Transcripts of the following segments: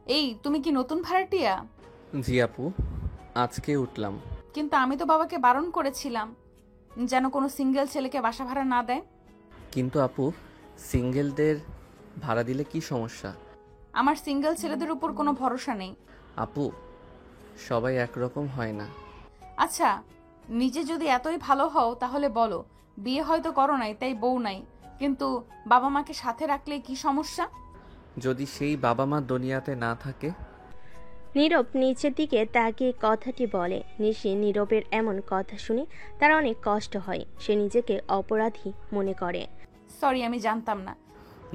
এই, তুমি কি নতুন ভাড়াটিয়া? জি আপু, আজকে উঠলাম। কিন্তু আমি তো বাবাকে বারণ করেছিলাম যেন কোনো সিঙ্গেল ছেলেকে বাসা ভাড়া না দেয়। কিন্তু আপু, সিঙ্গেলদের ভাড়া দিলে কি সমস্যা? আমার সিঙ্গেল ছেলেদের উপর কোনো ভরসা নেই। আপু, সবাই একরকম হয় না। আচ্ছা, নিজে যদি এতই ভালো হও তাহলে বলো, বিয়ে হয়তো করো নাই তাই বউ নাই, কিন্তু বাবা মাকে সাথে রাখলে কি সমস্যা? যদি সেই বাবা মা দুনিয়াতে না থাকে? নীরব নিচের দিকে তাকিয়ে কথাটি বলে। নিশি নীরবের এমন কথা শুনে তার অনেক কষ্ট হয়। সে নিজেকে অপরাধী মনে করে। সরি, আমি জানতাম না।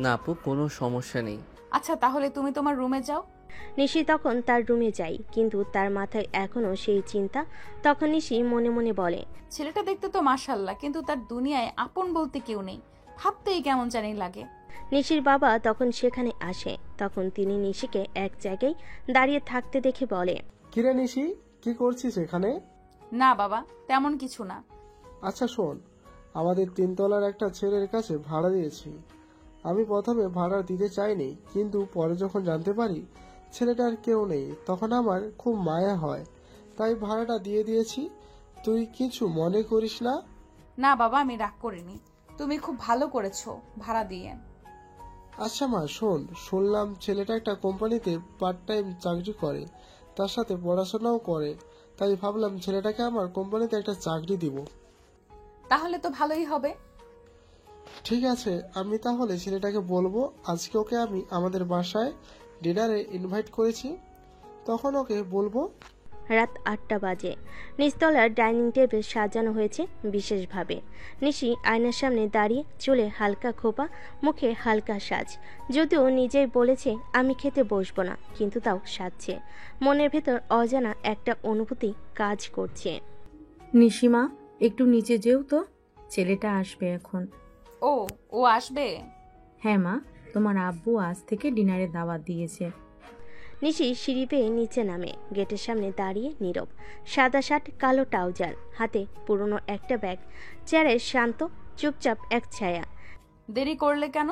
না আপু, কোনো সমস্যা নেই। আচ্ছা, তাহলে তুমি তোমার রুমে যাও। নিশি তখন তার রুমে যায়, কিন্তু তার মাথায় এখনো সেই চিন্তা। তখন নিশি মনে মনে বলে, ছেলেটা দেখতে তো মাশাল্লাহ, কিন্তু তার দুনিয়ায় আপন বলতে কেউ নেই। ভাবতেই কেমন জানি লাগে। নিশির বাবা তখন সেখানে আসে। তখন তিনি নিশিকে এক জায়গায় দাঁড়িয়ে থাকতে দেখে বলে, কিরে নিশি, কি করছিস এখানে? না বাবা, তেমন কিছু না। আচ্ছা শোন, আমাদের তিনতলার একটা ছেলের কাছে ভাড়া দিয়েছি। আমি প্রথমে ভাড়া দিতে চাইনি, কিন্তু পরে যখন জানতে পারি ছেলেটার কেউ নেই, তখন আমার খুব মায়া হয়, তাই ভাড়াটা দিয়ে দিয়েছি। তুই কিছু মনে করিস না? না বাবা, আমি রাগ করিনি। তুমি খুব ভালো করেছো ভাড়া দিয়ে। আচ্ছা মা শোন, শুনলাম ছেলেটা একটা কোম্পানিতে পার্ট টাইম চাকরি করে, তার সাথে পড়াশোনাও করে, তাই ভাবলাম ছেলেটাকে আমার কোম্পানিতে একটা চাকরি দিব। তাহলে তো ভালোই হবে। ঠিক আছে, আমি তাহলে ছেলেটাকে বলবো আজকে ওকে আমি আমাদের বাসায় ডিনারে ইনভাইট করেছি, তখন ওকে বলবো। রাত 8টা বাজে। নিচতলার ডাইনিং টেবিল সাজানো হয়েছে বিশেষভাবে। নিশি আয়নার সামনে দাঁড়িয়ে, চুলে হালকা খোপা, মুখে হালকা সাজ। যদিও নিজেই বলেছে আমি খেতে বসবো না, কিন্তু তাও সাজছে। মনের ভেতর অজানা একটা অনুভূতি কাজ করছে। নিশিমা, একটু নিচে যেও তো, ছেলেটা আসবে এখন। ও, ও আসবে? হ্যাঁ মা, তোমার আব্বু আজ থেকে ডিনারে দাওয়াত দিয়েছে। নিশি সিঁড়ি বেয়ে নিচে নামে। গেটের সামনে দাঁড়িয়ে নীরব। সাদা শার্ট, কালো ট্রাউজার, হাতে পুরনো একটা ব্যাগ। চেয়ারে শান্ত, চুপচাপ এক ছায়া। দেরি করলে কেন?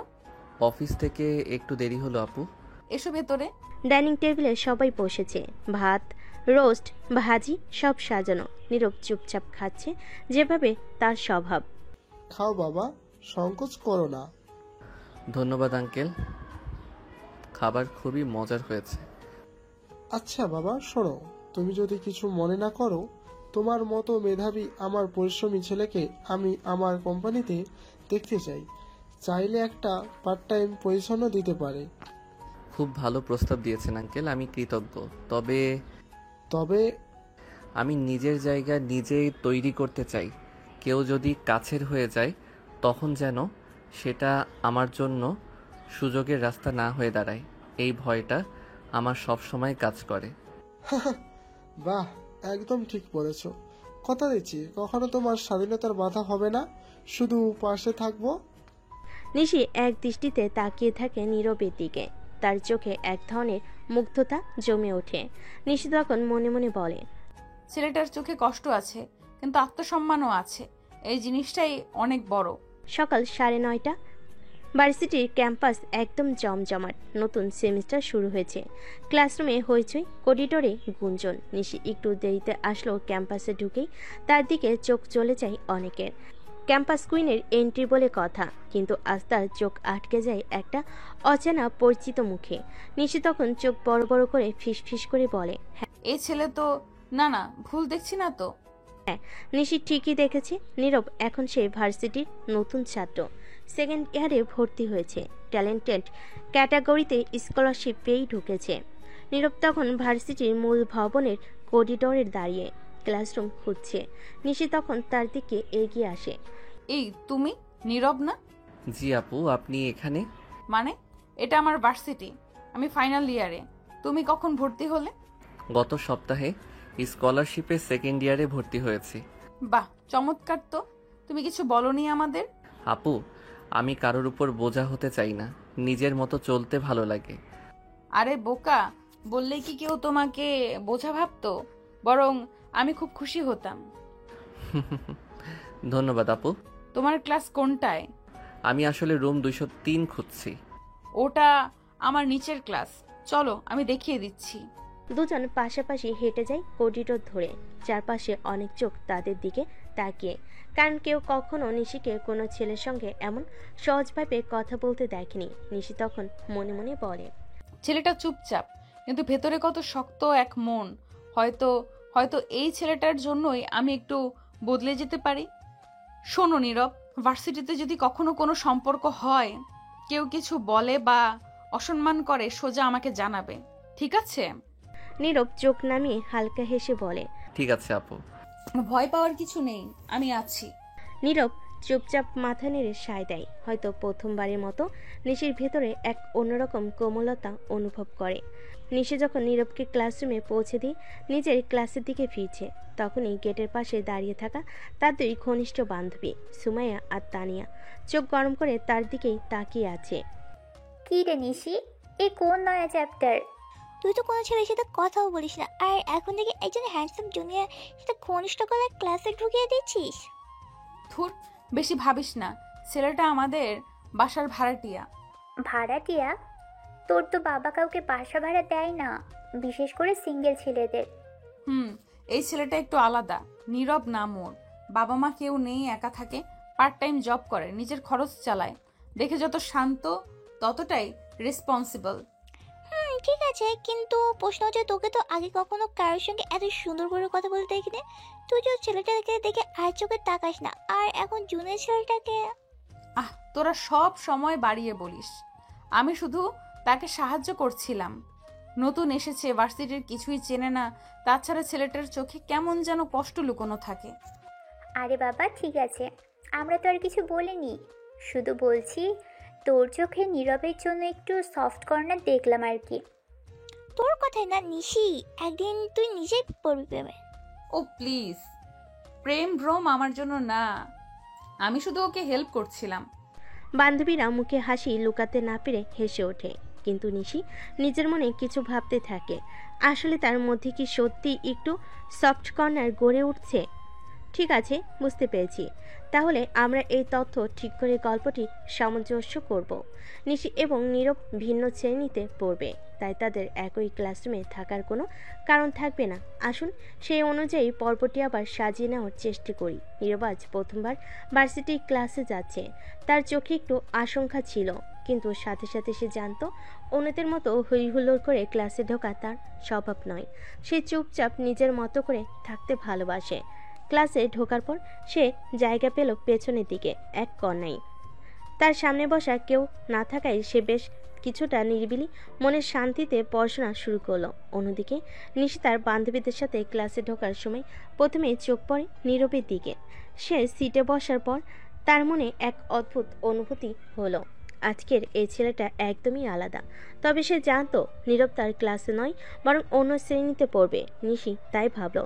অফিস থেকে একটু দেরি হলো আপু। এসো ভেতরে। ডাইনিং টেবিলে সবাই বসেছে। ভাত, রোস্ট, ভাজি সব সাজানো। নীরব চুপচাপ খাচ্ছে, যেভাবে তার স্বভাব। খাও বাবা, সংকোচ করো না। ধন্যবাদ আঙ্কেল, খাবার খুবই মজার হয়েছে। আচ্ছা বাবা শোনো, তুমি যদি কিছু মনে না করো, তোমার মতো মেধাবী আমার পরিশ্রমী ছেলেকে আমি আমার কোম্পানিতে দেখতে চাই। চাইলে একটা পার্ট টাইম পজিশনও দিতে পারে। খুব ভালো প্রস্তাব দিয়েছেন আঙ্কেল, আমি কৃতজ্ঞ। তবে তবে আমি নিজের জায়গা নিজেই তৈরি করতে চাই। কেউ যদি কাছের হয়ে যায়, তখন যেন সেটা আমার জন্য সুযোগের রাস্তা না হয়ে দাঁড়ায়। এই ভয়টা আমার সব সময় কাজ করে। বাহ, একদম ঠিক বলেছ। কথা দিচ্ছি কখনো তোমার স্বাধীনতার বাধা হবে না, শুধু পাশে থাকবো। নিশি এক দৃষ্টিতে তাকিয়ে থাকে নীরবের দিকে। তার চোখে এক ধরনের মুগ্ধতা জমে ওঠে। নিশি তখন মনে মনে বলে, ছেলেটার চোখে কষ্ট আছে, কিন্তু আত্মসম্মানও আছে। এই জিনিসটাই অনেক বড়। সকাল 9:30। ভার্সিটির ক্যাম্পাস একদম জমজমাট। নতুন সেমিস্টার শুরু হয়েছে। ক্লাসরুমে হইচই, করিডোরে গুঞ্জন। নিশি একটু দেরিতে আসলো ক্যাম্পাসে ঢুকেই তার দিকে চোখ চলে যায় অনেকের। ক্যাম্পাস কুইনের এন্ট্রি বলে কথা, কিন্তু আজ তার চোখ আটকে যায় একটা অচেনা পরিচিত মুখে। নিশি তখন চোখ বড় বড় করে ফিসফিস করে বলে, এই ছেলে তো... না না, ভুল দেখছি না তো? হ্যাঁ, নিশি ঠিকই দেখেছে। নীরব এখন সে ভার্সিটির নতুন ছাত্র, সেকেন্ড ইয়ারে ভর্তি হয়েছে। ট্যালেন্টেড ক্যাটাগরিতে স্কলারশিপ পেয়েই ঢুকেছে। নীরব তখন ভার্সিটির মূল ভবনের করিডোরে দাঁড়িয়ে ক্লাসরুম খুঁজছে। নিশি তখন তার দিকে এগিয়ে আসে। এই, তুমি নীরব না? জি আপু, আপনি এখানে? মানে, এটা আমার ভার্সিটি, আমি ফাইনাল ইয়ারে। তুমি কখন ভর্তি হলে? গত সপ্তাহে স্কলারশিপে সেকেন্ড ইয়ারে ভর্তি হয়েছি। বাহ, চমৎকার তো। তুমি কিছু বলনি আমাদের? আপু, আমি কারোর উপর বোঝা হতে চাই না, নিজের মতো চলতে ভালো লাগে। আরে বোকা, বললেই কি কেউ তোমাকে বোঝা ভাবতো? বরং আমি খুব খুশি হতাম। ধন্যবাদ আপু। তোমার ক্লাস কোনটায়? আমি আসলে রুম 203 খুঁজছি। ওটা আমার নিচের ক্লাস। চলো আমি দেখিয়ে দিচ্ছি। দুজন পাশাপাশি হেঁটে যায় করিডোর ধরে, চারপাশে অনেক চোখ তাদের দিকে তাকিয়ে, কারণ কেউ কখনো নিশিকে কোনো ছেলের সঙ্গে এমন সহজভাবে কথা বলতে দেখেনি। নিশি তখন মনে মনে বলে, ছেলেটা চুপচাপ কিন্তু ভেতরে কত শক্ত এক মন। হয়তো হয়তো এই ছেলেটার জন্যই আমি একটু বদলে যেতে পারি। শোনো নীরব, ভার্সিটিতে যদি কখনো কোনো সম্পর্ক হয়, কেউ কিছু বলে বা অসম্মান করে, সোজা আমাকে জানাবে, ঠিক আছে? নীরব চোখ নামিয়ে হালকা হেসে বলে। ঠিক আছে আপু। ভয় পাওয়ার কিছু নেই, আমি আছি। নীরব চুপচাপ মাথা নেড়ে সায় দেয়। হয়তো প্রথমবারের মতো নিশির ভেতরে এক অন্যরকম কোমলতা অনুভব করে। নিশি যখন নীরবকে ক্লাসরুমে পৌঁছে দিয়ে নিজের ক্লাসের দিকে ফিরছে, তখনই গেটের পাশে দাঁড়িয়ে থাকা তার দুই ঘনিষ্ঠ বান্ধবী সুমাইয়া আর তানিয়া চোখ গরম করে তার দিকেই তাকিয়ে আছে। কি রে নিশি, এ কোন নয়া চ্যাপ্টার? তুই তো কোনো ছেলের সাথে কথাও বলিস না, আর এখন থেকে একজন হ্যান্ডসাম জুনিয়র সাথে ঘনিষ্ঠ গলায় ক্লাসে ঢুকিয়ে দিচ্ছিস। ধুর, বেশি ভাবিস না, ছেলেটা আমাদের বাসার ভাড়াটিয়া। ভাড়াটিয়া? তোর তো বাবা কাউকে বাসা ভাড়া দেয় না, বিশেষ করে সিঙ্গেল ছেলেদের। এই ছেলেটা একটু আলাদা। নীরব নাম ওর, বাবা মা কেউ নেই, একা থাকে, পার্ট টাইম জব করে, নিজের খরচ চালায়। দেখে যত শান্ত ততটাই রেসপন্সিবল। ঠিক আছে, কিন্তু প্রশ্ন হচ্ছে, তোকে তো আগে কখনো কারোর সঙ্গে এত সুন্দর করে কথা বলতে দেখিনি। তুই যে ছেলেটাকে দেখে আর চোখে তাকাস না, আর এখন জুনিয়র ছেলেটাকে। তোরা সব সময় বাড়িয়ে বলিস। আমি শুধু তাকে সাহায্য করছিলাম। নতুন এসেছে, ভার্সিটির কিছুই চেনে না, তাছাড়া ছেলেটার চোখে কেমন যেন কষ্ট লুকোনো থাকে। আরে বাবা ঠিক আছে, আমরা তো আর কিছু বলিনি, শুধু বলছি তোর চোখে নীরবের জন্য একটু সফট কর্নার দেখলাম আর কি। তোর কথাই না নিশি, একদিন তুই নিজেই পড়বি প্রেমে। ও প্লিজ, প্রেম ভ্রম আমার জন্য না, আমি শুধু ওকে হেল্প করছিলাম। বান্ধবীরা মুখে হাসি লুকাতে না পেরে হেসে ওঠে, কিন্তু নিশি নিজের মনে কিছু ভাবতে থাকে। আসলে তার মধ্যে কি সত্যি একটু সফট কর্নার গড়ে উঠছে? ঠিক আছে, বুঝতে পেরেছি। তাহলে আমরা এই তথ্য ঠিক করে গল্পটি সামঞ্জস্য করব। নিশি এবং নীরব ভিন্ন শ্রেণীতে পড়বে, তাই তাদের একই ক্লাসরুমে থাকার কোনো কারণ থাকবে না। আসুন সেই অনুযায়ী পর্বটি আবার সাজিয়ে নেওয়ার চেষ্টা করি। নীরব আজ প্রথমবার ভার্সিটি ক্লাসে যাচ্ছে। তার চোখে একটু আশঙ্কা ছিল, কিন্তু সাথে সাথে সে জানতো অন্যদের মতো হইহুল্লোড় করে ক্লাসে ঢোকা তার স্বভাব নয়। সে চুপচাপ নিজের মতো করে থাকতে ভালোবাসে। ক্লাসে ঢোকার পর সে জায়গা পেল পেছনের দিকে এক কর্নায়। তার সামনে বসা কেউ না থাকায় সে বেশ কিছুটা নিরিবিলি মনের শান্তিতে পড়াশোনা শুরু করলো। অন্যদিকে নিশি তার বান্ধবীদের সাথে ক্লাসে ঢোকার সময় প্রথমে চোখ পড়ে নীরবের দিকে। সে সিটে বসার পর তার মনে এক অদ্ভুত অনুভূতি হলো। আজকের এই ছেলেটা একদমই আলাদা। তবে সে জানতো নীরব তার ক্লাসে নয়, বরং অন্য শ্রেণীতে পড়বে। নিশি তাই ভাবল,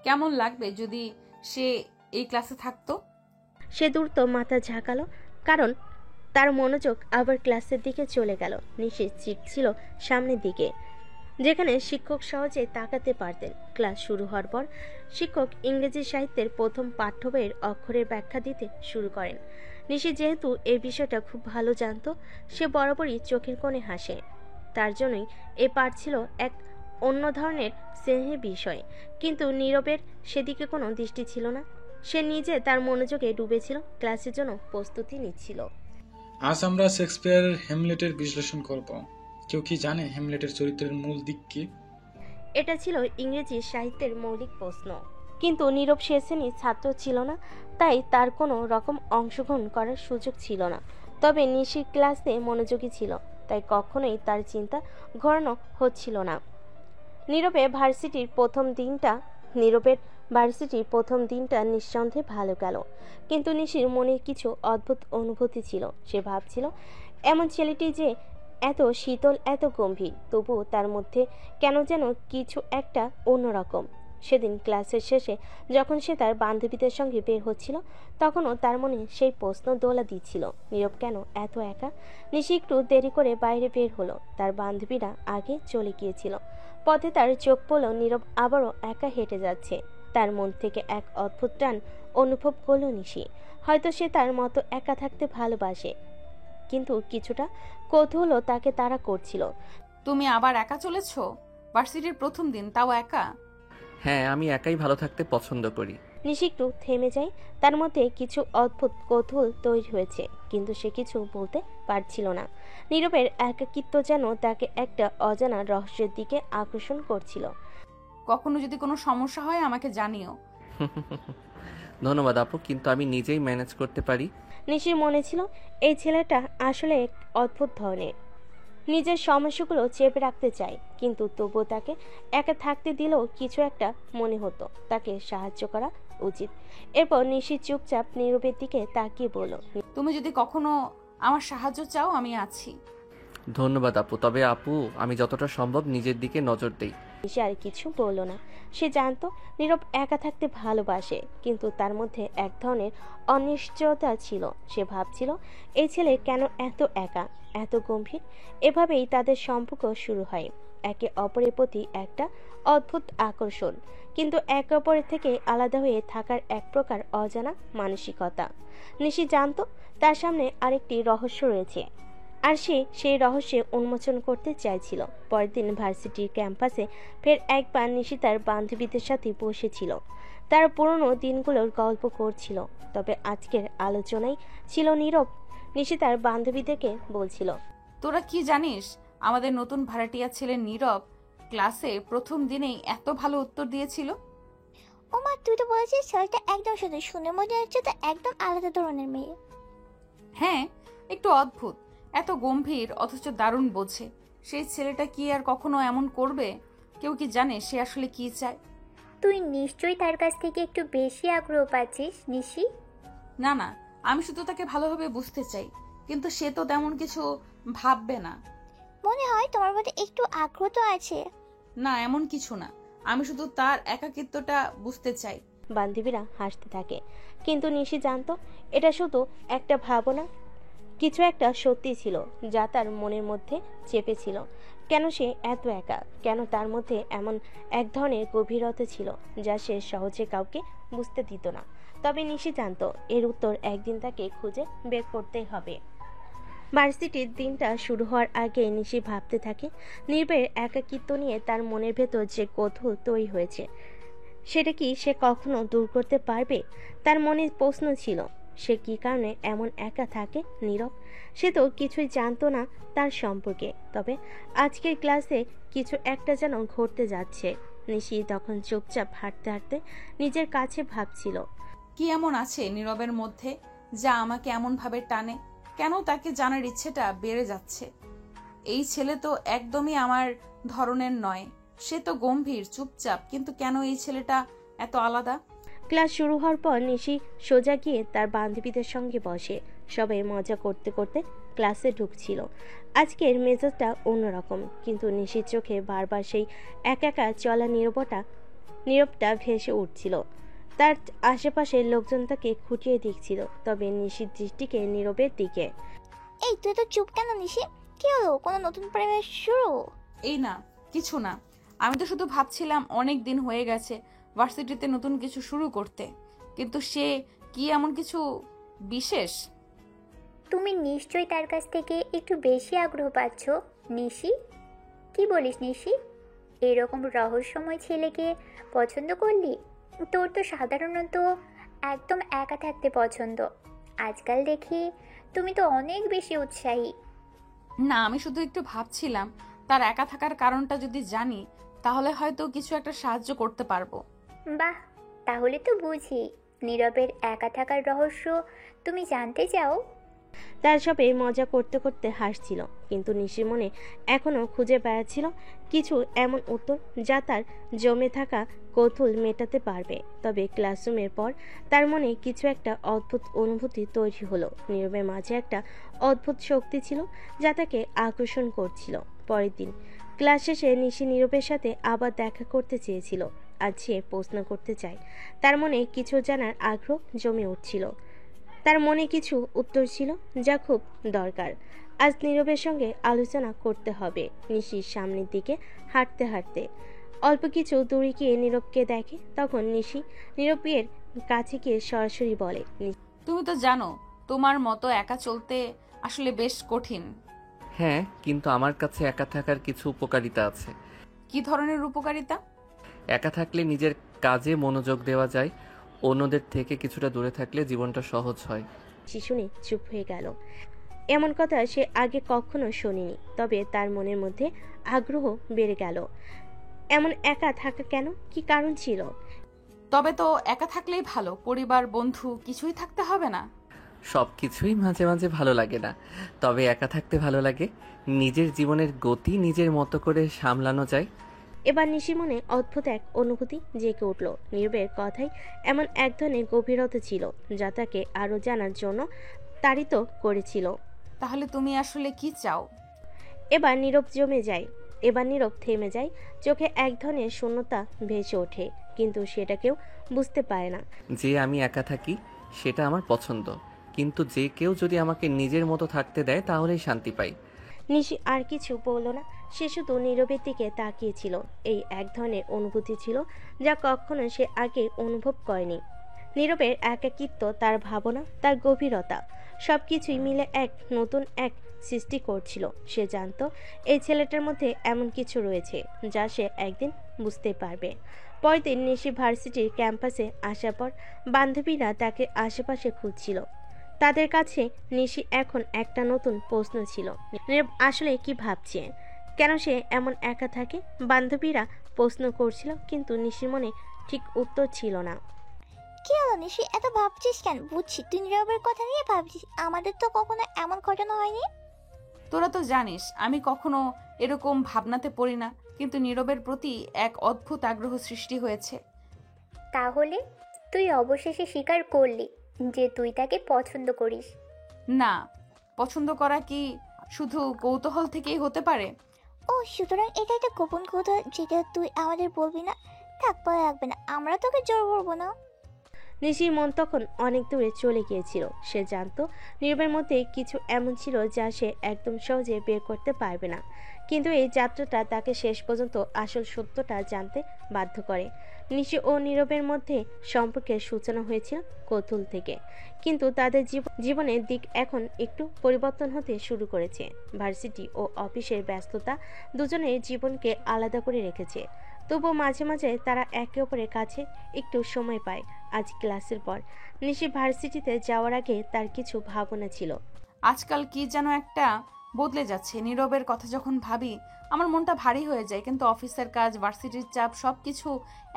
কেমন লাগবে যদি সে এই ক্লাসে থাকতো। সে দ্রুত মাথা ঝাঁকালো, কারণ তার মনোযোগ আবার ক্লাসের দিকে চলে গেল। নিশির সিট ছিল সামনের দিকে, যেখানে শিক্ষক সহজে তাকাতে পারতেন। ক্লাস শুরু হওয়ার পর শিক্ষক ইংরেজি সাহিত্যের প্রথম পাঠ্য বইয়ের অক্ষরের ব্যাখ্যা দিতে শুরু করেন। নিশি যেহেতু এই বিষয়টা খুব ভালো জানতো, সে বরাবরই চোখের কোণে হাসে। তার জন্যই এ পাঠ ছিল এক অন্য ধরনের স্নেহের বিষয়, কিন্তু নীরবের সেদিকে কোনো দৃষ্টি ছিল না। সে নিজে তার মনোযোগে ডুবেছিল, ক্লাসের জন্য প্রস্তুতি নিচ্ছিল। আজ আমরা শেক্সপিয়ারের হ্যামলেটের বিশ্লেষণ করব। কেউ কি জানে হ্যামলেটের চরিত্রের মূল দিক কি? এটা ছিল ইংরেজি সাহিত্যের মৌলিক প্রশ্ন, কিন্তু নীরব সে শ্রেণীর ছাত্র ছিল না, তাই তার কোনো রকম অংশগ্রহণ করার সুযোগ ছিল না। তবে নিশির ক্লাসে মনোযোগী ছিল, তাই কখনোই তার চিন্তা ঘোরানো হচ্ছিল না। নীরবের ভার্সিটির প্রথম দিনটা নিঃসন্দেহে ভালো গেল, কিন্তু নিশির মনে কিছু অদ্ভুত অনুভূতি ছিল। সে ভাবছিল, এমন ছেলেটি যে এত শীতল, এত গম্ভীর, তবুও তার মধ্যে কেন যেন কিছু একটা অন্যরকম। সেদিন ক্লাসের শেষে যখন সে তার বান্ধবীদের সঙ্গে বের হচ্ছিল, তখনও তার মনে সেই প্রশ্ন দোলা দিচ্ছিল, নীরব কেন এত একা। নিশি একটু দেরি করে বাইরে বের হলো, তার বান্ধবীরা আগে চলে গিয়েছিল। পথে তার চোখ পড়ল নীরব আবারও একা হেঁটে যাচ্ছে। তার মন থেকে এক অদ্ভুত টান অনুভব করল নিশি। হয়তো সে তার মতো একা থাকতে ভালোবাসে, কিন্তু কিছুটা কৌতূহল তাকে তাড়া করছিল। তুমি আবার একা চলেছো? ভার্সিটির প্রথম দিন, তাও একা? হ্যাঁ, আমি একাই ভালো থাকতে পছন্দ করি। নিশি একটু থেমে যায়। তার মধ্যে কিছু অদ্ভুত কৌতূহল তৈরি হয়েছে, কিন্তু সে কিছু বলতে পারছিল না। নীরবের একাকিত্ব যেন তাকে একটা অজানা রহস্যের দিকে আকর্ষণ করছিল। কখনো যদি কোনো সমস্যা হয় আমাকে জানিও। ধন্যবাদ আপু, কিন্তু আমি নিজেই ম্যানেজ করতে পারি। নিশির মনে ছিল এই ছেলেটা আসলে এক অদ্ভুত ধরনের, নিজের সমস্যাগুলো চেপে রাখতে চায়, কিন্তু তবুও তাকে একা থাকতে দিলেও কিছু একটা মনে হতো তাকে সাহায্য করা উচিত। এরপর নিশি চুপচাপ নীরবের দিকে তাকিয়ে বলল, তুমি যদি কখনো আমার সাহায্য চাও আমি আছি। ধন্যবাদ আপু, তবে আপু আমি যতটা সম্ভব নিজের দিকে নজর দেই। নিশি আর কিছু বলল না। সে জানতো নীরব একা থাকতে ভালোবাসে, কিন্তু তার মধ্যে এক ধরনের অনিশ্চয়তা ছিল। সে ভাবছিল এই ছেলে কেন এত একা, এত গম্ভীর। এভাবেই তাদের সম্পর্ক শুরু হয়, একে অপরের প্রতি একটা অদ্ভুত আকর্ষণ, কিন্তু একে অপরের থেকে আলাদা হয়ে থাকার এক প্রকার অজানা মানসিকতা। নিশি জানতো তার সামনে আরেকটি রহস্য রয়েছে, আর সে সেই রহস্যে উন্মোচন করতে চাইছিল। পরের দিন ভার্সিটির ক্যাম্পাসে ফের একবার নিশি তার বান্ধবীদের সাথে বসেছিল। তার পুরনো দিনগুলোর গল্প করছিল, তবে আজকের আলোচনায় ছিল নীরব। নিশি তার বান্ধবীদেরকে বলছিল, তোরা কি জানিস, আমাদের নতুন ভাড়াটিয়া ছেলে নীরব ক্লাসে প্রথম দিনেই এত ভালো উত্তর দিয়েছিল। ওমা, তুই তো বলেছিস ছেলেটা একদম শুধু শুনে মনে হচ্ছে তো একদম আলাদা ধরনের মেয়ে। হ্যাঁ, একটু অদ্ভুত, এত গম্ভীর অথচ দারুণ বোঝে। সেই ছেলেটা কি আর কখনো এমন করবে? কেউ কি জানে সে আসলে কি চায়? তুই নিশ্চয়ই তার কাছ থেকে একটু বেশি আগ্রহ পাচ্ছিস নিশি। না না, আমি শুধু তাকে ভালোভাবে বুঝতে চাই, কিন্তু সে তো তেমন কিছু ভাববে না। মনে হয় তোমার মধ্যে একটু আগ্রহ তো আছে। না, এমন কিছু না, আমি শুধু তার একাকিত্বটা বুঝতে চাই। বান্ধবীরা হাসতে থাকে, কিন্তু নিশি জানতো এটা শুধু একটা ভাবনা, কিছু একটা সত্যি ছিল যা তার মনের মধ্যে চেপেছিল। কেন সে এত একা, কেন তার মধ্যে এমন এক ধরনের গভীরতা ছিল যা সে সহজে কাউকে বুঝতে দিত না। তবে নিশি জানতো এর উত্তর একদিন তাকে খুঁজে বের করতেই হবে। ভার্সিটির দিনটা শুরু হওয়ার আগে নিশি ভাবতে থাকে নীরবের একাকিত্ব নিয়ে। তার মনের ভেতর যে কৌতূহল তৈরি হয়েছে সেটা কি সে কখনো দূর করতে পারবে? তার মনে প্রশ্ন ছিল, সে কি কারণে এমন একা থাকে নীরব? সে তো কিছুই জানতো না তার সম্পর্কে, তবে আজকের ক্লাসে কিছু একটা যেন ঘটতে যাচ্ছে। নিশি তখন চুপচাপ হাঁটতে হাঁটতে নিজের কাছে ভাবছিল, কি এমন আছে নীরবের মধ্যে যা আমাকে এমন ভাবে টানে? কেন তাকে জানার ইচ্ছেটা বেড়ে যাচ্ছে? এই ছেলে তো একদমই আমার ধরনের নয়। সে তো গম্ভীর, চুপচাপ, কিন্তু কেন এই ছেলেটা এত আলাদা? ক্লাস শুরু হওয়ার পর নিশি সোজা গিয়ে তার বান্ধবীদের সঙ্গে বসে। সবাই মজা করতে করতে ক্লাসে ঢুকছিল। আজকের মেজাজটা অন্যরকম, কিন্তু নিশির চোখে বারবার সেই একা একা চলা নীরবটা ভেসে উঠছিল। তার আশেপাশের লোকজন তাকে খুঁটিয়ে দেখছিল, তবে নিশির দৃষ্টিকে নীরবের দিকে। এই তুই তো চুপ কেন নিশি? কি হলো, কোনো নতুন প্রেমের শুরু? এই না, কিছু না। আমি তো শুধু ভাবছিলাম অনেক দিন হয়ে গেছে ভার্সিটিতে নতুন কিছু শুরু করতে, কিন্তু সে কি এমন কিছু বিশেষ? তুমি নিশ্চয়ই তার কাছ থেকে একটু বেশি আগ্রহ পাচ্ছ নিশি। কি বলিস নিশি? এরকম রহস্যময় ছেলেকে পছন্দ করলি? তোর তো সাধারণত একদম একা থাকতে পছন্দ। আজকাল দেখি তুমি তো অনেক বেশি উৎসাহী। না, আমি শুধু একটু ভাবছিলাম তার একা থাকার কারণটা যদি জানি তাহলে হয়তো কিছু একটা সাহায্য করতে পারবো। বাহ, তাহলে তো বুঝি নীরবের একা থাকার রহস্য তুমি জানতে চাও। তার সবে মজা করতে করতে হাসছিল, কিন্তু নিশির মনে এখনো খুঁজে বেড়াচ্ছিল কিছু এমন উত্তর যা তার জমে থাকা কৌতূহল মেটাতে পারবে। তবে ক্লাসরুমের পর তার মনে কিছু একটা অদ্ভুত অনুভূতি তৈরি হলো। নীরবের মাঝে একটা অদ্ভুত শক্তি ছিল যা তাকে আকর্ষণ করছিল। পরের দিন ক্লাস শেষে নিশি নীরবের সাথে আবার দেখা করতে চেয়েছিল। আজ সে প্রশ্ন করতে চায়। তার মনে কিছু জানার আগ্রহ জমে উঠছিল। তার মনে কিছু উত্তর ছিল যা খুব দরকার। আজ নীরবের সঙ্গে আলোচনা করতে হবে। নিশির সামনের দিকে হাঁটতে হাঁটতে অল্প কিছু দূরে গিয়ে নীরবকে দেখে। তখন নিশি নীরবের কাছে গিয়ে সরাসরি বলে, তুমি তো জানো তোমার মতো একা চলতে আসলে বেশ কঠিন। হ্যাঁ, কিন্তু আমার কাছে একা থাকার কিছু উপকারিতা আছে। কি ধরনের উপকারিতা? একা থাকলে নিজের কাজে মনোযোগ দেওয়া যায়, অন্যদের থেকে কিছুটা দূরে থাকলে জীবনটা সহজ হয়। শিশুনি চুপ হয়ে গেল। এমন কথা সে আগে কখনো শোনেনি, তবে তার মনের মধ্যে আগ্রহ বেড়ে গেল। এমন একা থাকা কেন, কি কারণ ছিল? তবে তো একা থাকলেই ভালো, পরিবার বন্ধু কিছুই থাকতে হবে না। সব কিছুই মাঝে মাঝে ভালো লাগে না, তবে একা থাকতে ভালো লাগে। নিজের জীবনের গতি নিজের মতো করে সামলানো যায়। এবার নিশির মনে অদ্ভুত এক অনুভূতি জেগে উঠল। নীরবের কথাই এমন এক ধরনের গভীরতা ছিল যা তাকে আরো জানার জন্য তাড়িত করেছিল। তাহলে তুমি আসলে কি চাও? এবার নীরব থেমে যায়। চোখে এক ধরনের শূন্যতা ভেসে ওঠে, কিন্তু সেটা কেউ বুঝতে পারে না। যে আমি একা থাকি সেটা আমার পছন্দ, কিন্তু যে কেউ যদি আমাকে নিজের মতো থাকতে দেয় তাহলেই শান্তি পাই। নিশি আর কিছু বলল না, সে শুধু নীরবের দিকে তাকিয়েছিল। এই এক ধরনের অনুভূতি ছিল যা কখনো সে আগে অনুভব করেনি। নীরবের একাকিত্ব, তার ভাবনা, তার গভীরতা সবকিছুই মিলে এক নতুন এক সৃষ্টি করছিল। সে জানতো এই ছেলেটার মধ্যে এমন কিছু রয়েছে যা সে একদিন বুঝতে পারবে। পরের দিন নিশি ভার্সিটির ক্যাম্পাসে আসার পর বান্ধবীরা তাকে আশেপাশে খুঁজছিল। তাদের কাছে নিশি এখন একটা নতুন প্রশ্ন ছিল। নীরব আসলে কি ভাবছে, কেন সে এমন একা থাকে? বান্ধবীরা প্রশ্ন করছিল, কিন্তু নিশির মনে ঠিক উত্তর ছিল না। কি হলো নিশি, এত ভাবছিস কেন? বুঝছি তুই নীরবের কথা নিয়ে ভাবছিস, আমাদের তো কখনো এমন ঘটনা হয়নি। তোরা তো জানিস আমি কখনো এরকম ভাবনাতে পড়ি না, কিন্তু নীরবের প্রতি এক অদ্ভুত আগ্রহ সৃষ্টি হয়েছে। তাহলে তুই অবশেষে স্বীকার করলি যে তুই তাকে পছন্দ করিস? না, পছন্দ করা কি শুধু কৌতূহল থেকেই হতে পারে? ও সুতরাং এটা একটা গোপন কথা যেটা তুই আমাদের বলবি না? থাক, পরে রাখবে না, আমরা তোকে জোর করবো না। নিশির মন তখন অনেক দূরে চলে গিয়েছিল। সে জানতো নীরবের মধ্যে কিছু এমন ছিল যা সে একদম সহজে বের করতে পারবে না, কিন্তু এই যাত্রাটা তাকে শেষ পর্যন্ত আসল সত্যটা জানতে বাধ্য করে। নিশি ও নীরবের মধ্যে সম্পর্কের সূচনা হয়েছিল কৌতূহল থেকে, কিন্তু তাদের জীবনের দিক এখন একটু পরিবর্তন হতে শুরু করেছে। ভার্সিটি ও অফিসের ব্যস্ততা দুজনের জীবনকে আলাদা করে রেখেছে, তবুও মাঝে মাঝে তারা একে অপরের কাছে একটু সময় পায়। আজ ক্লাসের পর নিশি ভার্সিটিতে যাওয়ার আগে তার কিছু ভাবনা ছিল। আজকাল কি যেন একটা বদলে যাচ্ছে। নীরবের কথা যখন ভাবি আমার মনটা ভারী হয়ে যায়, কিন্তু অফিসের কাজ, ভার্সিটির চাপ সবকিছু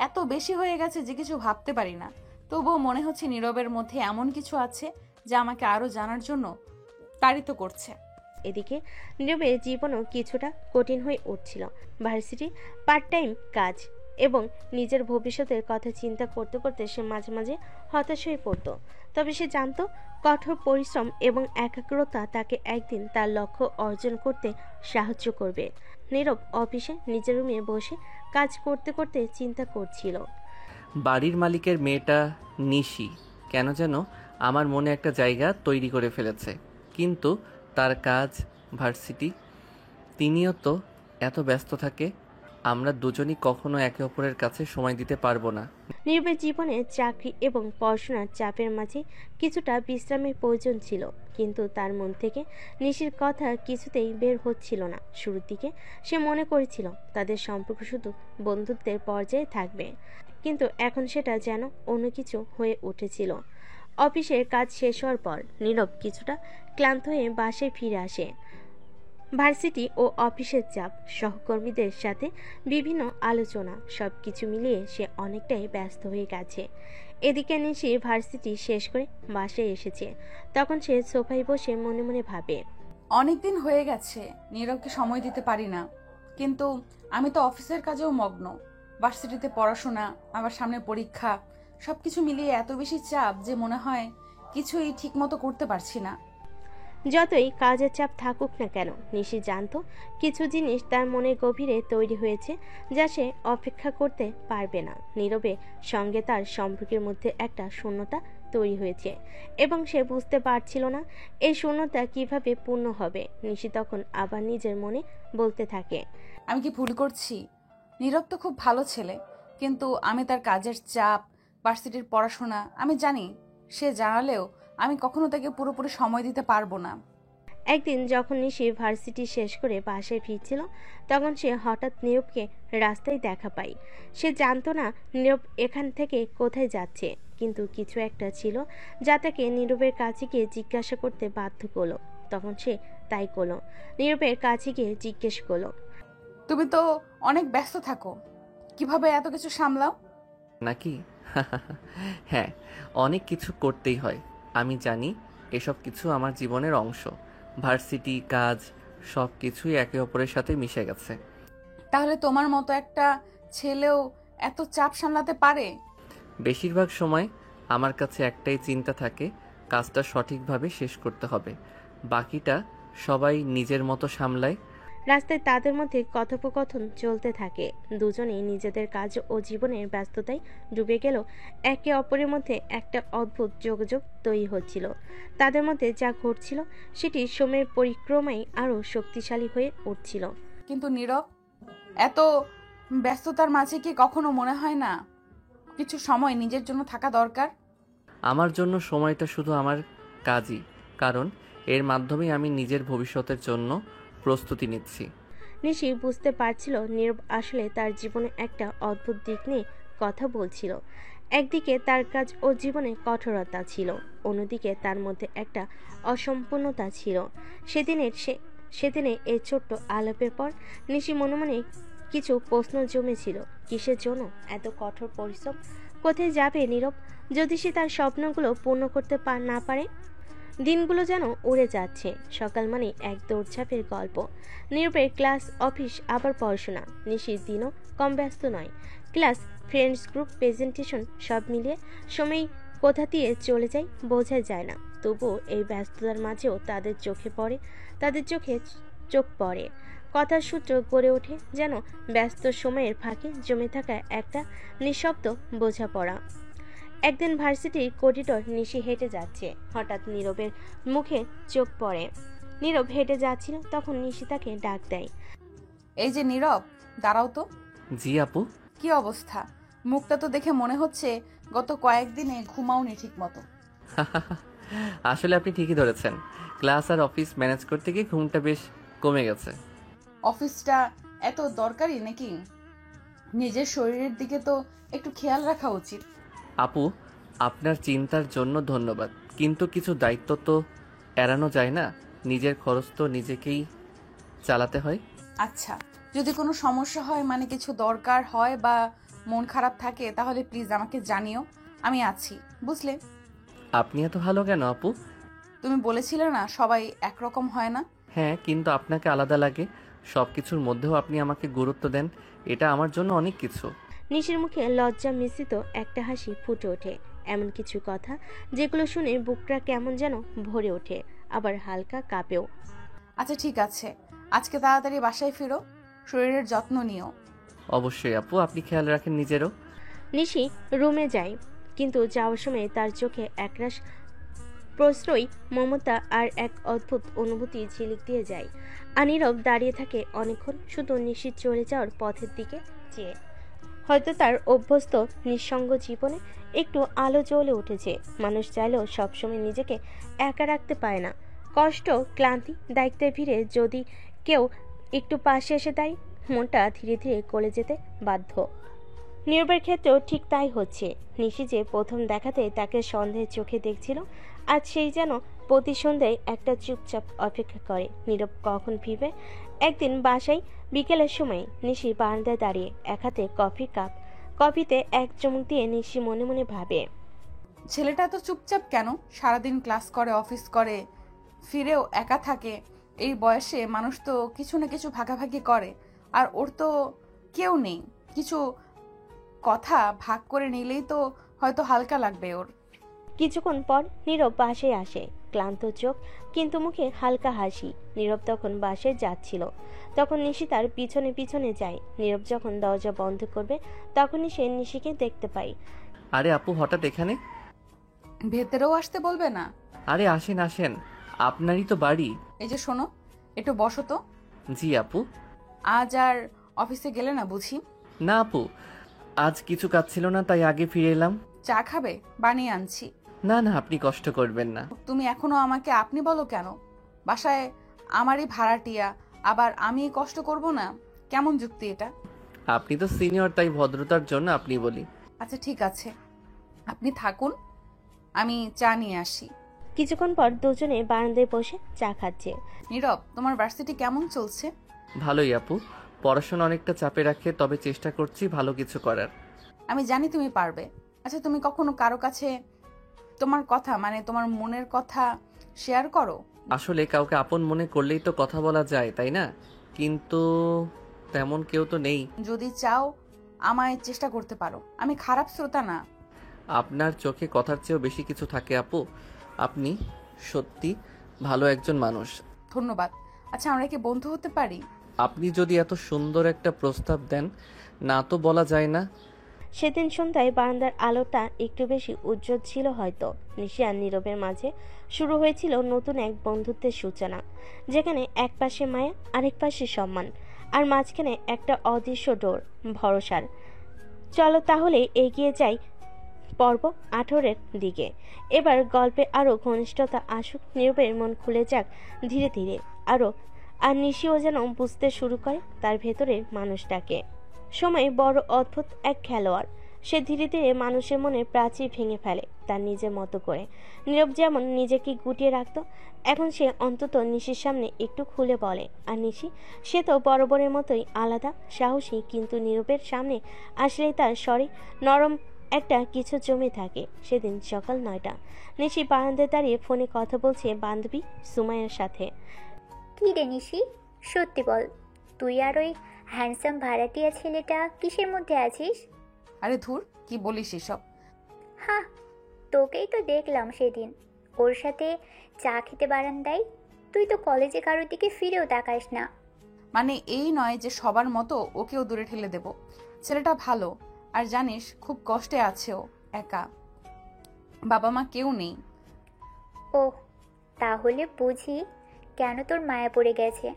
এত বেশি হয়ে গেছে যে কিছু ভাবতে পারি না। তবুও মনে হচ্ছে নীরবের মধ্যে এমন কিছু আছে যা আমাকে আরো জানার জন্য তাড়িত করছে। এদিকে নীরবের জীবনও কিছুটা কঠিন হয়ে উঠছিল। ভার্সিটি, পার্ট টাইম কাজ এবং নিজের ভবিষ্যতের কথা চিন্তা করতে করতে সে মাঝে মাঝে হতাশ হয়ে পড়ত। তবে সে জানতো কঠোর পরিশ্রম এবং একাগ্রতা তাকে একদিন তার লক্ষ্য অর্জন করতে সাহায্য করবে। নীরব অফিসে নিজের রুমে বসে কাজ করতে করতে চিন্তা করছিল। বাড়ির মালিকের মেয়েটা নিশি কেন যেন আমার মনে একটা জায়গা তৈরি করে ফেলেছে, কিন্তু তার কাজ, ভার্সিটি, তিনিও তো এত ব্যস্ত থাকে, আমরা দুজনই কখনো একে অপরের কাছে সময় দিতে পারবো না। নীরবের জীবনে চাকরি এবং পড়াশোনার চাপের মাঝে কিছুটা বিশ্রামের প্রয়োজন ছিল, কিন্তু তার মন থেকে নিশির কথা কিছুতেই বের হচ্ছিল না। শুরুর দিকে সে মনে করেছিল তাদের সম্পর্ক শুধু বন্ধুত্বের পর্যায়ে থাকবে, কিন্তু এখন সেটা যেন অন্য কিছু হয়ে উঠেছিল। অফিসের কাজ শেষ হওয়ার পর নীরব কিছুটা ক্লান্ত হয়ে বাসায় ফিরে আসে। ভার্সিটি ও অফিসের চাপ, সহকর্মীদের সাথে বিভিন্ন আলোচনা, সবকিছু মিলিয়ে সে অনেকটাই ব্যস্ত হয়ে গেছে। এদিকে নিশি ভার্সিটি শেষ করে বাসায় এসেছে। তখন সে সোফায় বসে মনে মনে ভাবে, অনেকদিন হয়ে গেছে নীরবকে সময় দিতে পারি না, কিন্তু আমি তো অফিসের কাজেও মগ্ন। ভার্সিটিতে পড়াশোনা, আবার সামনে পরীক্ষা, সবকিছু মিলিয়ে এত বেশি চাপ যে মনে হয় কিছুই ঠিক মতো করতে পারছি না। যতই কাজের চাপ থাকুক না কেন, নিশি জানতো কিছু জিনিস তার মনের গভীরে তৈরি হয়েছে যা সে অপেক্ষা করতে পারবে না। নীরবে সঙ্গে তার সম্পর্কের মধ্যে একটা শূন্যতা তৈরি হয়েছে এবং সে বুঝতে পারছিল না এই শূন্যতা কিভাবে পূর্ণ হবে। নিশি তখন আবার নিজের মনে বলতে থাকে, আমি কি ভুল করছি? নীরব তো খুব ভালো ছেলে, কিন্তু আমি তার কাজের চাপ, ভার্সিটির পড়াশোনা আমি জানি। সে জানালেও আমি কখনো তাকে পুরোপুরি সময় দিতে পারবো না। একদিন যখন নিশি ভার্সিটি শেষ করে বাসায় ফিরছিল, তখন সে হঠাৎ নীরবকে রাস্তায় দেখা পায়। সে জানতো না নীরব এখান থেকে কোথায় যাচ্ছে, কিন্তু কিছু একটা ছিল যা তাকে নীরবের কাছে গিয়ে জিজ্ঞাসা করতে বাধ্য করলো। তখন সে তাই করলো, নীরবের কাছে গিয়ে জিজ্ঞেস করলো, তুমি তো অনেক ব্যস্ত থাকো, কিভাবে এত কিছু সামলাও? নাকি? হ্যাঁ, অনেক কিছু করতেই হয়। আমি জানি এসব কিছু আমার জীবনের অংশ। ভার্সিটি, কাজ, সব কিছুই একে অপরের সাথে মিশে গেছে। তাহলে তোমার মতো একটা ছেলেও এত চাপ সামলাতে পারে? বেশিরভাগ সময় আমার কাছে একটাই চিন্তা থাকে, কাজটা সঠিকভাবে শেষ করতে হবে। বাকিটা সবাই নিজের মতো সামলায়। রাস্তায় তাদের মধ্যে কথোপকথন চলতে থাকে। দুজনেই নিজেদের কাজ ও জীবনের ব্যস্ততায় ডুবে গেল। একে অপরের মধ্যে একটা অদ্ভুত যোগাযোগ তৈরি হচ্ছিল। তাদের মধ্যে যা ঘটছিল সেটি সময়ের পরিক্রমায় আরও শক্তিশালী হয়ে উঠছিল। কিন্তু নীরব, এত ব্যস্ততার মাঝে কি কখনো মনে হয় না কিছু সময় নিজের জন্য থাকা দরকার? আমার জন্য সময়টা শুধু আমার কাজই, কারণ এর মাধ্যমেই আমি নিজের ভবিষ্যতের জন্য প্রস্তুতি নিচ্ছি। নিশি বুঝতে পারছিল নীরব আসলে তার জীবনে একটা অদ্ভুত দিক নিয়ে কথা বলছিল। একদিকে তার কাজ ও জীবনে কঠোরতা ছিল, অন্যদিকে তার মধ্যে একটা অসম্পূর্ণতা ছিল। সেদিনে এই ছোট্ট আলাপের পর নিশি মনে মনে কিছু প্রশ্ন জমেছিল। কিসের জন্য এত কঠোর পরিশ্রম? কোথায় যাবে নীরব যদি সে তার স্বপ্নগুলো পূর্ণ করতে না পারে? দিনগুলো যেন উড়ে যাচ্ছে। সকাল মানে এক দৌড়ঝাঁপের গল্প। নীরবের ক্লাস, অফিস, আবার পড়াশোনা। নিশির দিনও কম ব্যস্ত নয়। ক্লাস, ফ্রেন্ডস গ্রুপ, প্রেজেন্টেশন, সব মিলিয়ে সময় কোথা দিয়ে চলে যায় বোঝা যায় না। তবুও এই ব্যস্ততার মাঝেও তাদের চোখে চোখ পড়ে। কথার সূত্র গড়ে ওঠে যেন ব্যস্ত সময়ের ফাঁকে জমে থাকা একটা নিঃশব্দ বোঝাপড়া। একদিন ভার্সিটির করিডোর নিশি হেঁটে যাচ্ছে, হঠাৎ নীরবের মুখে চোখ পড়ে। নীরব হেঁটে যাচ্ছিল, তখন নিশি তাকে ডাক দেয়। এই যে নীরব, দাঁড়াও তো। জি আপু। কি অবস্থা? মুখটা তো দেখে মনে হচ্ছে গত কয়েকদিনে ঘুমাওনি ঠিক মতো। আসলে আপনি ঠিকই ধরেছেন, ক্লাস আর অফিস ম্যানেজ করতে গিয়ে ঘুমটা বেশ কমে গেছে। অফিসটা এত দরকারি নাকি? নিজের শরীরের দিকে তো একটু খেয়াল রাখা উচিত। আপু, আপনার চিন্তার জন্য ধন্যবাদ, কিন্তু কিছু দায়িত্ব তো এড়ানো যায় না। নিজের খরচ তো নিজেকেই চালাতে হয়। আচ্ছা, যদি কোনো সমস্যা হয়, মানে কিছু দরকার হয় বা মন খারাপ থাকে, তাহলে প্লিজ আমাকে জানিও, আমি আছি, বুঝলে? আপনি এত ভালো কেন আপু? তুমি বলেছিলে না সবাই একরকম হয় না? হ্যাঁ, কিন্তু আপনাকে আলাদা লাগে। সব কিছুর মধ্যেও আপনি আমাকে গুরুত্ব দেন, এটা আমার জন্য অনেক কিছু। নিশির মুখে লজ্জা মিশ্রিত একটা হাসি ফুটে ওঠে। এমন কিছু কথা যেগুলো শুনে বুকটা কেমন যেন ভরে ওঠে, আবার হালকা কাঁপেও। আচ্ছা ঠিক আছে, আজকে তাড়াতাড়ি বাসায় ফিরো, শরীরের যত্ন নিও। অবশ্যই আপু, আপনি খেয়াল রাখেন নিজেরও। নিশি রুমে যায়, কিন্তু যাওয়ার সময় তার চোখে একরাশ প্রশ্রয়, মমতা আর এক অদ্ভুত অনুভূতি ঝিলিক দিয়ে যায়। নীরব দাঁড়িয়ে থাকে অনেকক্ষণ, শুধু নিশির চলে যাওয়ার পথের দিকে চেয়ে। হয়তো তার অভ্যস্ত নিঃসঙ্গ জীবনে একটু আলো জ্বলে উঠেছে। মানুষ চাইলেও সবসময় নিজেকে একা রাখতে পারে না। কষ্ট, ক্লান্তি, দায়িত্বের ভিড়ে যদি কেউ একটু পাশে এসে দেয়, মনটা ধীরে ধীরে গলে যেতে বাধ্য। নীরবের ক্ষেত্রেও ঠিক তাই হচ্ছে। নিশি যে প্রথম দেখাতে তাকে সন্দেহের চোখে দেখছিল, আজ সেই যেন প্রতি সন্ধ্যায় একটা চুপচাপ অপেক্ষা করে নীরব কখন ফিরবে। একদিন বাসায় বিকেলের সময় নিশি বারান্দায় দাঁড়িয়ে, এক হাতে কফির কাপ, কফিতে এক চুমুক দিয়ে নিশি মনে মনে ভাবে, ছেলেটা এত চুপচাপ কেন? সারাদিন ক্লাস করে, অফিস করে, ফিরেও একা থাকে। এই বয়সে মানুষ তো কিছু না কিছু ভাগাভাগি করে, আর ওর তো কেউ নেই। কিছু কথা ভাগ করে নিলেই তো হয়তো হালকা লাগবে ওর। কিছুক্ষণ পর নীরব বাসায় আসে, ক্লান্ত চোখ কিন্তু মুখে হালকা হাসি। নীরব তখন বাসায় যাচ্ছিল, তখন নিশি তার পিছনে পিছনে যায়। নীরব যখন দরজা বন্ধ করবে, তখনই সে নিশিকে দেখতে পায়। আরে আপু, হঠাৎ এখানে? ভেতরেও আসতে বলবে না? আরে আসেন আসেন, আপনারই তো বাড়ি। এই যে শোনো, একটু বসো তো। জি আপু। আজ আর অফিসে গেলে না বুঝি? না আপু, আজ কিছু কাজ ছিল না, তাই আগে ফিরে এলাম। চা খাবে? বানিয়ে আনছি। না না, আপনি কষ্ট করবেন না। তুমি এখনো আমাকে আপনি বলো কেন? বাসায় আমারই ভাড়াটিয়া, আবার আমি কষ্ট করব না? কেমন যুক্তি এটা? আপনি তো সিনিয়র, তাই ভদ্রতার জন্য আপনি বলি। আচ্ছা ঠিক আছে, আপনি থাকুন, আমি চা নিয়ে আসি। কিছুক্ষণ পর দুজনে বারান্দায় বসে চা খাচ্ছে। নীরব, তোমার ভার্সিটি কেমন চলছে? ভালোই আপু, পড়াশোনা অনেকটা চাপে রাখে, তবে চেষ্টা করছি ভালো কিছু করার। আমি জানি তুমি পারবে। আচ্ছা, তুমি কখনো কারো কাছে তোমার কথা, মানে তোমার মনের কথা শেয়ার করো? আসলে কাউকে আপন মনে করলেই তো কথা বলা যায়, তাই না? কিন্তু তেমন কেউ তো নেই। যদি চাও আমায় চেষ্টা করতে পারো, আমি খারাপ শ্রোতা না। আপনার চোখে কথার চেয়েও বেশি কিছু থাকে আপু। আপনি সত্যি ভালো একজন মানুষ। ধন্যবাদ। আচ্ছা, আমরা কি বন্ধু হতে পারি? আপনি যদি এত সুন্দর একটা প্রস্তাব দেন, না তো বলা যায় না। সেদিন সন্ধ্যায় বারান্দার আলোটা একটু বেশি উজ্জ্বল ছিল হয়তো। নিশি আর নীরবের মাঝে শুরু হয়েছিল নতুন এক বন্ধুত্বের সূচনা, যেখানে এক পাশে মায়া, আরেক পাশে সম্মান, আর মাঝখানে একটা অদৃশ্য ডোর, ভরসার। চলো তাহলে এগিয়ে যাই পর্ব 18-এর দিকে। এবার গল্পে আরো ঘনিষ্ঠতা আসুক, নীরবের মন খুলে যাক ধীরে ধীরে আরো, আর নিশিও যেন বুঝতে শুরু করে তার ভেতরের মানুষটাকে। সময় বড় অদ্ভুত এক খেলোয়াড়। সে ধীরে ধীরে মানুষের মনে প্রাচীর ভেঙে ফেলে তার নিজের মতো করে। নীরব যেমন নিজেকে গুটিয়ে রাখতো, এখন সে অন্তত নিশির সামনে একটু খুলে বলে। আর নিশি, সে তো বরাবরের মতোই আলাদা, সাহসী, কিন্তু নীরবের সামনে আসলেই তার স্বরে নরম একটা কিছু জমে থাকে। সেদিন সকাল 9টা, নিশি বারান্দায় দাঁড়িয়ে ফোনে কথা বলছে বান্ধবী সুমাইয়ার সাথে। কি রে নিশি, সত্যি বল, তুই আর ওই হ্যান্ডসাম ভাড়াটিয়া ছেলেটা কিসের মধ্যে আছিস? আরে ধুর, কি বলিস এসব? হ্যাঁ, তোকেই তো দেখলাম সেদিন ওর সাথে চা খেতে বারান্দায়। তুই তো কলেজে কারোর দিকে ফিরেও তাকাস না। মানে এই নয় যে সবার মতো ওকেও দূরে ঠেলে দেব। ছেলেটা ভালো, আর জানিস খুব কষ্টে আছে ও, একা, বাবা মা কেউ নেই। ওহ, তাহলে বুঝি কেন তোর মায়া পড়ে গেছে।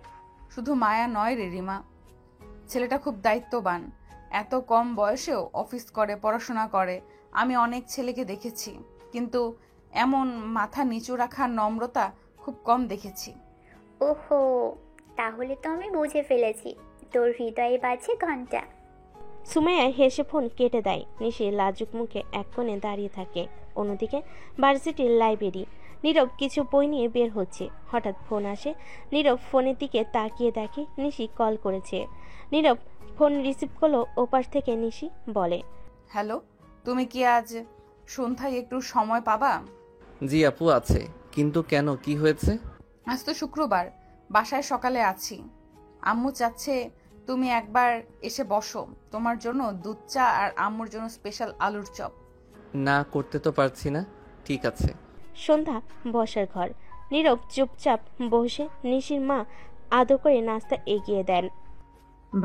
শুধু মায়া নয় রে রিমা, ছেলেটা খুব দায়িত্ববান, এত কম বয়সেও অফিস করে, পড়াশোনা করে। আমি অনেক ছেলেকে দেখেছি, কিন্তু এমন মাথা নিচু রাখার নম্রতা খুব কম দেখেছি। ওহো, তাহলে তো আমি বুঝে ফেলেছি, তোর হৃদয়ে বাজছে ঘন্টা। সুমাইয়া হেসে ফোন কেটে দেয়। নিশি লাজুক মুখে এক কোণে দাঁড়িয়ে থাকে। অন্যদিকে ভার্সিটির লাইব্রেরি, নীরব কিছু বই নিয়ে বের হচ্ছে। হঠাৎ ফোন আসে। নীরব ফোনের দিকে তাকিয়ে দেখে নিশি কল করেছে। নীরব ফোন রিসিভ করলো। ওপাশ থেকে নিশি বলে, হ্যালো, তুমি কি আজ সন্ধ্যায় একটু সময় পাবা? জি আপু, আছে। কিন্তু কেন, কি হয়েছে? আজ তো শুক্রবার, বাসায় সকালে আছি। আম্মু চাচ্ছে তুমি একবার এসে বসো, তোমার জন্য দুধ চা আর আম্মুর জন্য স্পেশাল আলুর চপ। না, করতে তো পারছি না। ঠিক আছে। সন্ধ্যা বসার ঘর। নীরব চুপচাপ বসে। নিশির মা আদর করে নাস্তা এগিয়ে দেন।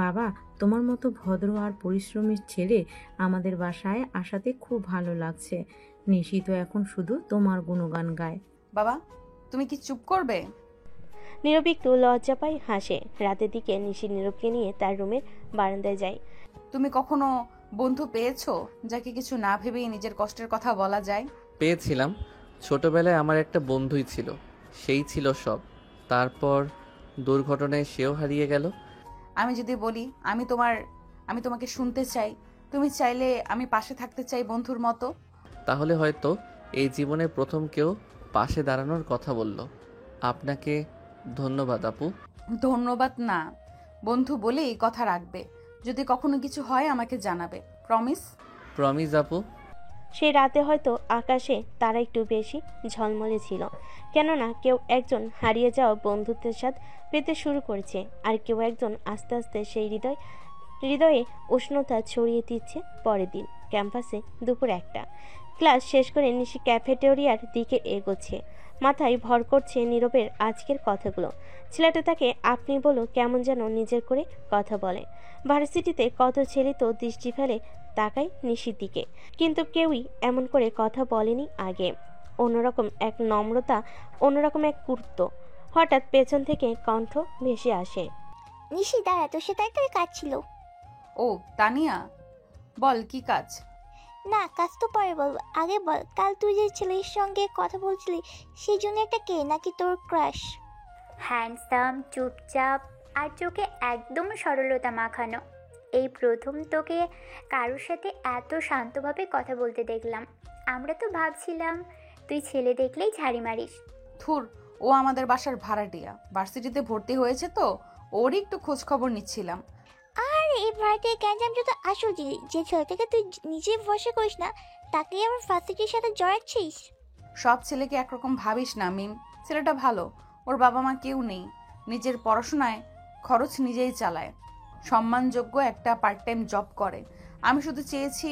বাবা, তোমার মতো ভদ্র আর পরিশ্রমী ছেলে আমাদের বাসায় আসাতে খুব ভালো লাগছে। নিশি তো এখন শুধু তোমার গুণগান গায়। বাবা, তুমি কি চুপ করবে? নীরব একটু লজ্জা পায়, হাসে। রাতের দিকে নিশি নীরবকে নিয়ে তার রুমের বারান্দায় যায়। তুমি কখনো বন্ধু পেয়েছো যাকে কিছু না ভেবেই নিজের কষ্টের কথা বলা যায়? পেয়েছিলাম। ছোটবেলায় আমার একটা বন্ধুই ছিল, সেই ছিল সব। তারপর দুর্ঘটনায় সেও হারিয়ে গেল। আমি যদি বলি আমি তোমাকে শুনতে চাই, তুমি চাইলে আমি পাশে থাকতে চাই বন্ধুর মতো। তাহলে হয়তো এই জীবনে প্রথম কেউ পাশে দাঁড়ানোর কথা বলল। আপনাকে ধন্যবাদ আপু। ধন্যবাদ না, বন্ধু বলেই কথা রাখবে। যদি কখনো কিছু হয় আমাকে জানাবে, প্রমিস? প্রমিস আপু। সেই রাতে হয়তো আকাশে তারা একটু বেশি ঝলমলে ছিল, কেননা কেউ একজন হারিয়ে যাওয়া বন্ধুত্বের স্বাদ পেতে শুরু করেছে, আর কেউ একজন আস্তে আস্তে সেই হৃদয়ে উষ্ণতা ছড়িয়ে দিচ্ছে। পরের দিন ক্যাম্পাসে দুপুর 1টা, ক্লাস শেষ করে নিশি ক্যাফেটেরিয়ার দিকে এগোচ্ছে। মাথায় ভর করছে নীরবের আজকের কথাগুলো। ছেলেটা তাকে আপনি বলো কেমন যেন নিজের করে কথা বলে। ভার্সিটিতে কত ছেলে তো দৃষ্টি ফেলে তাকায় নিশির দিকে, কিন্তু কেউই এমন করে কথা বলেনি আগে। অন্যরকম এক নম্রতা, অন্যরকম এক গুরুত্ব। হঠাৎ পেছন থেকে কণ্ঠ ভেসে আসে। নিশি দাঁড়া, তোর সাথে একটা কাজ ছিল। ও তানিয়া, বল কি কাজ? না, কাজ তো পরে বলবো, আগে বল, কাল তুই যে ছেলের সঙ্গে কথা বলছিলি সেই জন্য একটা কে, নাকি তোর ক্রাশ? হ্যান্ডসাম, চুপচাপ, আর চোখে একদম সরলতা মাখানো। এই প্রথম তোকে কারোর সাথে এত শান্তভাবে কথা বলতে দেখলাম। আমরা তো ভাবছিলাম তুই ছেলে দেখলেই ঝাড়ি মারিস। থুর, ও আমাদের বাসার ভাড়াটিয়া, ভার্সিটিতে ভর্তি হয়েছে তো ওরই একটু খোঁজ খবর নিচ্ছিলাম। আর এই ভারতীয় গ্যাঞ্জাম তো আসল জিনিস। যে ছেলেটাকে তুই নিজে ভরসা করিস না, তাকে আবার ফাসিটির সাথে জড়াচ্ছিস। সব ছেলেকে একরকম ভাবিস না মিম। ছেলেটা ভালো, ওর বাবা মা কেউ নেই, নিজের পড়াশোনায় খরচ নিজেই চালায়, সম্মানযোগ্য একটা পার্ট টাইম জব করে। আমি শুধু চেয়েছি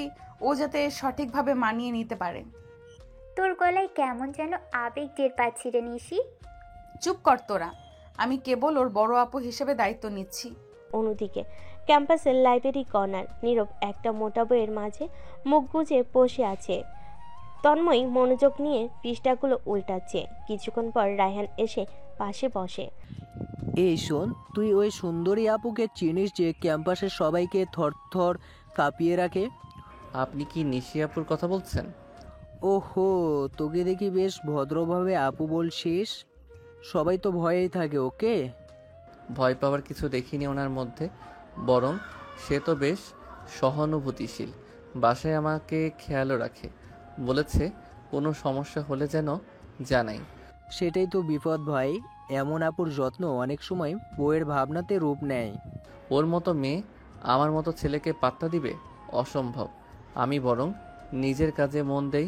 ও যাতে সঠিকভাবে মানিয়ে নিতে পারে। তোর গলায় কেমন যেন আবেগ টের পাচ্ছি রে নিশি। চুপ কর তোরা, আমি কেবল ওর বড় আপু হিসেবে দায়িত্ব নিচ্ছি। অন্যদিকে ক্যাম্পাসের লাইব্রেরি কর্নার, নীরব একটা মোটা বইয়ের মাঝে মুখ গুজে বসে আছে। তন্ময় মনোযোগ নিয়ে পৃষ্ঠাগুলো উল্টাচ্ছে। কিছুক্ষণ পর রায়হান এসে পাশে বসে। এই শোন, তুই ওই সুন্দরী আপুকে চিনিস যে ক্যাম্পাসের সবাইকে থরথর কাঁপিয়ে রাখে? আপনি কি নিশি আপুর কথা বলছেন? ওহো, তোকে দেখি বেশ ভদ্রভাবে আপু বলছিস। সবাই তো ভয়েই থাকে ওকে। ভয় পাওয়ার কিছু দেখিনি ওনার মধ্যে, বরং সে তো বেশ সহানুভূতিশীল। বাসায় আমাকে খেয়ালও রাখে, বলেছে কোনো সমস্যা হলে যেন জানাই। সেটাই তো বিপদ ভাই, এমন আপুর যত্ন অনেক সময় বউয়ের ভাবনাতে রূপ নেয়। ওর মতো মেয়ে আমার মতো ছেলেকে পাত্তা দিবে? অসম্ভব। আমি বরং নিজের কাজে মন দেই।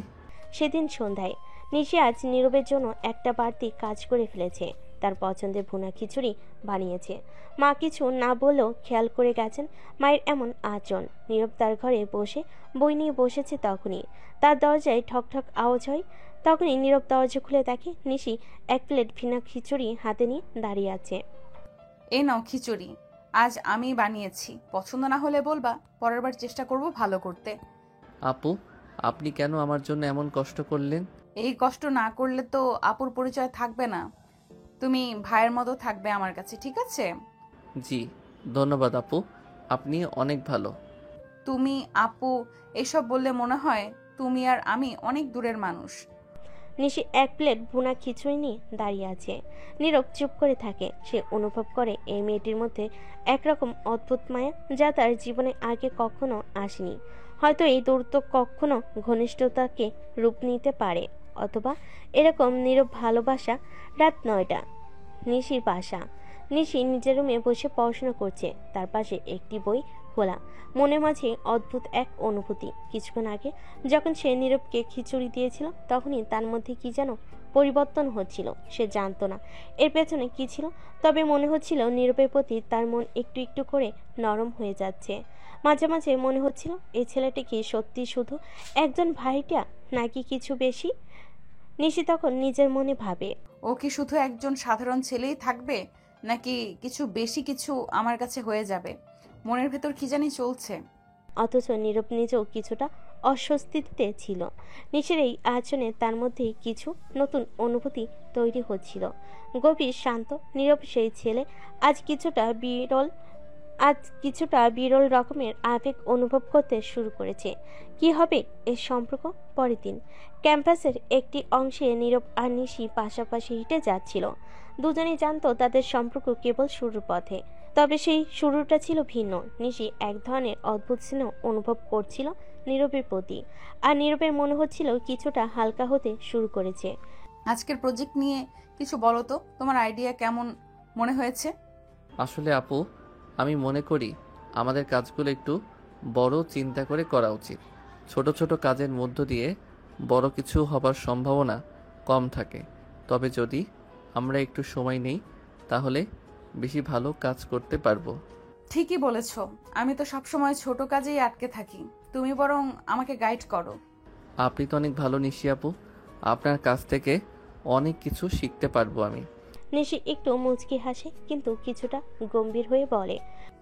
সেদিন সন্ধ্যায় নিশি আজ নীরবের জন্য একটা বাড়তি কাজ করে ফেলেছে। তার পছন্দের ভুনা খিচুড়ি বানিয়েছে। মা কিছু না বললেও খেয়াল করে গেছেন মায়ের এমন আচরণ। নীরব তার ঘরে বসে বই নিয়ে বসেছে। তখনই তার দরজায় ঠক ঠক আওয়াজ হয়। তখনই নীরব দরজা খুলে দেখে নিশি এক প্লেট ভুনা খিচুড়ি হাতে নিয়ে দাঁড়িয়ে আছে। এই নাও খিচুড়ি, আজ আমি বানিয়েছি, পছন্দ না হলে বলবা, পরের বার চেষ্টা করব ভালো করতে। আপু, আপনি কেন আমার জন্য এমন কষ্ট করলেন? এই কষ্ট না করলে তো আপুর পরিচয় থাকবে না, তুমি ভাইয়ের মতো থাকবে আমার কাছে, ঠিক আছে? জি ধন্যবাদ আপু, আপনি অনেক ভালো। তুমি আপু এসব বললে মনে হয় তুমি আর আমি অনেক দূরের মানুষ। নিশি এক প্লেট ভুনা খিচুড়ি নিয়ে দাঁড়িয়ে আছে। নীরব চুপ করে থাকে। সে অনুভব করে এই মেয়েটির মধ্যে একরকম অদ্ভুত মায়া, যা তার জীবনে আগে কখনো আসেনি। হয়তো এই দূরত্ব কখনো ঘনিষ্ঠতাকে রূপ নিতে পারে, অথবা এরকম নীরব ভালোবাসা। রাত 9টা, নিশির বাসা। নিশি নিজের রুমে বসে পড়াশোনা করছে। তার পাশে একটি বই খোলা। মনের মাঝে অদ্ভুত এক অনুভূতি। কিছুক্ষণ আগে যখন সে নীরবকে খিচুড়ি দিয়েছিল, তখনই তার মধ্যে কি যেন পরিবর্তন হচ্ছিল। সে জানতো না এর পেছনে কি ছিল, তবে মনে হচ্ছিল নীরবের প্রতি তার মন একটু একটু করে নরম হয়ে যাচ্ছে। মাঝে মাঝে মনে হচ্ছিল এই ছেলেটি কি সত্যি শুধু একজন ভাইটা, নাকি কিছু বেশি। নিশি তখন নিজের মনে ভাবে, ও কি শুধু একজন সাধারণ ছেলেই থাকবে, নাকি কিছু বেশি কিছু আমার কাছে হয়ে যাবে? মনের ভেতর কি জানি চলছে। অথচ নীরব নিজেও কিছুটা অস্বস্তিতে ছিল। নিশির এই আচরণে তার মধ্যে কিছু নতুন অনুভূতি তৈরি হচ্ছিল। গভীর শান্ত নীরব সেই ছেলে আজ কিছুটা বিরল রকমের আবেগ অনুভব করতে শুরু করেছে। কি হবে এর সম্পর্ক? পরের দিন ক্যাম্পাসের একটি অংশে নীরব আর নিশি পাশাপাশি হেঁটে যাচ্ছিল। দুজনেই জানতো তাদের সম্পর্ক কেবল শুরুর পথে, তবে সেই শুরুটা ছিল ভিন্ন। নিশি এক ধরনের অদ্ভুত স্নেহ অনুভব করছিল নীরবের প্রতি, আর নীরবের মনে হচ্ছিল কিছুটা হালকা হতে শুরু করেছে। আজকের প্রজেক্ট নিয়ে কিছু বলো তো, তোমার আইডিয়া কেমন মনে হয়েছে? আসলে আপু, আমি মনে করি আমাদের কাজগুলো একটু বড় চিন্তা করে করা উচিত। ছোট ছোট কাজের মধ্য দিয়ে বড় কিছু হবার সম্ভাবনা কম থাকে। তবে যদি আমরা একটু সময় নেই, তাহলে বেশি ভালো কাজ করতে পারবো। ঠিকই বলেছ, আমি তো সবসময় ছোট কাজেই আটকে থাকি, তুমি বরং আমাকে গাইড করো। আপনি তো অনেক ভালো নিশি আপু, আপনার কাছ থেকে অনেক কিছু শিখতে পারবো আমি। নিশি একটু মুচকি হাসে, কিন্তু কিছুটা গম্ভীর হয়ে বলে,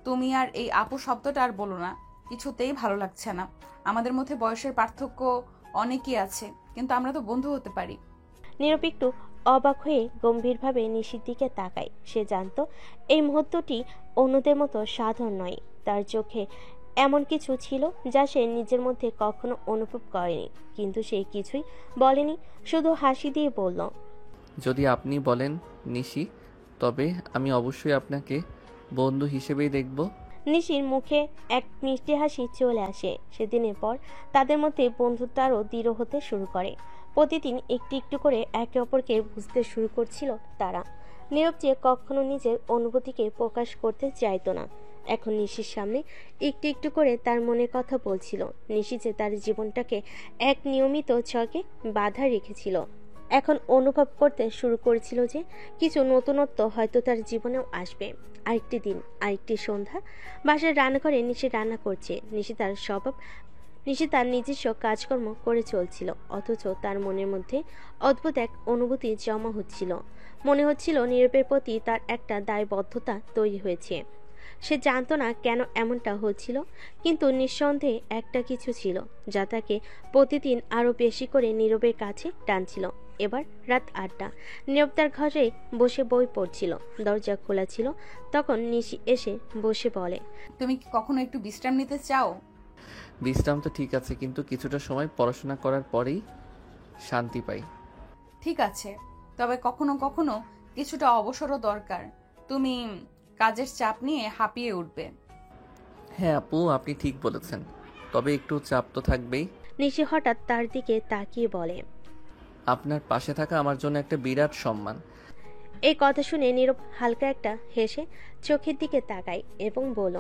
তুমি আর এই আপু শব্দটা আর বলো না, কিছুতেই ভালো লাগছে না। আমাদের মধ্যে বয়সের পার্থক্য অনেকই আছে, কিন্তু আমরা তো বন্ধু হতে পারি। নীরব একটু অবাক হয়ে গম্ভীরভাবে নিশির দিকে তাকায়। সে জানতো এই মুহূর্তটি অন্যদের মতো সাধারণ নয়। তার চোখে এমন কিছু ছিল যা সে নিজের মধ্যে কখনো অনুভব করেনি, কিন্তু সে কিছুই বলেনি, শুধু হাসি দিয়ে বলল, যদি আপনি বলেন নিশি, তবে আমি অবশ্যই আপনাকে বন্ধু হিসেবেই দেখব। নিশির মুখে এক মিষ্টি হাসি চলে আসে। সেদিনের পর তাদের মধ্যে বন্ধুত্ব আরও দৃঢ় হতে শুরু করে। প্রতিদিন একটু একটু করে একে অপরকে বুঝতে শুরু করছিল তারা। নীরব যে কখনো নিজের অনুভূতিকে প্রকাশ করতে চাইতো না, এখন নিশির সামনে একটু একটু করে তার মনের কথা বলছিল। নিশি যে তার জীবনটাকে এক নিয়মিত ছকে বাধা রেখেছিল, এখন অনুভব করতে শুরু করেছিল যে কিছু নতুনত্ব হয়তো তার জীবনেও আসবে। আরেকটি দিন, আরেকটি সন্ধ্যা। বাসার রান্নাঘরে নিশি রান্না করছে। নিশি তার নিজস্ব কাজকর্ম করে চলছিল, অথচ তার মনের মধ্যে অদ্ভুত এক অনুভূতি জমা হচ্ছিল। মনে হচ্ছিল নীরবের প্রতি তার একটা দায়বদ্ধতা তৈরি হয়েছে। সে জানতো না কেন এমনটা হচ্ছিল, কিন্তু নিঃসন্দেহে একটা কিছু ছিল যা তাকে প্রতিদিন আরো বেশি করে নীরবের কাছে টানছিল। এবার রাত 8টা। নীরব তার ঘরে বসে বই পড়ছিল। দরজা খোলা ছিল। তখন নিশি এসে বসে বলে, তুমি কি কখনো একটু বিশ্রাম নিতে চাও? বিশ্রাম তো ঠিক আছে, কিন্তু কিছুটা সময় পড়াশোনা করার পরেই শান্তি পাই। ঠিক আছে, তবে কখনো কখনো কিছুটা অবসরও দরকার। তুমি কাজের চাপ নিয়ে হাঁপিয়ে উঠবে। হ্যাঁ আপু, আপনি ঠিক বলেছেন, তবে একটু চাপ তো থাকবেই। নিশি হঠাৎ তার দিকে তাকিয়ে বলে, আপনার পাশে থাকা আমার জন্য একটা বিরাট সম্মান। এই কথা শুনে নীরব হালকা একটা হেসে চোখের দিকে তাকায় এবং বলল।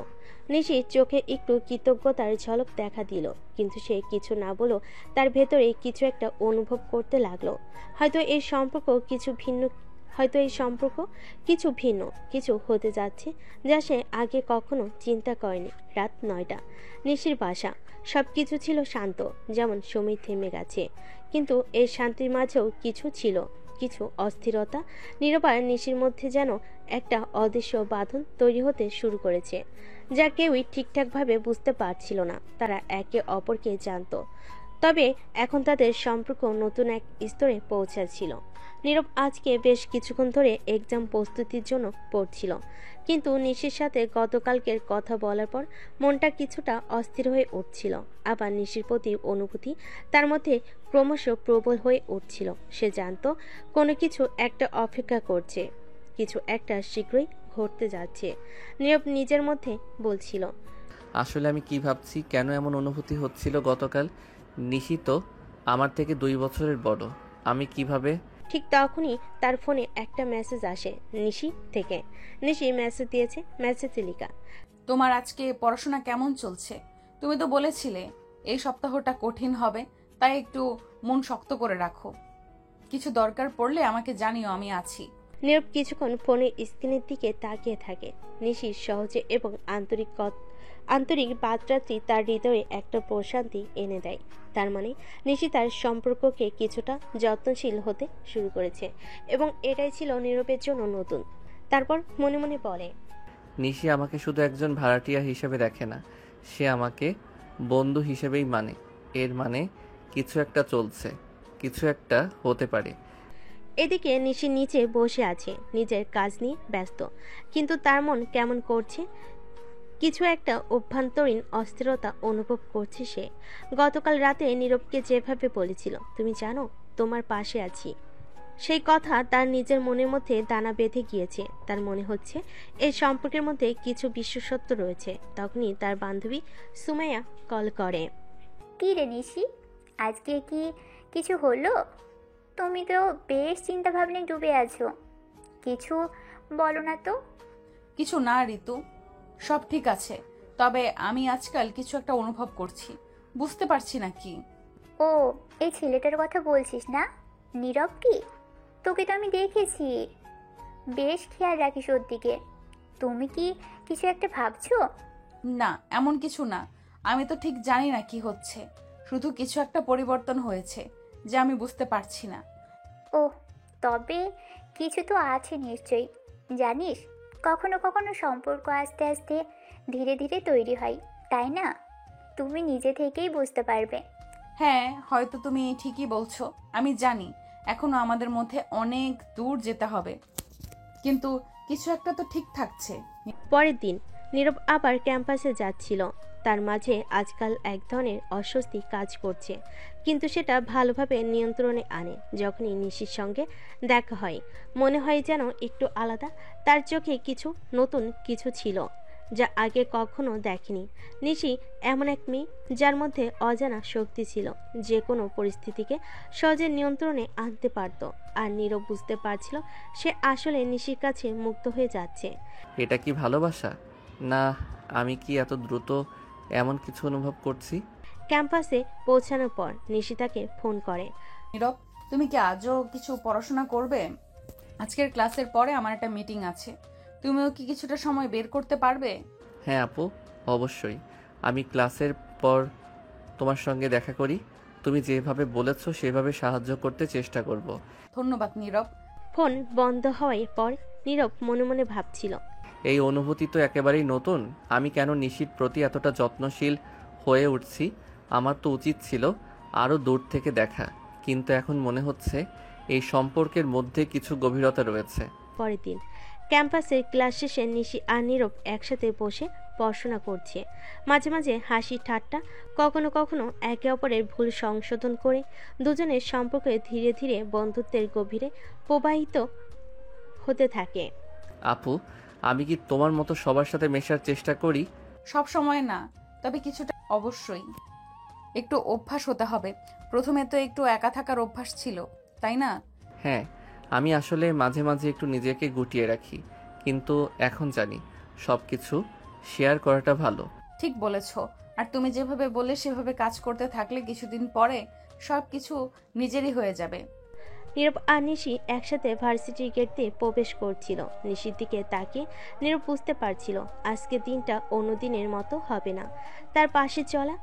নিশির চোখে একটু কৃতজ্ঞতার ঝলক দেখা দিল, কিন্তু সে কিছু না বলো তার ভেতরে কিছু একটা অনুভব করতে লাগলো। হয়তো এই সম্পর্ক কিছু ভিন্ন কিছু হতে যাচ্ছে, যা সে আগে কখনো চিন্তা করেনি। রাত 9টা। নিশির বাসা। সবকিছু ছিল শান্ত, যেমন সময় থেমে গেছে, কিন্তু এই শান্তির মাঝেও কিছু ছিল, কিছু অস্থিরতা। নীরব আর নিশির মধ্যে যেন একটা অদৃশ্য বাঁধন তৈরি হতে শুরু করেছে, যা কেউই ঠিকঠাকভাবে বুঝতে পারছিল না। তারা একে অপরকে জানতো, তবে এখন তাদের সম্পর্ক নতুন এক স্তরে পৌঁছাচ্ছিল। নীরব আজকে বেশ কিছুক্ষণ ধরে এক্সাম প্রস্তুতির জন্য পড়ছিল, কিন্তু নিশির সাথে গতকালকের কথা বলার পর মনটা কিছুটা অস্থির হয়ে উঠছিল। আবার নিশির প্রতি অনুভূতি তার মধ্যে ক্রমশ প্রবল হয়ে উঠছিল। সে জানতো কোনো কিছু একটা অপেক্ষা করছে, কিছু একটা শীঘ্রই ঘটতে যাচ্ছে। নীরব নিজের মধ্যে বলছিল, আসলে আমি কি ভাবছি, কেন এমন অনুভূতি হচ্ছিল গতকাল? নিশি তো আমার থেকে 2 বছরের বড়, আমি কিভাবে? ঠিক তখনই তার ফোনে একটা মেসেজ আসে নিশি থেকে। নিশি মেসেজ দিয়েছে। মেসেজে লেখা, তোমার আজকে পড়াশোনা কেমন চলছে? তুমি তো বলেছিলে এই সপ্তাহটা কঠিন হবে, তাই একটু মন শক্ত করে রাখো। কিছু দরকার পড়লে আমাকে জানিও, আমি আছি। নীরব কিছুক্ষণ ফোনের স্ক্রিনের দিকে তাকিয়ে থাকে। নিশির সহজে এবং আন্তরিক বার্তাটি তার হৃদয়ে একটা প্রশান্তি এনে দেয়। তার মানে নিশি তার সম্পর্ককে কিছুটা যত্নশীল হতে শুরু করেছে, এবং এটাই ছিল নীরবের জন্য নতুন। তারপর মনে মনে বলে, নিশি আমাকে শুধু একজন ভাড়াটিয়া হিসেবে দেখে না, সে আমাকে বন্ধু হিসেবেই মানে। এর মানে কিছু একটা চলছে, কিছু একটা হতে পারে। এদিকে নিশি নিচে বসে আছে, নিজের কাজ নিয়ে ব্যস্ত, কিন্তু তার মন কেমন করছে। কিছু একটা অভ্যন্তরীণ অস্থিরতা অনুভব করছে সে। গতকাল রাতে নীরবকে যেভাবে বলেছিল, তুমি জানো তোমার পাশে আছি, সেই কথা তার নিজের মনের মধ্যে দানা বেঁধে গিয়েছে। তার মনে হচ্ছে এই সম্পর্কের মধ্যে কিছু বিশেষত্ব রয়েছে। তখনই তার বান্ধবী সুমাইয়া কল করে। কি রে নিশি, আজকে কি কিছু হলো? তুমি তো বেশ চিন্তা ভাবনায় ডুবে আছো, কিছু বলো না তো। কিছু না ঋতু, সব ঠিক আছে, তবে আমি আজকাল কিছু একটা অনুভব করছি, বুঝতে পারছি না কি। ও, এই ছেলেটার কথা বলছিস না? নীরব? কি, তোকে তো আমি দেখেছি, বেশ খেয়াল রাখিস ওর দিকে। তুমি কি কিছু একটা ভাবছো? না, এমন কিছু না। আমি তো ঠিক জানি না কি হচ্ছে, শুধু কিছু একটা পরিবর্তন হয়েছে যা আমি বুঝতে পারছি না। ও, তবে কিছু তো আছে নিশ্চয়ই। জানিস, কখনো কখনো সম্পর্ক আস্তে আস্তে ধীরে ধীরে তৈরি হয়, তাই না? তুমি নিজে থেকেই বুঝতে পারবে। হ্যাঁ, হয়তো তুমি ঠিকই বলছো, আমি জানি এখনো আমাদের মধ্যে অনেক দূর যেতে হবে, কিন্তু কিছু একটা তো ঠিক থাকছে। পরের দিন নীরব আবার ক্যাম্পাসে যাচ্ছিল। তার মাঝে আজকাল এক ধরনের অস্বস্তি কাজ করছে, কিন্তু সেটা ভালোভাবে নিয়ন্ত্রণে আনে। যখনই নিশির সঙ্গে দেখা হয় মনে হয় যেন একটু আলাদা। তার চোখে কিছু নতুন কিছু ছিল যা আগে কখনো দেখেনি। নিশি এমন এক মেয়ে যার মধ্যে অজানা শক্তি ছিল, যে কোনো পরিস্থিতিকে সহজে নিয়ন্ত্রণে আনতে পারত। আর নীরব বুঝতে পারছিল সে আসলে নিশির কাছে মুগ্ধ হয়ে যাচ্ছে। এটা কি ভালোবাসা, না আমি কি এত দ্রুত এমন কিছু অনুভব করছি? ক্যাম্পাসে পৌঁছানোর পর নিশি তাকে ফোন করে। নীরব, তুমি কি আজও কিছু পড়াশোনা করবে? আজকের ক্লাসের পরে আমার একটা মিটিং আছে, তুমিও কি কিছুটা সময় বের করতে পারবে? হ্যাঁ আপু, অবশ্যই। আমি ক্লাসের পর তোমার সঙ্গে দেখা করি। তুমি যেভাবে বলেছো সেভাবে সাহায্য করতে চেষ্টা করব। ধন্যবাদ নীরব। ফোন বন্ধ হওয়ার পর নীরব মনে মনে ভাবছিল, এই অনুভূতি তো একেবারেই নতুন। আমি কেন নিশির প্রতি এতটা যত্নশীল হয়ে উঠছি? আমার তো উচিত ছিল আরও দূর থেকে দেখা, কিন্তু এখন মনে হচ্ছে এই সম্পর্কের মধ্যে কিছু গভীরতা রয়েছে। পরের দিন ক্যাম্পাসের ক্লাস শেষে নিশি আর নীরব একসাথে বসে পড়াশোনা করছে। মাঝে মাঝে হাসি ঠাট্টা, কখনো কখনো একে অপরের ভুল সংশোধন করে দুজনের সম্পর্ক ধীরে ধীরে বন্ধুত্বের গভীরে প্রবাহিত হতে থাকে। আপু, আমি কি তোমার মতো সবার সাথে মেশার চেষ্টা করি? সব সময় না, তবে কিছুটা অবশ্যই। একটু অভ্যাস হতে হবে। প্রথমে তো একটু একা থাকার অভ্যাস ছিল, তাই না? হ্যাঁ, আমি আসলে মাঝে মাঝে একটু নিজেকে গুটিয়ে রাখি, কিন্তু এখন জানি সব কিছু শেয়ার করাটা ভালো। ঠিক বলেছ। আর তুমি যেভাবে বললে সেভাবে কাজ করতে থাকলে কিছুদিন পরে সব কিছু নিজেরই হয়ে যাবে। নীরব আর নিশি একসাথে ভার্সিটির গেট দিয়ে প্রবেশ করছিল। নিশির দিকে তাকিয়ে নীরব বুঝতে পারছিল আজকের দিনটা অন্য দিনের মতো হবে না। তার পাশে চলা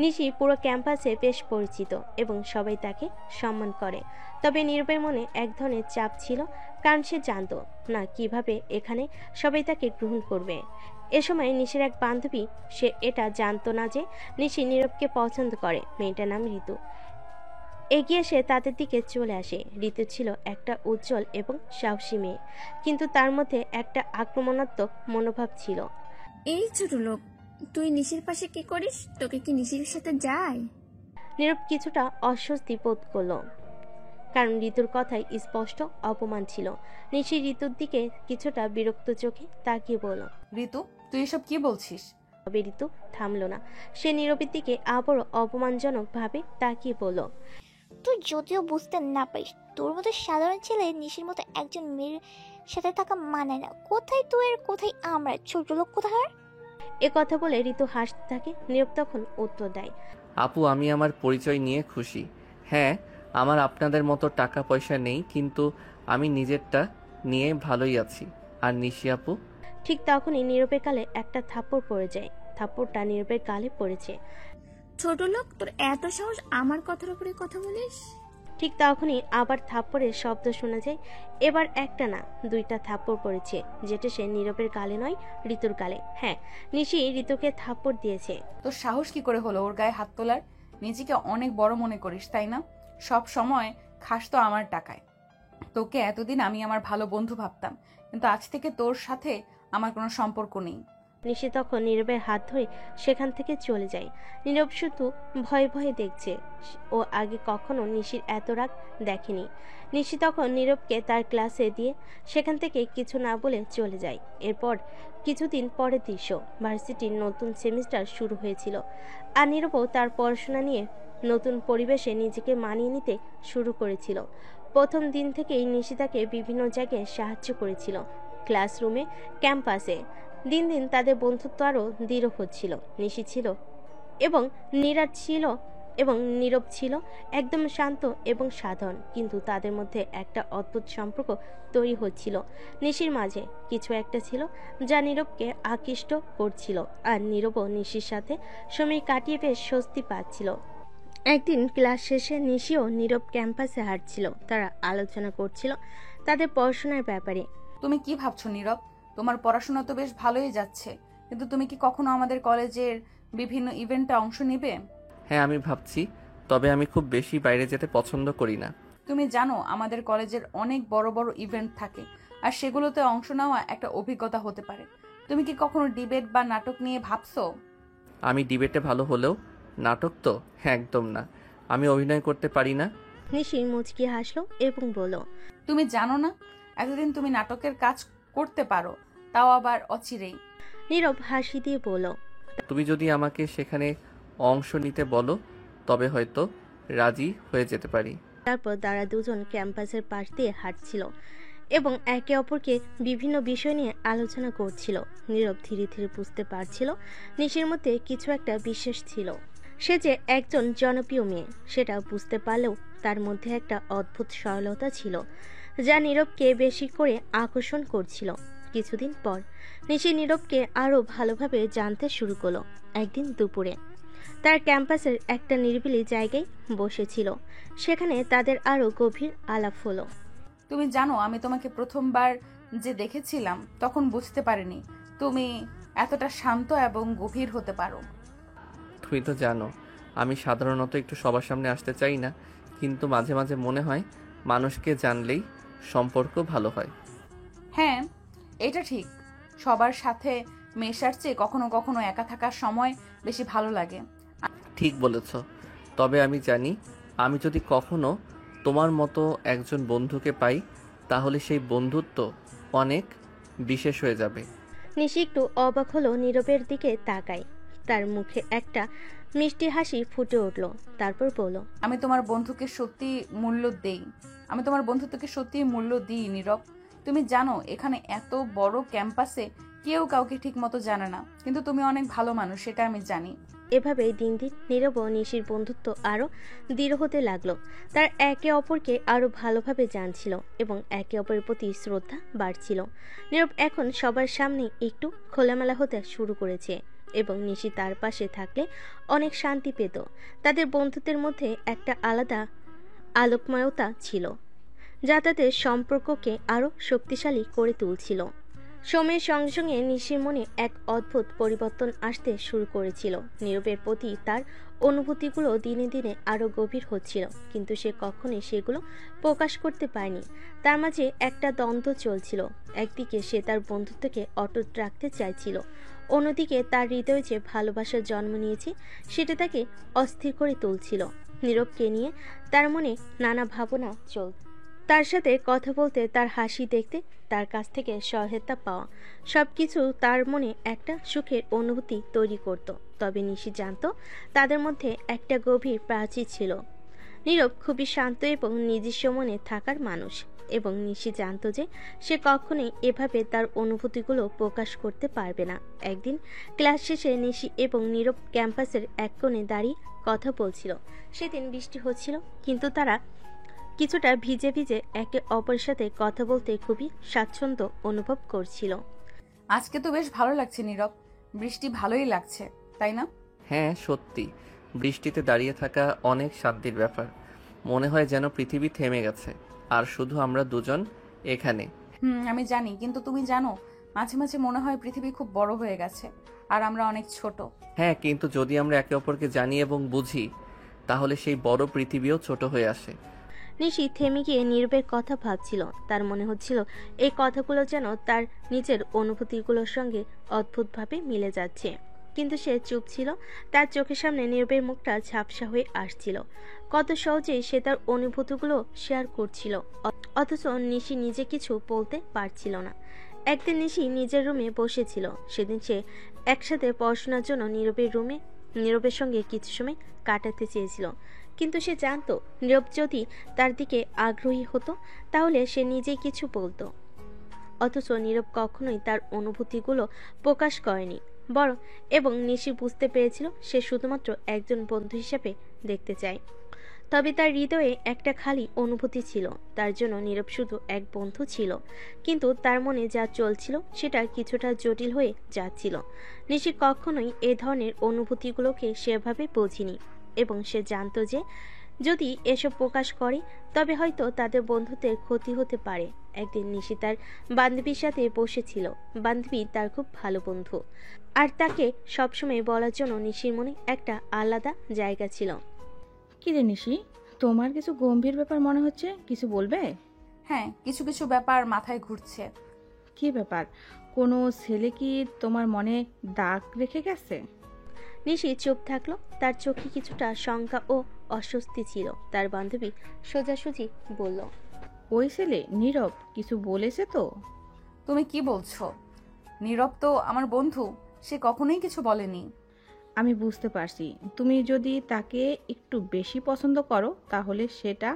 নিশি পুরো ক্যাম্পাসে বেশ পরিচিত এবং সবাই তাকে সম্মান করে। তবে নীরবের মনে এক ধরনের চাপ ছিল, কারণ সে জানত না কিভাবে এখানে সবাই তাকে গ্রহণ করবে। এ সময় নিশির এক বান্ধবী, সে এটা জানতো না যে নিশি নীরবকে পছন্দ করে। মেয়েটার নাম ঋতু। এগিয়ে এসে তাদের দিকে চলে আসে। ঋতু ছিল একটা উজ্জ্বল এবং সাহসী মেয়ে, কিন্তু তার মধ্যে একটা আক্রমণাত্মক মনোভাব ছিল। এই ছোট লোক, তুই নিশির পাশে কি করিস? তোকে কি নিশির সাথে যায়? নীরব কিছুটা অস্বস্তি বোধ করলো, কারণ ঋতুর কথায় স্পষ্ট অপমান ছিল। নিশি ঋতুর দিকে কিছুটা বিরক্ত চোখে তাকিয়ে বলল, ঋতু, তুই এসব কি বলছিস? তবে ঋতু থামলো না। সে নীরবের দিকে আবারও অপমানজনক ভাবে তাকিয়ে বলল, তুই যদিও বুঝতে না পারিস, তোর মতো সাধারণ ছেলে নিশির মতো একজন মেয়ের সাথে থাকা মানায় না। কোথায় তুই আর কোথায় আমরা, ছোট লোক কোথাকার। এ কথা বলে ঋতু হাসতে থাকে। নীরব তখন উত্তর দেয়, আপু, আমি আমার পরিচয় নিয়ে খুশি। হ্যাঁ, আমার আপনাদের মতো টাকা পয়সা নেই, কিন্তু আমি নিজেরটা নিয়ে ভালোই আছি। আর নিশি আপু? ঠিক তখনই নীরবের গালে একটা থাপ্পড় পড়ে যায়। থাপ্পড়টা নীরবের গালে পড়েছে। ছোট লোক, তোর এত সাহস আমার কথার উপরে কথা বলিস? ঠিক তখনই আবার থাপ্পড়ের শব্দ শোনা যায়। এবার একটা না, দুইটা থাপ্পড় পড়েছে, যেটা সে নীরবের গালে নয়, ঋতুর গালে। হ্যাঁ, নিশি ঋতুকে থাপ্পড় দিয়েছে। তোর সাহস কি করে হলো ওর গায়ে হাত তোলার? নিজেকে অনেক বড় মনে করিস, তাই না? সব সময় খাস তো আমার টাকায়। তোকে এতদিন আমি আমার ভালো বন্ধু ভাবতাম, কিন্তু আজ থেকে তোর সাথে আমার কোনো সম্পর্ক নেই। নিশি তখন নীরবের হাত ধরে সেখান থেকে চলে যায়। নীরব শুধু ভয়ে ভয়ে দেখছে। ও আগে কখনো নিশির এত রাগ দেখেনি। নিশি তখন নীরবকে তার ক্লাসে দিয়ে সেখান থেকে কিছু না বলে চলে যায়। এরপর কিছুদিন পরে দৃশ্য, ভার্সিটির নতুন সেমিস্টার শুরু হয়েছিল। আর নীরবও তার পড়াশোনা নিয়ে নতুন পরিবেশে নিজেকে মানিয়ে নিতে শুরু করেছিল। প্রথম দিন থেকেই নিশি তাকে বিভিন্ন জায়গায় সাহায্য করেছিল, ক্লাসরুমে, ক্যাম্পাসে। দিন দিন তাদের বন্ধুত্ব আরও দৃঢ় হচ্ছিল। নিশি ছিল এবং নীরব ছিল এবং নীরব ছিল একদম শান্ত এবং সাধারণ, কিন্তু তাদের মধ্যে একটা অদ্ভুত সম্পর্ক তৈরি হচ্ছিল। নিশির মাঝে কিছু একটা ছিল যা নীরবকে আকৃষ্ট করছিল, আর নীরবও নিশির সাথে সময় কাটিয়ে বেশ স্বস্তি পাচ্ছিল। একদিন ক্লাস শেষে নিশি ও নীরব ক্যাম্পাসে হাঁটছিল। তারা আলোচনা করছিল তাদের পড়াশোনার ব্যাপারে। তুমি কি ভাবছো নীরব? তোমার পড়াশোনা তো বেশ ভালোই যাচ্ছে, কিন্তু তুমি কি কখনো আমাদের কলেজের বিভিন্ন ইভেন্টে অংশ নিবে? হ্যাঁ, আমি ভাবছি, তবে আমি খুব বেশি বাইরে যেতে পছন্দ করি না। তুমি জানো আমাদের কলেজের অনেক বড় বড় ইভেন্ট থাকে, আর সেগুলোতে অংশ নেওয়া একটা অভিজ্ঞতা হতে পারে। তুমি কি কখনো ডিবেট বা নাটক নিয়ে ভাবছো? আমি ডিবেটে ভালো হলেও নাটক তো একদম না। আমি অভিনয় করতে পারি না। নিশি মুচকি হাসলো এবং বলল, তুমি জানো না এতদিন তুমি নাটকের কাজ করতে পারো, তাও আবার অচিরেই। নীরব হাসি দিয়ে বলল, তুমি যদি আমাকে সেখানে অংশ নিতে বলো তবে হয়তো রাজি হয়ে যেতে পারি। তারপর তারা দুজন ক্যাম্পাসের পাশ দিয়ে হাঁটছিল এবং একে অপরকে বিভিন্ন বিষয় নিয়ে আলোচনা করছিল। নীরব ধীরে ধীরে বুঝতে পারছিল নিশির মধ্যে কিছু একটা বিশেষ ছিল। সে যে একজন জনপ্রিয় মেয়ে সেটা বুঝতে পারলেও তার মধ্যে একটা অদ্ভুত সরলতা ছিল যা নীরবকে বেশি করে আকর্ষণ করছিল। কিছুদিন পর নিশি নীরবকে আরও ভালোভাবে জানতে শুরু করলো। একদিন দুপুরে তার ক্যাম্পাসের একটা নিরিবিলি জায়গায় বসেছিল। সেখানে তাদের আরও গভীর আলাপ হলো। তুমি জানো আমি তোমাকে প্রথমবার যে দেখেছিলাম তখন বুঝতে পারিনি তুমি এতটা শান্ত এবং গভীর হতে পারো। তুমি তো জানো আমি সাধারণত একটু সবার সামনে আসতে চাই না, কিন্তু মাঝে মাঝে মনে হয় মানুষকে জানলেই সম্পর্ক ভালো হয়। হ্যাঁ, এটা ঠিক। সবার সাথে মেশার চেয়ে কখনো কখনো একা থাকার সময় বেশি ভালো লাগে। ঠিক বলেছ। তবে আমি জানি আমি যদি কখনো তোমার মতো একজন বন্ধুকে পাই তাহলে সেই বন্ধুত্ব অনেক বিশেষ হয়ে যাবে। নিশি একটু অবাক হলো নীরবের দিকে তাকায়। তার মুখে একটা মিষ্টি হাসি ফুটে উঠল। তারপর বলল, আমি তোমার বন্ধুত্বকে সত্যি মূল্য দিই নীরব। তুমি জানো এখানে এত বড় ক্যাম্পাসে কেউ কাউকে ঠিক মতো জানে না, কিন্তু তুমি অনেক ভালো মানুষ, সেটা আমি জানি। এভাবেই দিন দিন নীরব ও নিশির বন্ধুত্ব আরও দৃঢ় হতে লাগলো। তার একে অপরকে আরও ভালোভাবে জানছিল এবং একে অপরের প্রতি শ্রদ্ধা বাড়ছিল। নীরব এখন সবার সামনে একটু খোলামেলা হতে শুরু করেছে এবং নিশি তার পাশে থাকলে অনেক শান্তি পেত। তাদের বন্ধুত্বের মধ্যে একটা আলাদা আলোকময়তা ছিল যা তাদের সম্পর্ককে আরও শক্তিশালী করে তুলছিল। সময়ের সঙ্গে সঙ্গে নিশির মনে এক অদ্ভুত পরিবর্তন আসতে শুরু করেছিল। নীরবের প্রতি তার অনুভূতিগুলো দিনে দিনে আরও গভীর হচ্ছিল, কিন্তু সে কখনোই সেগুলো প্রকাশ করতে পারেনি। তার মাঝে একটা দ্বন্দ্ব চলছিল। একদিকে সে তার বন্ধুত্বকে অটুট রাখতে চাইছিল, অন্যদিকে তার হৃদয়ে যে ভালোবাসার জন্ম নিয়েছে সেটা তাকে অস্থির করে তুলছিল। নীরবকে নিয়ে তার মনে নানা ভাবনা চলত। তার সাথে কথা বলতে, তার হাসি দেখতে, তার কাছ থেকে সহায়তা পাওয়া, সবকিছু তার মনে একটা সুখের অনুভূতি তৈরি করত। তবে নিশি জানত তাদের মধ্যে একটা গভীর প্রাচীর ছিল। নীরব খুবই শান্ত এবং নিজস্ব মনে থাকার মানুষ, এবং নিশি জানত যে সে কখনোই এভাবে তার অনুভূতিগুলো প্রকাশ করতে পারবে না। একদিন ক্লাস শেষে নিশি এবং নীরব ক্যাম্পাসের এক কোণে দাঁড়িয়ে কথা বলছিল। সেদিন বৃষ্টি হচ্ছিল, কিন্তু তারা কিছুটা ভিজে ভিজে একে অপরের সাথে কথা বলতে খুবই স্বাচ্ছন্দ্য অনুভব করছিল। আজকে তো বেশ ভালো লাগছে নীরব, বৃষ্টি ভালোই লাগছে, তাই না? হ্যাঁ সত্যি, বৃষ্টিতে দাঁড়িয়ে থাকা অনেক শান্তির ব্যাপার। মনে হয় যেন পৃথিবী থেমে গেছে আর শুধু আমরা দুজন এখানে। আমি জানি, কিন্তু তুমি জানো মাঝে মাঝে মনে হয় পৃথিবী খুব বড় হয়ে গেছে আর আমরা অনেক ছোট। হ্যাঁ, কিন্তু যদি আমরা একে অপরকে জানি এবং বুঝি তাহলে সেই বড় পৃথিবীও ছোট হয়ে আসে। নিশি থেমে গিয়ে নীরবের কথা ভাবছিল। তার মনে হচ্ছিল এই কথাগুলো যেন তার নিজের অনুভূতিগুলোর সঙ্গে অদ্ভুতভাবে মিলে যাচ্ছে, কিন্তু সে চুপ ছিল। তার চোখের সামনে নীরবের মুখটা ঝাপসা হয়ে আসছিল। কত সহজেই সে তার অনুভূতিগুলো শেয়ার করছিল, অথচ নিশি নিজে কিছু বলতে পারছিল না। একদিন নিশি নিজের রুমে বসেছিল। সেদিন সে একসাথে পড়াশোনার জন্য নীরবের সঙ্গে কিছু সময় কাটাতে চেয়েছিল, কিন্তু সে জানতো নীরব যদি তার দিকে আগ্রহী হতো তাহলে সে নিজেই কিছু বলতো। অথচ নীরব কখনোই তার অনুভূতিগুলো প্রকাশ করেনি এবং নিশি বুঝতে পেরেছিল সে শুধুমাত্র একজন বন্ধু হিসেবে দেখতে চায়। তবে তার হৃদয়ে একটা খালি অনুভূতি ছিল। তার জন্য নীরব শুধু এক বন্ধু ছিল, কিন্তু তার মনে যা চলছিল সেটা কিছুটা জটিল হয়ে যাচ্ছিল। নিশি কখনোই এ ধরনের অনুভূতিগুলোকে সেভাবে বোঝেনি এবং সে জানতো যে যদি এসব প্রকাশ করে তবে হয়তো তাদের বন্ধুত্বের ক্ষতি হতে পারে। একদিন নিশি তার বান্ধবীর সাথে বসেছিল। বান্ধবী তার খুব ভালো বন্ধু, আর তাকে সবসময় বলার জন্য নিশির মনে একটা আলাদা জায়গা ছিল। কি রে নিশি, তোমার কিছু গম্ভীর ব্যাপার মনে হচ্ছে, কিছু বলবে? হ্যাঁ, কিছু কিছু ব্যাপার মাথায় ঘুরছে। কি ব্যাপার? কোনো ছেলে কি তোমার মনে দাগ রেখে গেছে? নিশি চুপ থাকলো। তার চোখে কিছুটা শঙ্কা ও অস্বস্তি ছিল। তার বান্ধবী সোজাসুজি বলল, ওই ছেলে নীরব কিছু বলেছে তো? তুমি কি বলছো? নীরব তো আমার বন্ধু, সে কখনোই কিছু বলেনি। আমি বুঝতে পারছি, তুমি যদি তাকে একটু বেশি পছন্দ করো তাহলে সেটা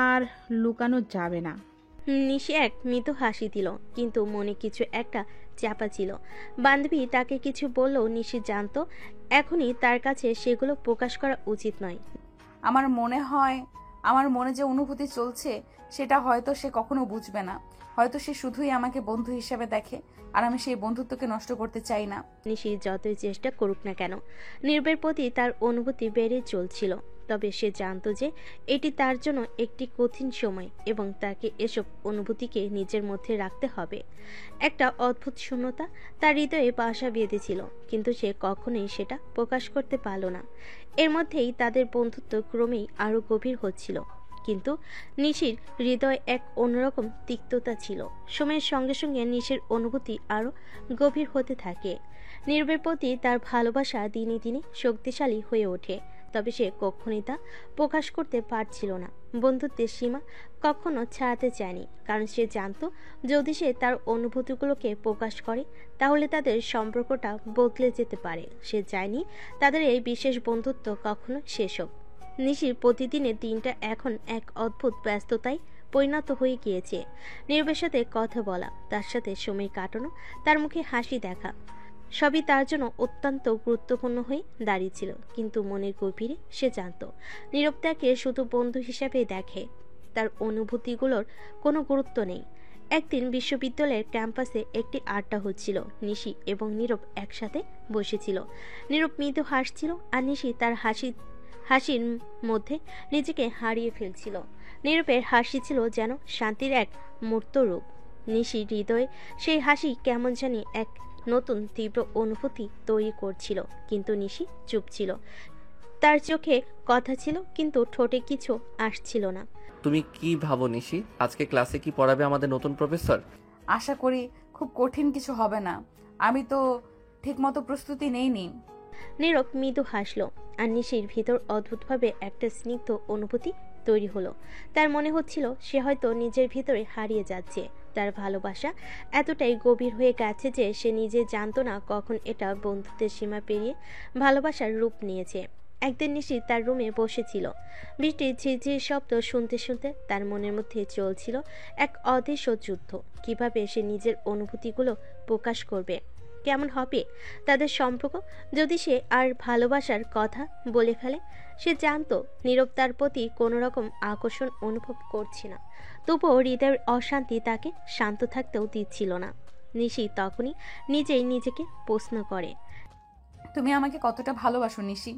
আর লুকানো যাবে না। নিশি এক মৃদু হাসি দিল, কিন্তু মনে কিছু একটা চাপা ছিল। বান্ধবী তাকে কিছু বললেও নিশি জানতো এখনই তার কাছে সেগুলো প্রকাশ করা উচিত নয়। আমার মনে হয় আমার মনে যে অনুভূতি চলছে সেটা হয়তো সে কখনো বুঝবে না। হয়তো সে শুধুই আমাকে বন্ধু হিসেবে দেখে, আর আমি সেই বন্ধুত্বকে নষ্ট করতে চাই না। নিশি যতই চেষ্টা করুক না কেন, নীরবের প্রতি তার অনুভূতি বেড়ে চলছিল। তবে সে জানতো যে এটি তার জন্য একটি কঠিন সময় এবং তাকে এসব অনুভূতিকে নিজের মধ্যে রাখতে হবে। একটা অদ্ভুত শূন্যতা তার হৃদয়ে বাসা বেঁধেছিল, কিন্তু সে কখনোই সেটা প্রকাশ করতে পারল না। এর মধ্যেই তাদের বন্ধুত্ব ক্রমেই আরো গভীর হচ্ছিল, কিন্তু নিশির হৃদয়ে এক অন্যরকম তিক্ততা ছিল। সময়ের সঙ্গে সঙ্গে নিশির অনুভূতি আরো গভীর হতে থাকে। নীরবের প্রতি তার ভালোবাসা দিনে দিনে শক্তিশালী হয়ে ওঠে, তবে সে কখনোই তা প্রকাশ করতে পারছিল না। বন্ধুত্বের সীমা কখনো ছাড়াতে চায়নি, কারণ সে জানতো যদি সে তার অনুভূতিগুলোকে প্রকাশ করে তাহলে তাদের সম্পর্কটা বদলে যেতে পারে। সে চায়নি তাদের এই বিশেষ বন্ধুত্ব কখনো শেষ হোক। নিশির প্রতিদিনের দিনটা এখন এক অদ্ভুত ব্যস্ততায় পরিণত হয়ে গিয়েছে। নীরবের সাথে কথা বলা, তার সাথে সময় কাটানো, তার মুখে হাসি দেখা, সবই তার জন্য অত্যন্ত গুরুত্বপূর্ণ হয়ে দাঁড়িয়েছিল। কিন্তু মনের গভীরে সে জানত নীরব তাকে শুধু বন্ধু হিসাবে দেখে, তার অনুভূতিগুলোর কোনো গুরুত্ব নেই। একদিন বিশ্ববিদ্যালয়ের ক্যাম্পাসে একটি আড্ডা হচ্ছিল। নিশি এবং নীরব একসাথে বসেছিল। নীরব মৃদু হাসছিল, আর নিশি তার হাসির মধ্যে নিজেকে হারিয়ে ফেলছিল। নীরবের হাসি ছিল যেন শান্তির এক মূর্ত রূপ। নিশির হৃদয়ে সেই হাসি কেমন জানি এক নতুন তীব্র অনুভূতি তৈরি করছিল। কিন্তু নিশি চুপ ছিল। তার চোখে কথা ছিল, কিন্তু ঠোঁটে কিছু আসছিল না। তুমি কি ভাবো নিশি, আজকে ক্লাসে কি পড়াবে আমাদের নতুন প্রফেসর? আশা করি খুব কঠিন কিছু হবে না। আমি তো ঠিকমতো প্রস্তুতি নেইনি। নীরব মৃদু হাসলো, আর নিশির ভিতর অদ্ভুতভাবে একটা স্নিগ্ধ অনুভূতি তৈরি হলো। তার মনে হচ্ছিল সে হয়তো নিজের ভিতরে হারিয়ে যাচ্ছে। তার ভালোবাসা এতটাই গভীর হয়ে গেছে যে সে নিজে জানতো না কখন এটা বন্ধুত্বের সীমা পেরিয়ে ভালোবাসার রূপ নিয়েছে। একদিন নিশি তার রুমে বসেছিল। বৃষ্টির ঝিরঝির শব্দ শুনতে শুনতে তার মনের মধ্যে চলছিল এক অদৃশ্য যুদ্ধ। কিভাবে সে নিজের অনুভূতিগুলো প্রকাশ করবে? কেমন হবে তাদের সম্পর্ক যদি সে আর ভালোবাসার কথা বলে ফেলে? সে জানতো নীরব তার প্রতি কোনো রকম আকর্ষণ অনুভব করছে না, তবুও হৃদয়ের অশান্তি তাকে শান্ত থাকতেও দিচ্ছিল না। নিশি তখনই নিজেই নিজেকে প্রশ্ন করে, তুমি আমাকে কতটা ভালোবাসো নিশি?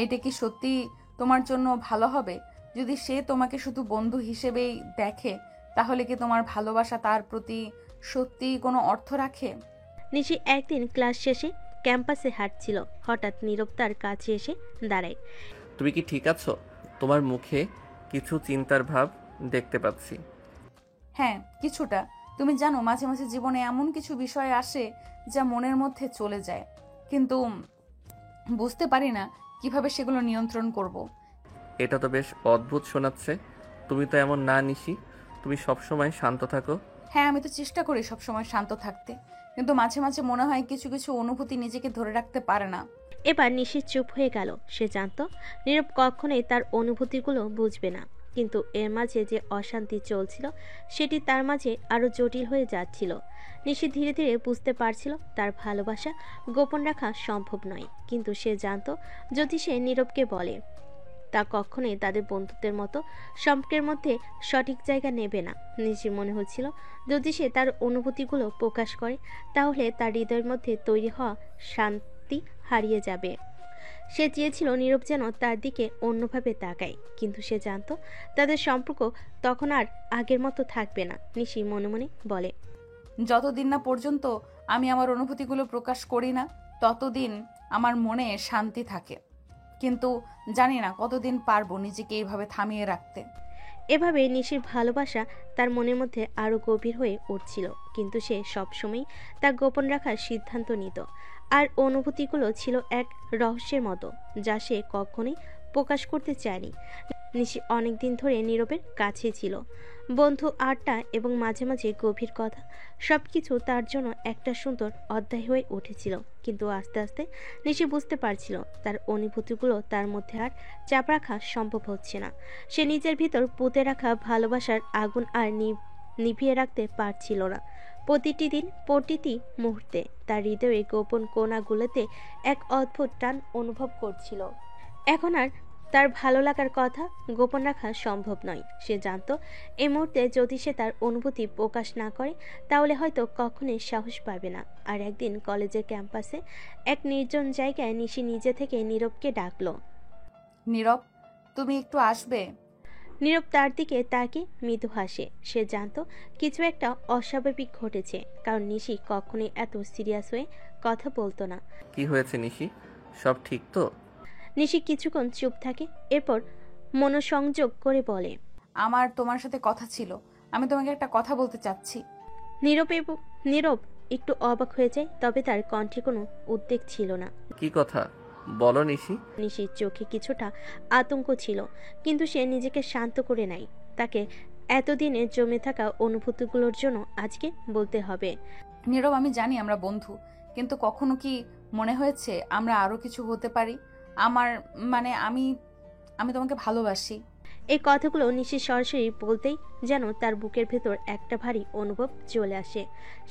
এইটা কি সত্যি তোমার জন্য ভালো হবে? যদি সে তোমাকে শুধু বন্ধু হিসেবেই দেখে, তাহলে কি তোমার ভালোবাসা তার প্রতি সত্যিই কোনো অর্থ রাখে? নিশি একদিন ক্লাস শেষে ক্যাম্পাসে হাঁটছিল। হঠাৎ নীরব তার কাছে এসে দাঁড়ায়। তুমি কি ঠিক আছো? তোমার মুখে কিছু চিন্তার ভাব দেখতে পাচ্ছি। হ্যাঁ, কিছুটা। তুমি জানো, মাঝে মাঝে জীবনে এমন কিছু বিষয় আসে যা মনের মধ্যে চলে যায়, কিন্তু বুঝতে পারি না কিভাবে সেগুলো নিয়ন্ত্রণ করব। এটা তো বেশ অদ্ভুত শোনাচ্ছে। তুমি তো এমন না নিশি, তুমি সবসময় শান্ত থাকো। হ্যাঁ, আমি তো চেষ্টা করি সবসময় শান্ত থাকতে, কিন্তু মাঝে মাঝে মনে হয় কিছু কিছু অনুভূতি নিজেকে ধরে রাখতে পারে না। এবার নিশি চুপ হয়ে গেল। সে জানতো নীরব কখনোই তার অনুভূতিগুলো বুঝবে না, কিন্তু এর মাঝে যে অশান্তি চলছিল সেটি তার মাঝে আরো জটিল হয়ে যাচ্ছিল। নিশি ধীরে ধীরে বুঝতে পারছিল তার ভালোবাসা গোপন রাখা সম্ভব নয়, কিন্তু সে জানতো যদি সে নীরবকে বলে তা কখনোই তাদের বন্ধুত্বের মতো সম্পর্কের মধ্যে সঠিক জায়গা নেবে না। নিশির মনে হচ্ছিল যদি সে তার অনুভূতিগুলো প্রকাশ করে তাহলে তার হৃদয়ের মধ্যে তৈরি হওয়া শান্তি হারিয়ে যাবে। সে চেয়েছিল নীরব যেন তার দিকে অন্যভাবে তাকায়, কিন্তু সে জানতো তাদের সম্পর্ক তখন আর আগের মতো থাকবে না। নিশি মনে মনে বলে, যতদিন না পর্যন্ত আমি আমার অনুভূতিগুলো প্রকাশ করি না, ততদিন আমার মনে শান্তি থাকে, কিন্তু জানি না কতদিন পারবো নিজেকে এইভাবে থামিয়ে রাখতে। এভাবে নিশির ভালোবাসা তার মনের মধ্যে আরো গভীর হয়ে উঠছিল, কিন্তু সে সবসময় তা গোপন রাখার সিদ্ধান্ত নিত। আর অনুভূতিগুলো ছিল এক রহস্যের মতো, যা সে কখনোই প্রকাশ করতে চায়নি। নিশি অনেকদিন ধরে নীরবের কাছে ছিল। বন্ধু আড্ডা এবং মাঝে মাঝে গভীর কথা, সবকিছু তার জন্য একটা সুন্দর অধ্যায় হয়ে উঠেছিল। কিন্তু আস্তে আস্তে নিশি বুঝতে পারছিল তার অনুভূতিগুলো তার মধ্যে আর চাপ রাখা সম্ভব হচ্ছে না। সে নিজের ভিতর পুঁতে রাখা ভালোবাসার আগুন আর নিভিয়ে রাখতে পারছিল না। প্রতিটি দিন, প্রতিটি মুহূর্তে তার হৃদয়ে গোপন কোণাগুলোতে এক অদ্ভুত টান অনুভব করছিল। এখন আর তার ভালো লাগার কথা গোপন রাখা সম্ভব নয়। সে জানতো এই মুহূর্তে যদি সে তার অনুভূতি প্রকাশ না করে তাহলে হয়তো কখনোই সাহস পাবে না। আর একদিন কলেজের ক্যাম্পাসে এক নির্জন জায়গায় নিশি নিজে থেকে নীরবকে ডাকলো। নীরব, তুমি একটু আসবে? নীরব তার দিকে তাকে মৃদু হাসে। সে জানতো কিছু একটা অস্বাভাবিক ঘটেছে, কারণ নিশি কখনোই এত সিরিয়াস হয়ে কথা বলতো না। কি হয়েছে নিশি, সব ঠিক তো? নিশি কিছুক্ষণ চুপ থাকে, এরপর মনোসংযোগ করে বলে, আমার তোমার সাথে কথা ছিল, আমি তোমাকে একটা কথা বলতে চাচ্ছি। নীরব একটু অবাক হয়ে যায়, তবে তার কণ্ঠে কোনো উদ্বেগ ছিল না। কি কথা বলো নিশি। নিশির চোখে কিছুটা আতঙ্ক ছিল, কিন্তু সে নিজেকে শান্ত করে নেয়। তাকে এতদিনে জমে থাকা অনুভূতিগুলোর জন্য আজকে বলতে হবে। নীরব, আমি জানি আমরা বন্ধু, কিন্তু কখনো কি মনে হয়েছে আমরা আরো কিছু হতে পারি? আমি তোমাকে ভালোবাসি। এই কথাগুলো নিশি সরাসরি বলতেই যেন তার বুকের ভেতর একটা ভারী অনুভব চলে আসে।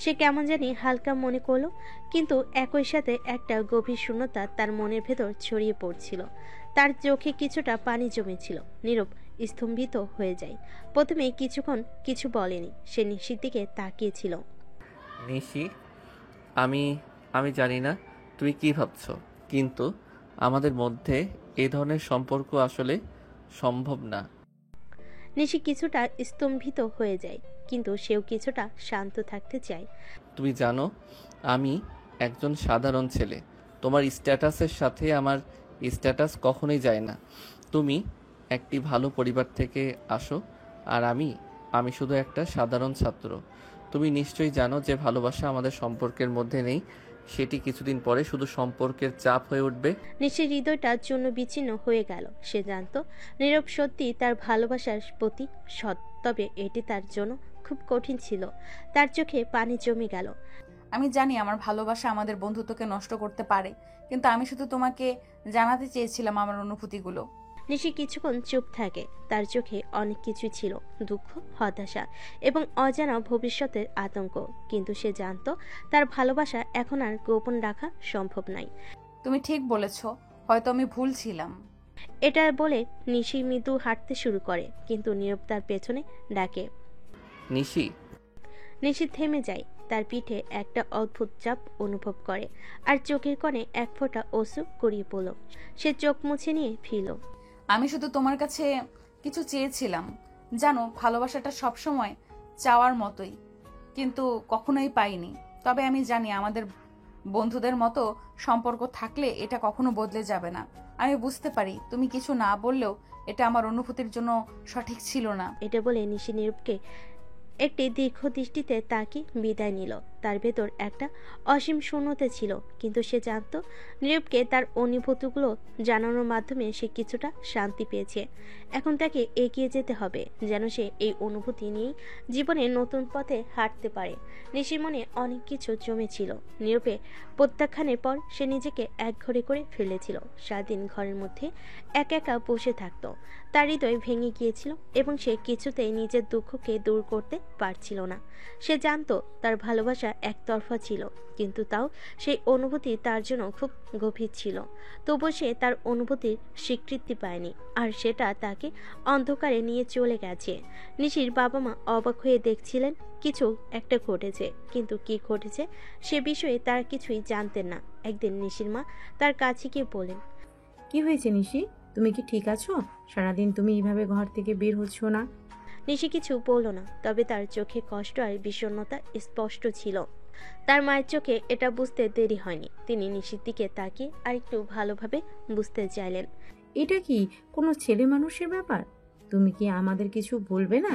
সে কেমন জানি হালকা মনে করলো, কিন্তু একই সাথে একটা গভীর শূন্যতা তার মনের ভেতর ছড়িয়ে পড়ছিল। তার চোখে কিছুটা পানি জমেছিল। নীরব স্তম্ভিত হয়ে যায়। প্রথমে কিছুক্ষণ কিছু বলেনি, সে নিশির দিকে তাকিয়েছিল। নিশি, আমি জানি না তুমি কি ভাবছো, কিন্তু আমাদের মধ্যে এই ধরনের সম্পর্ক আসলে সম্ভব না। নিশি কিছুটা স্তম্ভিত হয়ে যায়, কিন্তু সেও কিছুটা শান্ত থাকতে চায়। তুমি জানো আমি একজন সাধারণ ছেলে, তোমার স্ট্যাটাসের সাথে আমার স্ট্যাটাস কখনোই যায় না। তুমি একটি ভালো পরিবার থেকে আসো, আর আমি শুধু একটা সাধারণ ছাত্র। তুমি নিশ্চয়ই জানো যে ভালোবাসা আমাদের সম্পর্কের মধ্যে নেই, সেটি কিছুদিন পরে শুধু সম্পর্কের চাপ হয়ে উঠবে। নিশির হৃদয়টা চূর্ণ বিচ্ছিন্ন হয়ে গেল। সে জানতো নীরব সত্যি তার ভালোবাসার প্রতি সৎ, তবে এটি তার জন্য খুব কঠিন ছিল। তার চোখে পানি জমে গেল। আমি জানি আমার ভালোবাসা আমাদের বন্ধুত্বকে নষ্ট করতে পারে, কিন্তু আমি শুধু তোমাকে জানাতে চেয়েছিলাম আমার অনুভূতিগুলো। নিশি কিছুক্ষণ চুপ থাকে। তার চোখে অনেক কিছু ছিল, দুঃখ, হতাশা এবং অজানা ভবিষ্যতের আতঙ্ক। কিন্তু সে জানতো তার ভালোবাসা এখন আর গোপন রাখা সম্ভব নয়। তুমি ঠিক বলেছ, হয়তো আমি ভুল ছিলাম। এটা বলে নিশি মৃদু হাঁটতে শুরু করে, কিন্তু নীরব তার পেছনে ডাকে, নিশি। নিশি থেমে যায়। তার পিঠে একটা অদ্ভুত চাপ অনুভব করে, আর চোখের কোণে এক ফোঁটা অশ্রু গড়িয়ে পড়ল। সে চোখ মুছে নিয়ে ফিরল। আমি শুধু তোমার কাছে কিছু চেয়েছিলাম, জানো, ভালোবাসাটা সবসময় চাওয়ার মতোই, কিন্তু কখনোই পাইনি। তবে আমি জানি আমাদের বন্ধুদের মতো সম্পর্ক থাকলে এটা কখনো বদলে যাবে না। আমি বুঝতে পারি তুমি কিছু না বললেও এটা আমার অনুভূতির জন্য সঠিক ছিল না। এটা বলে নিশি নীরবকে একটি দীর্ঘ দৃষ্টিতে তাকে বিদায় নিল। তার ভেতর একটা অসীম শূন্যতা ছিল, কিন্তু সে জানত নীরবকে তার অনুভূতিগুলো জানানোর মাধ্যমে সে কিছুটা শান্তি পেয়েছে। এখন তাকে এগিয়ে যেতে হবে, যেন সে এই অনুভূতি নিয়ে জীবনে নতুন পথে হাঁটতে পারে। নিশির মনে অনেক কিছু জমেছিল। নীরবে প্রত্যাখ্যানের পর সে নিজেকে একঘরে করে ফেলেছিল। সারাদিন ঘরের মধ্যে একা একা বসে থাকত। তার হৃদয় ভেঙে গিয়েছিল এবং সে কিছুতেই নিজের দুঃখকে দূর করতে পারছিল না। সে জানতো তার ভালোবাসা একতরফা ছিল, কিন্তু তাও সেই অনুভূতি তার জন্য খুব গভীর ছিল। তবুও সে তার অনুভূতির স্বীকৃতি পায়নি, আর সেটা তাকে অন্ধকারে নিয়ে চলে গেছে। নিশির বাবা মা অবাক হয়ে দেখছিলেন কিছু একটা ঘটেছে, কিন্তু কি ঘটেছে সে বিষয়ে তারা কিছুই জানতেন না। একদিন নিশির মা তার কাছে গিয়ে বলেন, কি হয়েছে নিশি, তুমি কি ঠিক আছো? সারাদিন তুমি এইভাবে ঘর থেকে বের হচ্ছ না। নিশি কিছু বলল না, তবে তার চোখে কষ্ট আর বিষণ্ণতা স্পষ্ট ছিল। তার মায়ের চোখে এটা বুঝতে দেরি হয়নি। তিনি নিশির দিকে তাকিয়ে আর একটু ভালোভাবে বুঝতে চাইলেন। এটা কি কোনো ছেলে মানুষের ব্যাপার? তুমি কি আমাদের কিছু বলবে না?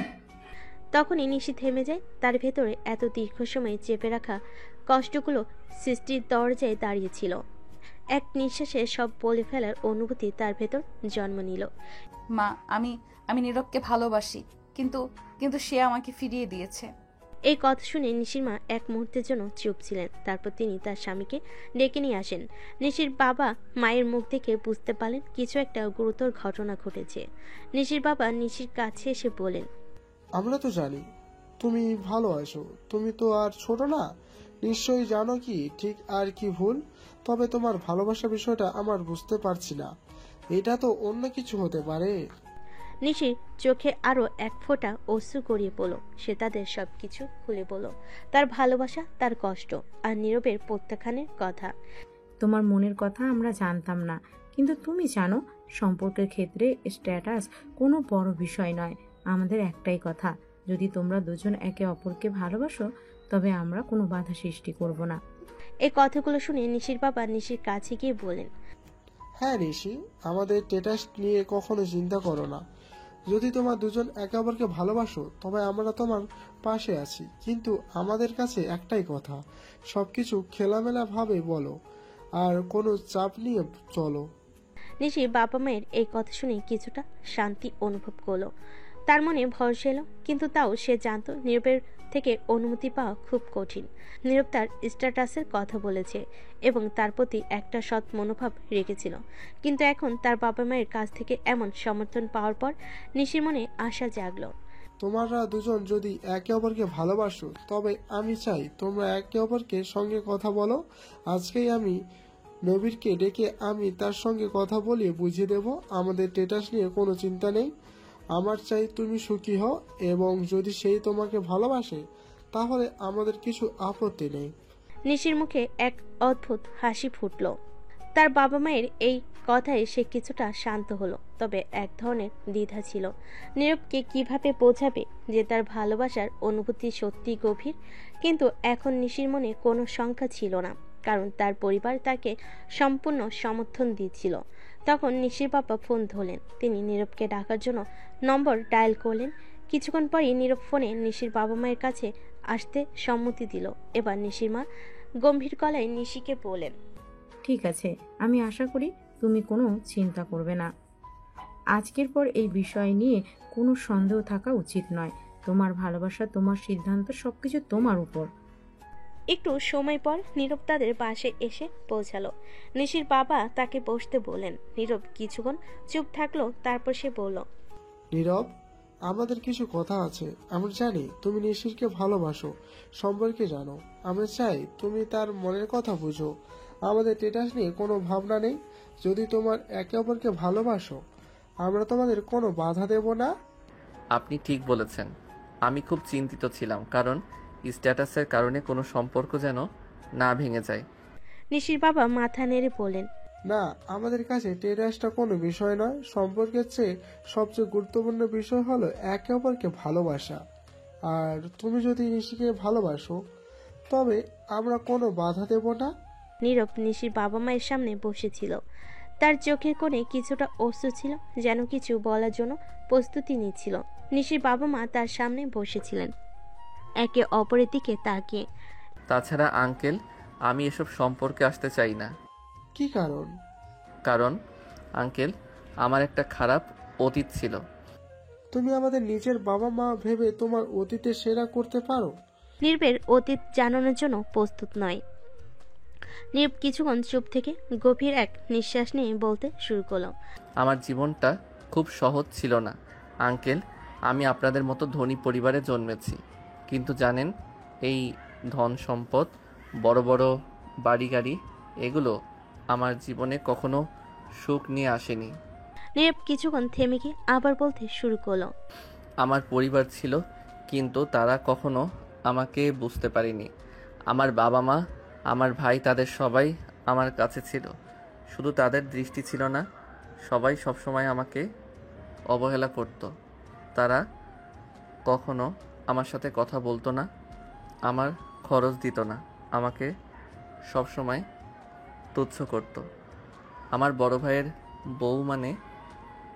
তখনই নিশি থেমে যায়। তার ভেতরে এত দীর্ঘ সময় চেপে রাখা কষ্টগুলো সৃষ্টির দরজায় দাঁড়িয়েছিল। এক নিঃশ্বাসে সব বলে ফেলার অনুভূতি তার ভেতর জন্ম নিল। মা, আমি আমি নীরবকে ভালোবাসি, কিন্তু কিন্তু সে আমাকে ফিরিয়ে দিয়েছে। এই কথা শুনে নিশির মা এক মুহূর্তের জন্য চুপ ছিলেন। তারপর তিনি তার স্বামীকে ডেকে নিয়ে আসেন। নিশির বাবা মায়ের মুখ দেখে বুঝতে পারলেন কিছু একটা গুরুতর ঘটনা ঘটেছে। নিশির বাবা নিশির কাছে এসে বলেন, আমরা তো জানি তুমি ভালো আছো, তুমি তো আর ছোট না, নিশ্চয়ই জানো কি ঠিক আর কি ভুল। তবে তোমার ভালোবাসা বিষয়টা আমার বুঝতে পারছি না, এটা তো অন্য কিছু হতে পারে। নিশির চোখে আরো এক ফোঁটা অশ্রু গড়িয়ে পড়ল। সে তাদের সবকিছু খুলে বলল, তার ভালোবাসা, তার কষ্ট আর নীরবের প্রত্যাখ্যানের কথা। তোমার মনের কথা আমরা জানতাম না, কিন্তু তুমি জানো সম্পর্কের ক্ষেত্রে স্ট্যাটাস কোনো বড় বিষয় নয়। আমাদের একটাই কথা, যদি তোমরা দুজন একে অপরকে ভালোবাসো তবে আমরা কোনো বাধা সৃষ্টি করব না। এই কথাগুলো শুনে নিশির বাবা নিশির কাছে গিয়ে বলেন, হ্যাঁ ঋষি, আমাদের স্ট্যাটাস নিয়ে কখনো চিন্তা করো না। যদি তোমার দুজন একে অপরকে ভালোবাসো তবে আমরা তোমার পাশে আছি, কিন্তু আমাদের কাছে একটাই কথা, সবকিছু খোলামেলা ভাবে বলো আর কোনো চাপ নিয়ে চলো। নিশি বাবা মায়ের এই কথা শুনে কিছুটা শান্তি অনুভব করলো। তার মনে ভরসা এলো, কিন্তু তাও সে জানতো নীরবের থেকে অনুমতি পাওয়া খুব কঠিন। নীরব তার স্ট্যাটাসের কথা বলেছে এবং তার প্রতি একটা সৎ মনোভাব রেখেছিল, কিন্তু এখন তার বাবা মায়ের কাছ থেকে এমন সমর্থন পাওয়ার পর নিশির মনে আশা জাগলো। তোমরা দুজন যদি একে অপরকে ভালোবাসো তবে আমি চাই তোমরা একে অপরকে সঙ্গে কথা বলো। আজকেই আমি নবীরকে ডেকে আমি তার সঙ্গে কথা বলিয়ে বুঝিয়ে দেব আমাদের স্ট্যাটাস নিয়ে কোনো চিন্তা নেই। আমার চাই তুমি সুখী হও, এবং যদি সেই তোমাকে ভালোবাসে তাহলে আমাদের কিছু আপত্তি নেই। নিশির মুখে এক অদ্ভুত হাসি ফুটল। তার বাবা মায়ের এই কথায় সে কিছুটা শান্ত হলো, তবে এক ধরনের দ্বিধা ছিল। নীরবকে কিভাবে বোঝাবে যে তার ভালোবাসার অনুভূতি সত্যি গভীর, কিন্তু এখন নিশির মনে কোনো শঙ্কা ছিল না, কারণ তার পরিবার তাকে সম্পূর্ণ সমর্থন দিচ্ছিল। তখন নিশির বাবা ফোন ধরলেন। তিনি নীরবকে ডাকার জন্য নম্বর ডায়াল করলেন। কিছুক্ষণ পরই নীরব ফোনে নিশির বাবা মায়ের কাছে আসতে সম্মতি দিল। এবার নিশির মা গম্ভীর গলায় নিশিকে বলেন, ঠিক আছে, আমি আশা করি তুমি কোনো চিন্তা করবে না। আজকের পর এই বিষয় নিয়ে কোনো সন্দেহ থাকা উচিত নয়। তোমার ভালোবাসা, তোমার সিদ্ধান্ত, সবকিছু তোমার উপর। একটু সময় পর নীরব তাদের বাসে এসে পৌঁছালো। নিশির বাবা তাকে বসতে বললেন। নীরব কিছুক্ষণ চুপ থাকলো, তারপর সে বলল, নীরব, আমাদের কিছু কথা আছে। আমরা জানি তুমি নিশিরকে ভালোবাসো, সম্পর্কে জানো। আমরা চাই তুমি তার মনের কথা বুঝো। আমাদের স্ট্যাটাস নিয়ে কোনো ভাবনা নেই। যদি তোমার একে অপরকে ভালোবাসো আমরা তোমাদের কোনো বাধা দেব না। আপনি ঠিক বলেছেন। আমি খুব চিন্তিত ছিলাম, কারণ স্ট্যাটাসের কারণে কোনো সম্পর্ক যেন না ভেঙে যায়। নিশির বাবা মাথা নেড়ে বললেন, না, আমাদের কাছে স্ট্যাটাসটা কোনো বিষয় নয়। সম্পর্কের চেয়ে সবচেয়ে গুরুত্বপূর্ণ বিষয় হলো একে অপরকে ভালোবাসা। আর তুমি যদি নিশিকে ভালোবাসো তবে আমরা কোনো বাধা দেব না। নীরব নিশির বাবা মায়ের সামনে বসেছিল। তার চোখের কোণে কিছুটা অশ্রু ছিল, যেন কিছু বলার জন্য প্রস্তুতি নিচ্ছিল। নিশির বাবা মা তার সামনে বসেছিলেন, একে অপরের দিকে তাকিয়ে। তাছাড়া আঙ্কেল, আমি এসব সম্পর্কে আসতে চাই না। কি কারণ? কারণ আঙ্কেল, আমার একটা খারাপ অতীত ছিল। তুমি আমাদের নিজের বাবা মা ভেবে তোমার অতীতে সেরা করতে পারো? নীরবের অতীত জানানোর জন্য প্রস্তুত নয়। নীরব কিছুক্ষণ চুপ থেকে গভীর এক নিঃশ্বাস নিয়ে বলতে শুরু করলো, আমার জীবনটা খুব সহজ ছিল না আঙ্কেল। আমি আপনাদের মতো ধনী পরিবারে জন্মেছি, কিন্তু জানেন, এই ধন সম্পদ, বড় বড় বাড়ি গাড়ি, এগুলো আমার জীবনে কখনো সুখ নিয়ে আসেনি। নীরব কিছুক্ষণ থেমে গিয়ে আবার বলতে শুরু করলো, আমার পরিবার ছিল, কিন্তু তারা কখনো আমাকে বুঝতে পারেনি। আমার বাবা মা, আমার ভাই, তাদের সবাই আমার কাছে ছিল। শুধু তাদের দৃষ্টি ছিল না, সবাই সবসময় আমাকে অবহেলা করত। তারা কখনো আমার সাথে কথা বলতো না, আমার খরচ দিত না, আমাকে সবসময় তুচ্ছ করত। আমার বড় ভাইয়ের বউ, মানে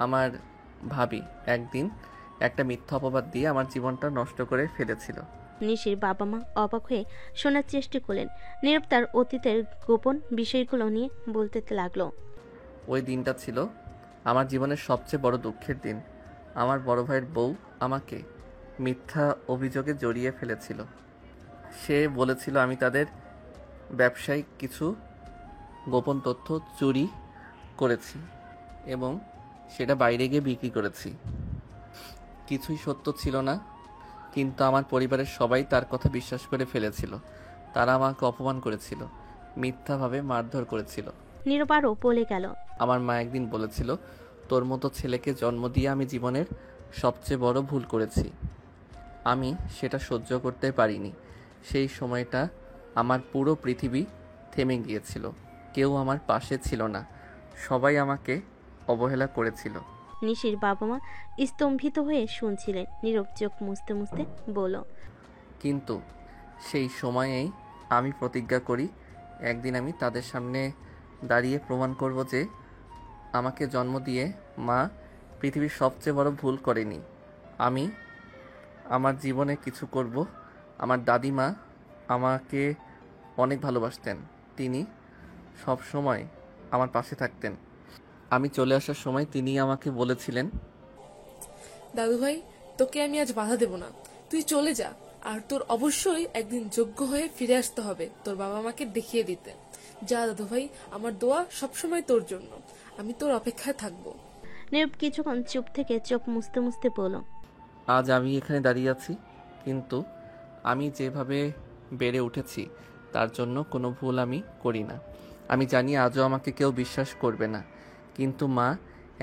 আমার ভাবি, একদিন একটা মিথ্যা অপবাদ দিয়ে আমার জীবনটা নষ্ট করে ফেলেছিল। নিশির বাবা মা অবাক হয়ে শোনার চেষ্টা করলেন। নীরব তার অতীতের গোপন বিষয়গুলো নিয়ে বলতে লাগলো। ওই দিনটা ছিল আমার জীবনের সবচেয়ে বড় দুঃখের দিন। আমার বড় ভাইয়ের বউ আমাকে মিথ্যা অভিযোগে জড়িয়ে ফেলেছিল। সে বলেছিল আমি তাদের ব্যবসায়িক কিছু গোপন তথ্য চুরি করেছি এবং সেটা বাইরে গিয়ে বিক্রি করেছি। কিছুই সত্য ছিল না, কিন্তু আমার পরিবারের সবাই তার কথা বিশ্বাস করে ফেলেছিল। তারা আমাকে অপমান করেছিল, মিথ্যাভাবে মারধর করেছিল। নীরব আরও বলে গেল। আমার মা একদিন বলেছিল, তোর মতো ছেলেকে জন্ম দিয়ে আমি জীবনের সবচেয়ে বড় ভুল করেছি। আমি সেটা সহ্য করতে পারিনি। সেই সময়টা আমার পুরো পৃথিবী থেমে গিয়েছিল। কেউ আমার পাশে ছিল না, সবাই আমাকে অবহেলা করেছিল। নিশির বাবা মা স্তম্ভিত হয়ে শুনছিলেন। নীরব চোখ মুছতে মুছতে বলল, কিন্তু সেই সময়েই আমি প্রতিজ্ঞা করি, একদিন আমি তাদের সামনে দাঁড়িয়ে প্রমাণ করব যে আমাকে জন্ম দিয়ে মা পৃথিবীর সবচেয়ে বড় ভুল করেনি। আমি আমার জীবনে কিছু করব। আমার দাদিমা আমাকে অনেক ভালোবাসতেন, তিনি সব সময় আমার পাশে থাকতেন। আমি চলে আসার সময় তিনি আমাকে বলেছিলেন, দাদু ভাই, তোকে আমি আজ বাধা দেব না, তুই চলে যা। আর তোর অবশ্যই একদিন যোগ্য হয়ে ফিরে আসতে হবে তোর বাবা মাকে দেখিয়ে দিতে। যা দাদু ভাই, আমার দোয়া সবসময় তোর জন্য, আমি তোর অপেক্ষায় থাকবো। নীরব কিছুক্ষণ চুপ থেকে চোখ মুছতে মুছতে বলল, আজ আমি এখানে দাঁড়িয়ে আছি, কিন্তু আমি যেভাবে বেড়ে উঠেছি তার জন্য কোনো ভুল আমি করি না। আমি জানি আজও আমাকে কেউ বিশ্বাস করবে না, কিন্তু মা,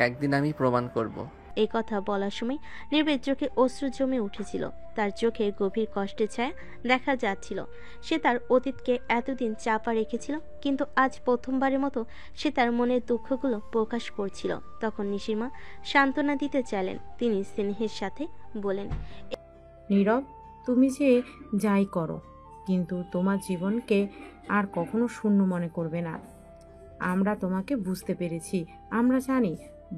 একদিন আমি প্রমাণ করব। এই কথা বলার সময় নীরবের চোখে অশ্রু জমে উঠেছিল। তার চোখে গভীর কষ্টের ছায়া দেখা যাচ্ছিল। সে তার অতীতকে এতদিন চাপা রেখেছিল, কিন্তু আজ প্রথমবারের মতো সে তার মনের দুঃখগুলো প্রকাশ করছিল। তখন নিশির মা সান্ত্বনা দিতে চাইলেন। তিনি স্নেহের সাথে বলেন, নীরব, তুমি যে যাই করো, কিন্তু তোমার জীবনকে আর কখনো শূন্য মনে করবে না। আমরা তোমাকে বুঝতে পেরেছি। আমরা জানি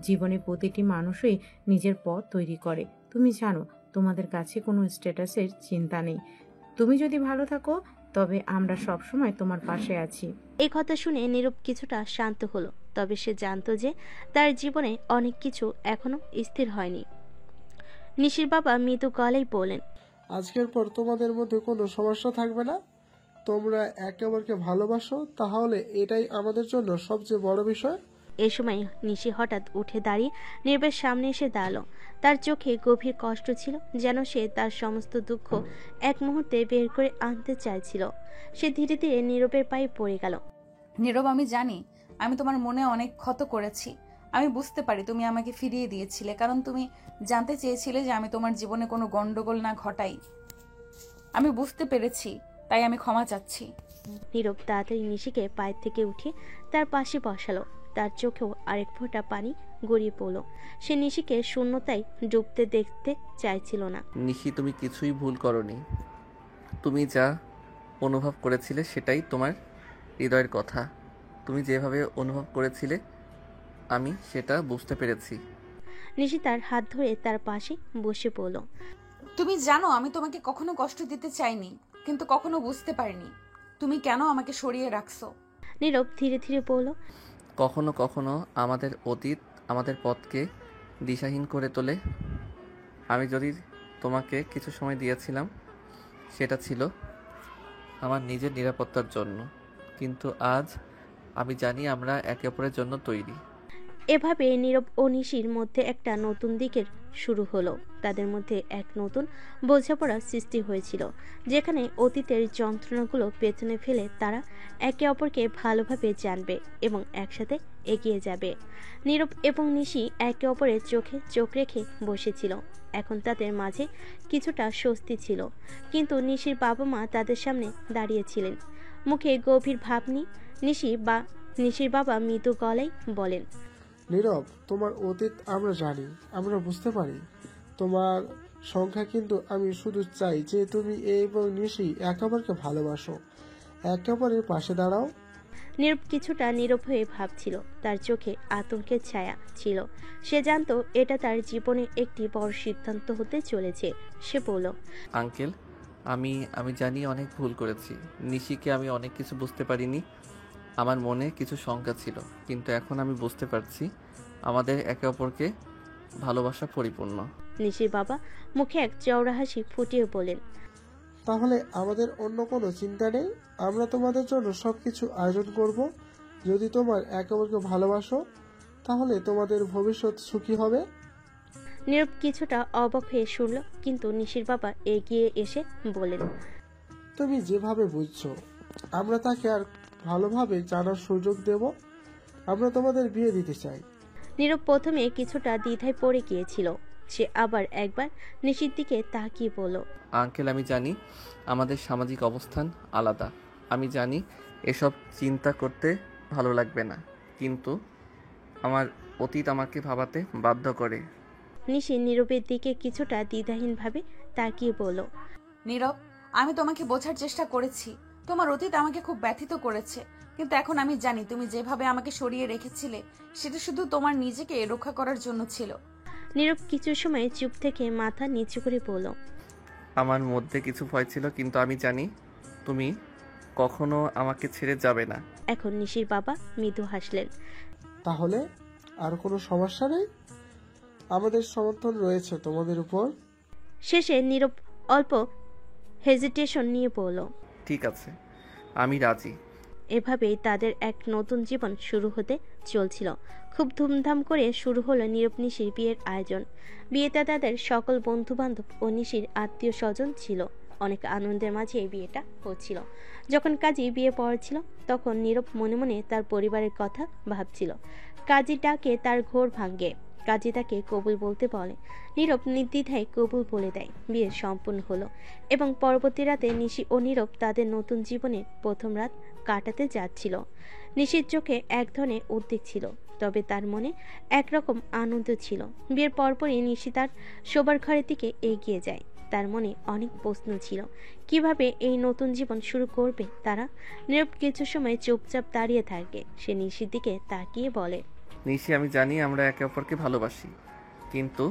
জীবনে প্রতিটি মানুষই নিজের পথ তৈরি করে। তুমি জানো তোমাদের কাছে কোনো স্ট্যাটাসের চিন্তা নেই। তুমি যদি ভালো থাকো তবে আমরা সবসময় তোমার পাশে আছি। এই কথা শুনে নীরব কিছুটা শান্ত হলো। তবে সে জানতো যে তার জীবনে অনেক কিছু এখনো স্থির হয়নি। নিশির বাবা মৃদু গলায় বলেন, আজকের পর তোমাদের মধ্যে কোনো সমস্যা থাকবে না। তোমরা একে অপরকে ভালোবাসো, তাহলে এটাই আমাদের জন্য সবচেয়ে বড় বিষয়। এই সময় নিশি হঠাৎ উঠে দাঁড়িয়ে নীরবের সামনে এসে দাঁড়ালো। তার চোখে গভীর কষ্ট ছিল, যেন সে তার সমস্ত দুঃখ এক মুহূর্তে বের করে আনতে চাইছিল। সে ধীরে ধীরে নীরবের পায়ে পড়ে গেল। নীরব, আমি জানি আমি তোমার মনে অনেক ক্ষত করেছি। আমি বুঝতে পারি তুমি আমাকে ফিরিয়ে দিয়েছিলে, কারণ তুমি জানতে চেয়েছিলে যে আমি তোমার জীবনে কোনো গন্ডগোল না ঘটাই। আমি বুঝতে পেরেছি, তাই আমি ক্ষমা চাচ্ছি। নীরব তাড়াতাড়ি নিশিকে পায়ের থেকে উঠে তার পাশে বসালো। তার চোখেও আরেক ফোঁটা পানি গড়িয়ে পড়ল। সে নিশিকে শূন্যতায় ডুবতে দেখতে চাইছিল না। নিশি, তুমি কিছুই ভুল করনি। তুমি যা অনুভব করেছিলে সেটাই তোমার হৃদয়ের কথা। তুমি যেভাবে অনুভব করেছিলে আমি সেটা বুঝতে পেরেছি। নিশি তার হাত ধরে তার পাশে বসে পড়ল। তুমি জানো আমি তোমাকে কখনো কষ্ট দিতে চাইনি, কিন্তু কখনো বুঝতে পারিনি তুমি কেন আমাকে সরিয়ে রাখছো। নীরব ধীরে ধীরে বলল, কখনো কখনো আমাদের অতীত আমাদের পথকে দিশাহীন করে তোলে। আমি যদি তোমাকে কিছু সময় দিয়েছিলাম সেটা ছিল আমার নিজের নিরাপত্তার জন্য, কিন্তু আজ আমি জানি আমরা একে অপরের জন্য তৈরি। এভাবে নীরব ও নিশির মধ্যে একটা নতুন দিকের শুরু হলো। তাদের মধ্যে এক নতুন বোঝাপড়ার সৃষ্টি হয়েছিল, যেখানে অতীতের যন্ত্রণাগুলো পেছনে ফেলে তারা একে অপরকে ভালোভাবে জানবে এবং একসাথে এগিয়ে যাবে। নীরব এবং নিশি একে অপরের চোখে চোখ রেখে বসেছিল। এখন তাদের মাঝে কিছুটা স্বস্তি ছিল, কিন্তু নিশির বাবা মা তাদের সামনে দাঁড়িয়েছিলেন, মুখে গভীর ভাব নিয়ে। নিশির বাবা মৃদু গলায় বলেন, নীরব, তোমার অতীত আমরা জানি, আমরা বুঝতে পারি তোমার সংখ্যা, কিন্তু আমি শুধু চাই যে তুমি এবং নিশি একে অপরকে ভালোবাসো, একে অপরের পাশে দাঁড়াও। নীরব কিছুটা নীরব হয়ে ভাবছিল। তার চোখে আতঙ্কের ছায়া ছিল। সে জানতো এটা তার জীবনে একটি বড় সিদ্ধান্ত হতে চলেছে। সে বলল, আঙ্কেল, আমি জানি অনেক ভুল করেছি। নিশিকে আমি অনেক কিছু বুঝতে পারিনি। আমার মনে কিছু শঙ্কা ছিল, কিন্তু এখন আমি বুঝতে পারছি আমাদের একে অপরকে ভালোবাসা পরিপূর্ণ। নিশির বাবা মুখে এক চওড়া হাসি ফুটিয়ে বলেন, তাহলে আমাদের অন্য কোনো চিন্তা নেই। আমরা তোমাদের জন্য সবকিছু আয়োজন করব। যদি তোমার একে অপরকে ভালোবাসো তাহলে তোমাদের ভবিষ্যৎ সুখী হবে। নীরব কিছুটা অবাক হয়ে শুনল, কিন্তু নিশির বাবা এগিয়ে এসে বলেন, তুমি যেভাবে বুঝছো আমরা তাকে আর ভালোভাবে জানার সুযোগ দেব। আমরা তোমাদের বিয়ে দিতে চাই। নীরব প্রথমে কিছুটা দ্বিধায় পড়ে গিয়েছিল। সে আবার একবার নিশির দিকে তাকিয়ে বলল, আঙ্কেল, আমি জানি আমাদের সামাজিক অবস্থান আলাদা। আমি জানি এসব চিন্তা করতে ভালো লাগবে না, কিন্তু আমার অতীত আমাকে ভাবাতে বাধ্য করে। নিশি নীরবের দিকে কিছুটা দ্বিধাহীনভাবে তাকিয়ে বলল, নীরব, আমি তোমাকে বোঝার চেষ্টা করেছি। তোমার অতীত আমাকে খুব ব্যথিত করেছে, কিন্তু এখন আমি জানি তুমি যেভাবে আমাকে সরিয়ে রেখেছিলে সেটা শুধু তোমার নিজেকে রক্ষা করার জন্য ছিল। নীরব কিছু সময় চুপ থেকে মাথা নিচু করে বলল, আমার মধ্যে কিছু ভয় ছিল, কিন্তু আমি জানি তুমি কখনো আমাকে ছেড়ে যাবে না। এখন নিশির বাবা মৃদু হাসলেন। তাহলে আর কোনো সমস্যা নেই, আমাদের সমর্থন রয়েছে তোমাদের উপর। শেষে নীরব অল্প হেজিটেশন নিয়ে বলল, ঠিক আছে, আমি রাজি। এভাবেই তাদের এক নতুন জীবন শুরু হতে চলছিল। খুব ধুমধাম করে শুরু হলো নীরব নিশির বিয়ের আয়োজন। বিয়েতে তাদের সকল বন্ধু বান্ধব ও নিশির আত্মীয় স্বজন ছিল। অনেক আনন্দের মাঝে এই বিয়েটা হচ্ছিল। যখন কাজী বিয়ে পড়াচ্ছিল তখন নীরব মনে মনে তার পরিবারের কথা ভাবছিল। কাজী ডাকে তার ঘোর ভাঙ্গে। কাজী তাকে কবুল বলতে বলে। নীরব নির্দ্বিধায় কবুল বলে দেয়। বিয়ে সম্পূর্ণ হলো এবং পরবর্তী রাতে নিশি ও নীরব তাদের নতুন জীবনের প্রথম রাত কাটাতে যাচ্ছিল। নিশির চোখে এক ধরনের উদ্বেগ ছিল, তবে তার মনে একরকম আনন্দ ছিল। বিয়ের পরপরই নিশি তার শোবার ঘরের দিকে এগিয়ে যায়। তার মনে অনেক প্রশ্ন ছিল, কিভাবে এই নতুন জীবন শুরু করবে তারা। নীরব কিছু সময় চুপচাপ দাঁড়িয়ে থাকে। সে নিশির দিকে তাকিয়ে বলে, নিশি, আমি জানি আমরা একে অপরকে ভালোবাসি, কিন্তু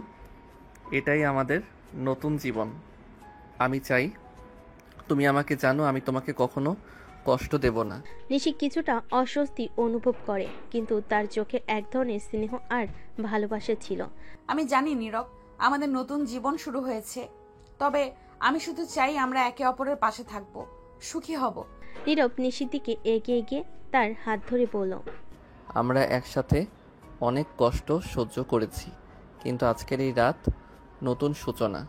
এটাই আমাদের নতুন জীবন। আমি চাই তুমি আমাকে জানো, আমি তোমাকে কখনো কষ্ট দেব না। নিশি কিছুটা অস্বস্তি অনুভব করে, কিন্তু তার চোখে এক ধরনের স্নেহ আর ভালোবাসা ছিল। আমি জানি নীরব, আমাদের নতুন জীবন শুরু হয়েছে, তবে আমি শুধু চাই আমরা একে অপরের পাশে থাকব, সুখী হব। নীরব নিশির দিকে এগিয়ে গিয়ে তার হাত ধরে বলল, আমরা একসাথে অনেক কষ্ট সহ্য করেছি, কিন্তু আজকের এই রাত নতুন সূচনা।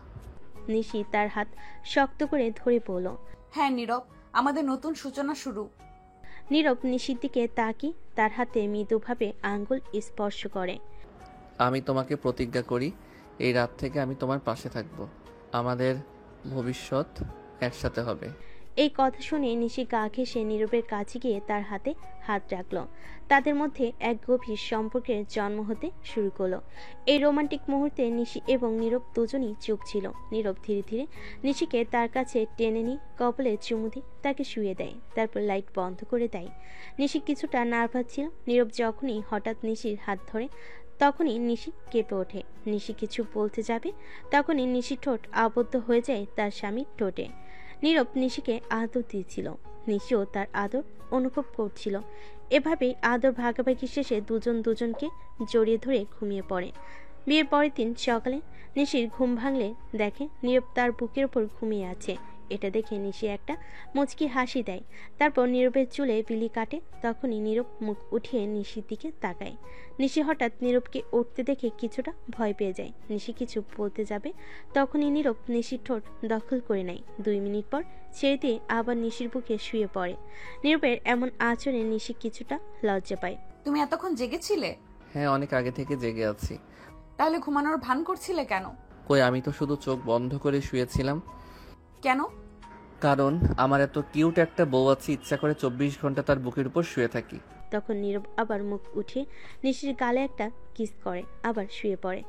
নিশি তার হাত শক্ত করে ধরে বলল, হ্যাঁ নীরব, আমাদের নতুন সূচনা শুরু। নীরব নিশির দিকে তাকিয়ে তার হাতে মৃদুভাবে আঙ্গুল স্পর্শ করে। আমি তোমাকে প্রতিজ্ঞা করি, এই রাত থেকে আমি তোমার পাশে থাকব। আমাদের ভবিষ্যৎ একসাথে হবে। এই কথা শুনে নিশি গা ঘেঁষে নীরবের কাছে গিয়ে তার হাতে হাত রাখল। তাদের মধ্যে এক গভীর সম্পর্কের জন্ম হতে শুরু করলো। এই রোমান্টিক মুহূর্তে নিশি এবং নীরব দুজনই চুপ ছিল। নীরব ধীরে ধীরে নিশিকে তার কাছে টেনে নিয়ে কপালে চুমু দিয়ে তাকে শুয়ে দেয়, তারপর লাইট বন্ধ করে দেয়। নিশি কিছুটা নার্ভাস ছিল। নীরব যখনই হঠাৎ নিশির হাত ধরে তখনই নিশি কেঁপে ওঠে। নিশি কিছু বলতে যাবে, তখনই নিশি ঠোঁট আবদ্ধ হয়ে যায় তার স্বামীর ঠোঁটে। নীরব নিশিকে আদর দিয়েছিল, নিশিও তার আদর অনুভব করছিল। এভাবেই আদর ভাগাভাগি শেষে দুজন দুজনকে জড়িয়ে ধরে ঘুমিয়ে পড়ে। বিয়ের পরের দিন সকালে নিশির ঘুম ভাঙলে দেখে নীরব তার বুকের ওপর ঘুমিয়ে আছে। এটা দেখে নিশি একটা মুচকি হাসি দেয়, তারপর নীরবের চুলে বিলি কাটে। তখনই নীরব মুখ উঠিয়ে নিশির দিকে তাকায়। নিশি হঠাৎ নীরবকে উঠতে দেখে কিছুটা ভয় পেয়ে যায়। নিশি কিছু বলতে যাবে, তখনই নীরব নিশির ঠোঁট দখল করে নেয়। 2 মিনিট পর ছেড়ে দিয়ে আবার নিশির বুকে শুয়ে পড়ে। নীরবের এমন আচরণে নিশি কিছুটা লজ্জা পায়। তুমি এতক্ষণ জেগেছিলে? হ্যাঁ, অনেক আগে থেকে জেগে আছি। তাহলে ঘুমানোর ভান করছিলে কেন? কই, আমি তো শুধু চোখ বন্ধ করে শুয়েছিলাম। কেন? কারণ আমার এত কিউট একটা বউ আছে, ইচ্ছা করে 24 ঘন্টা তার বুকের উপর শুয়ে থাকি। তখন নীরব আবার মুখ উঠিয়ে নিশির গালে একটা কিস করে আবার শুয়ে পড়ে।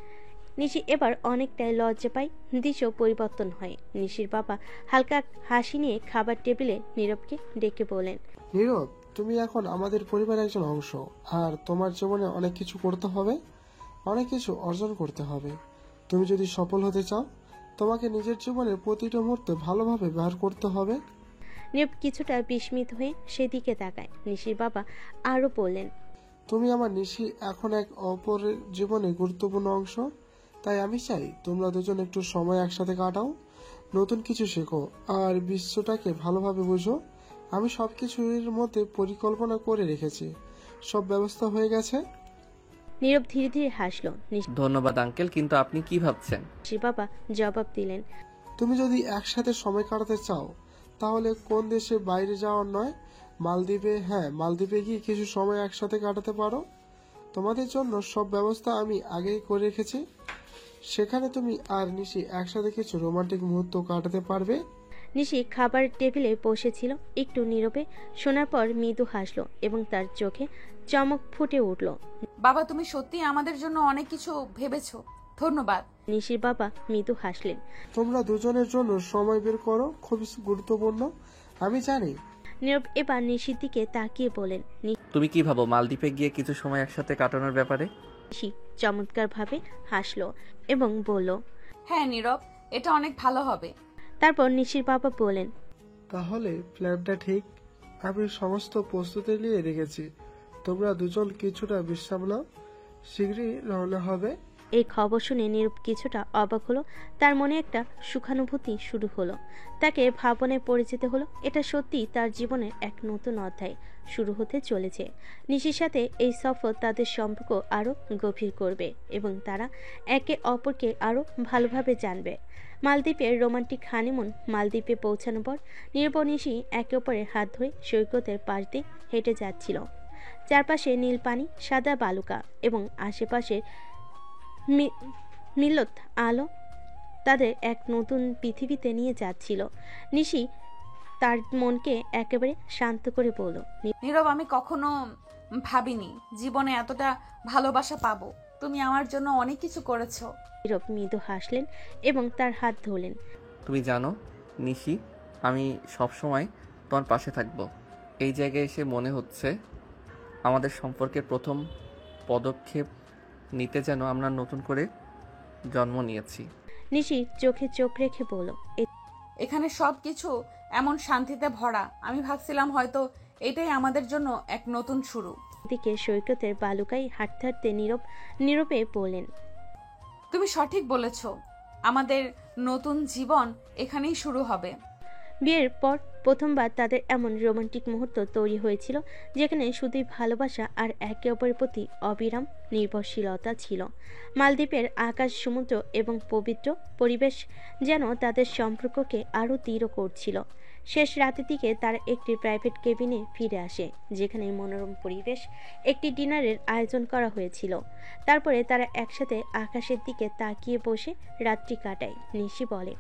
নিশি এবার অনেকটাই লজ্জা পায়, দিশও পরিবর্তন হয়। নিশির বাবা হালকা হাসি নিয়ে খাবার টেবিলে নীরবকে ডেকে বলেন, নীরব, তুমি এখন আমাদের পরিবারের একজন অংশ, আর তোমার জীবনে অনেক কিছু করতে হবে, অনেক কিছু অর্জন করতে হবে। তুমি যদি সফল হতে চাও তোমাকে নিজের জীবনের প্রতিটা মুহূর্তে ভালোভাবে ব্যবহার করতে হবে। নীরব কিছুটা বিস্মিত হয়ে সেদিকে তাকায়। নিশির বাবা আরও বললেন, তুমি আমার নিশি এখন এক অপরের জীবনের গুরুত্বপূর্ণ অংশ। তাই আমি চাই তোমরা দুজন একটু সময় একসাথে কাটাও, নতুন কিছু শেখো আর বিশ্বটাকে ভালোভাবে বুঝো। আমি সবকিছুর মধ্যে পরিকল্পনা করে রেখেছি, সব ব্যবস্থা হয়ে গেছে। নীরব ধীরে ধীরে হাসলো। ধন্যবাদ আঙ্কেল, কিন্তু আপনি কি ভাবছেন? নিশির বাবা জবাব দিলেন, তুমি যদি একসাথে সময় কাটাতে চাও তাহলে কোন দেশে বাইরে যাওয়ার নয়, মালদ্বীপে, হ্যাঁ মালদ্বীপে গিয়ে কিছু সময় একসাথে কাটাতে পারো। তোমাদের জন্য সব ব্যবস্থা আমি আগেই করে রেখেছি। সেখানে তুমি আর নিশি একসাথে কিছু রোমান্টিক মুহূর্ত কাটাতে পারবে। নিশি খাবার টেবিলে বসেছিল, একটু নীরবে শোনার পর মৃদু হাসলো এবং তার চোখে চমক ফুটে উঠল। বাবা, তুমি সত্যি আমাদের জন্য অনেক কিছু ভেবেছো, ধন্যবাদ। নিশির বাবা মৃদু হাসলেন। তোমরা দুজনের জন্য সময় বের করো, খুবই গুরুত্বপূর্ণ, আমি জানি। নীরব এবার নিশির দিকে তাকিয়ে বলেন, তুমি কি ভাবো মালদ্বীপে গিয়ে কিছু সময় একসাথে কাটানোর ব্যাপারে? নিশি চমৎকার ভাবে হাসলো এবং বলল, হ্যাঁ নীরব, এটা অনেক ভালো হবে। তারপর নিশির বাবা বলেন, তাহলে প্ল্যানটা ঠিক, আমি সমস্ত প্রস্তুতি নিয়ে রেখেছি। তোমরা দুজন কিছুটা বিশ্রাম নাও, শীঘ্রই রওনা হবে। এই খবর শুনে নীরব কিছুটা অবাক হলো। তার মনে একটা সুখানুভূতি শুরু হলো। তাকে ভাবনায় পড়ে যেতে হলো। এটা সত্যি তার জীবনের এক নতুন অধ্যায় শুরু হতে চলেছে। নিশির সাথে এই সফর তাদের সম্পর্ক আরও গভীর করবে এবং তারা একে অপরকে আরও ভালোভাবে জানবে। মালদ্বীপের রোমান্টিক হানিমুন। মালদ্বীপে পৌঁছানোর পর নীরব ও নিশি একে অপরের হাত ধরে সৈকতের পাশ দিয়ে হেঁটে যাচ্ছিল। চারপাশে নীল পানি, সাদা বালুকা এবং আশেপাশে মিলত আলো তাদের এক নতুন পৃথিবীতে নিয়ে যাচ্ছিল। নিশি তার মনকে একেবারে শান্ত করে বলল, নীরব, আমি কখনো ভাবিনি জীবনে এতটা ভালোবাসা পাবো। তুমি আমার জন্য অনেক কিছু করেছো। নীরব মৃদু হাসলেন এবং তার হাত ধরলেন। তুমি জানো নিশি, আমি সবসময় তোমার পাশে থাকবো। এই জায়গায় এসে মনে হচ্ছে আমাদের সম্পর্কের প্রথম পদক্ষেপ নিতে যেন আমরা নতুন করে জন্ম নিয়েছি। নিশি চোখে চোখ রেখে বলল, এখানে সব কিছু এমন শান্তিতে ভরা, আমি ভাবছিলাম হয়তো এটাই আমাদের জন্য এক নতুন শুরু। এদিকে সৈকতের বালুকায় হাঁটতে হাঁটতে নীরবে বললেন, তুমি সঠিক বলেছ, আমাদের নতুন জীবন এখানেই শুরু হবে। বিয়ের পর প্রথমবার তাদের এমন রোমান্টিক মুহূর্ত তৈরি হয়েছিল যেখানে শুধুই ভালোবাসা আর একে অপরের প্রতি অবিরাম নির্ভরশীলতা ছিল। মালদ্বীপের আকাশ, সমুদ্র এবং পবিত্র পরিবেশ যেন তাদের সম্পর্ককে আরও দৃঢ় করছিল। শেষ রাতের দিকে তারা একটি প্রাইভেট কেবিনে ফিরে আসে, যেখানে মনোরম পরিবেশ একটি ডিনারের আয়োজন করা হয়েছিল। তারপরে তারা একসাথে আকাশের দিকে তাকিয়ে বসে রাত্রি কাটায়। নিশি বলে,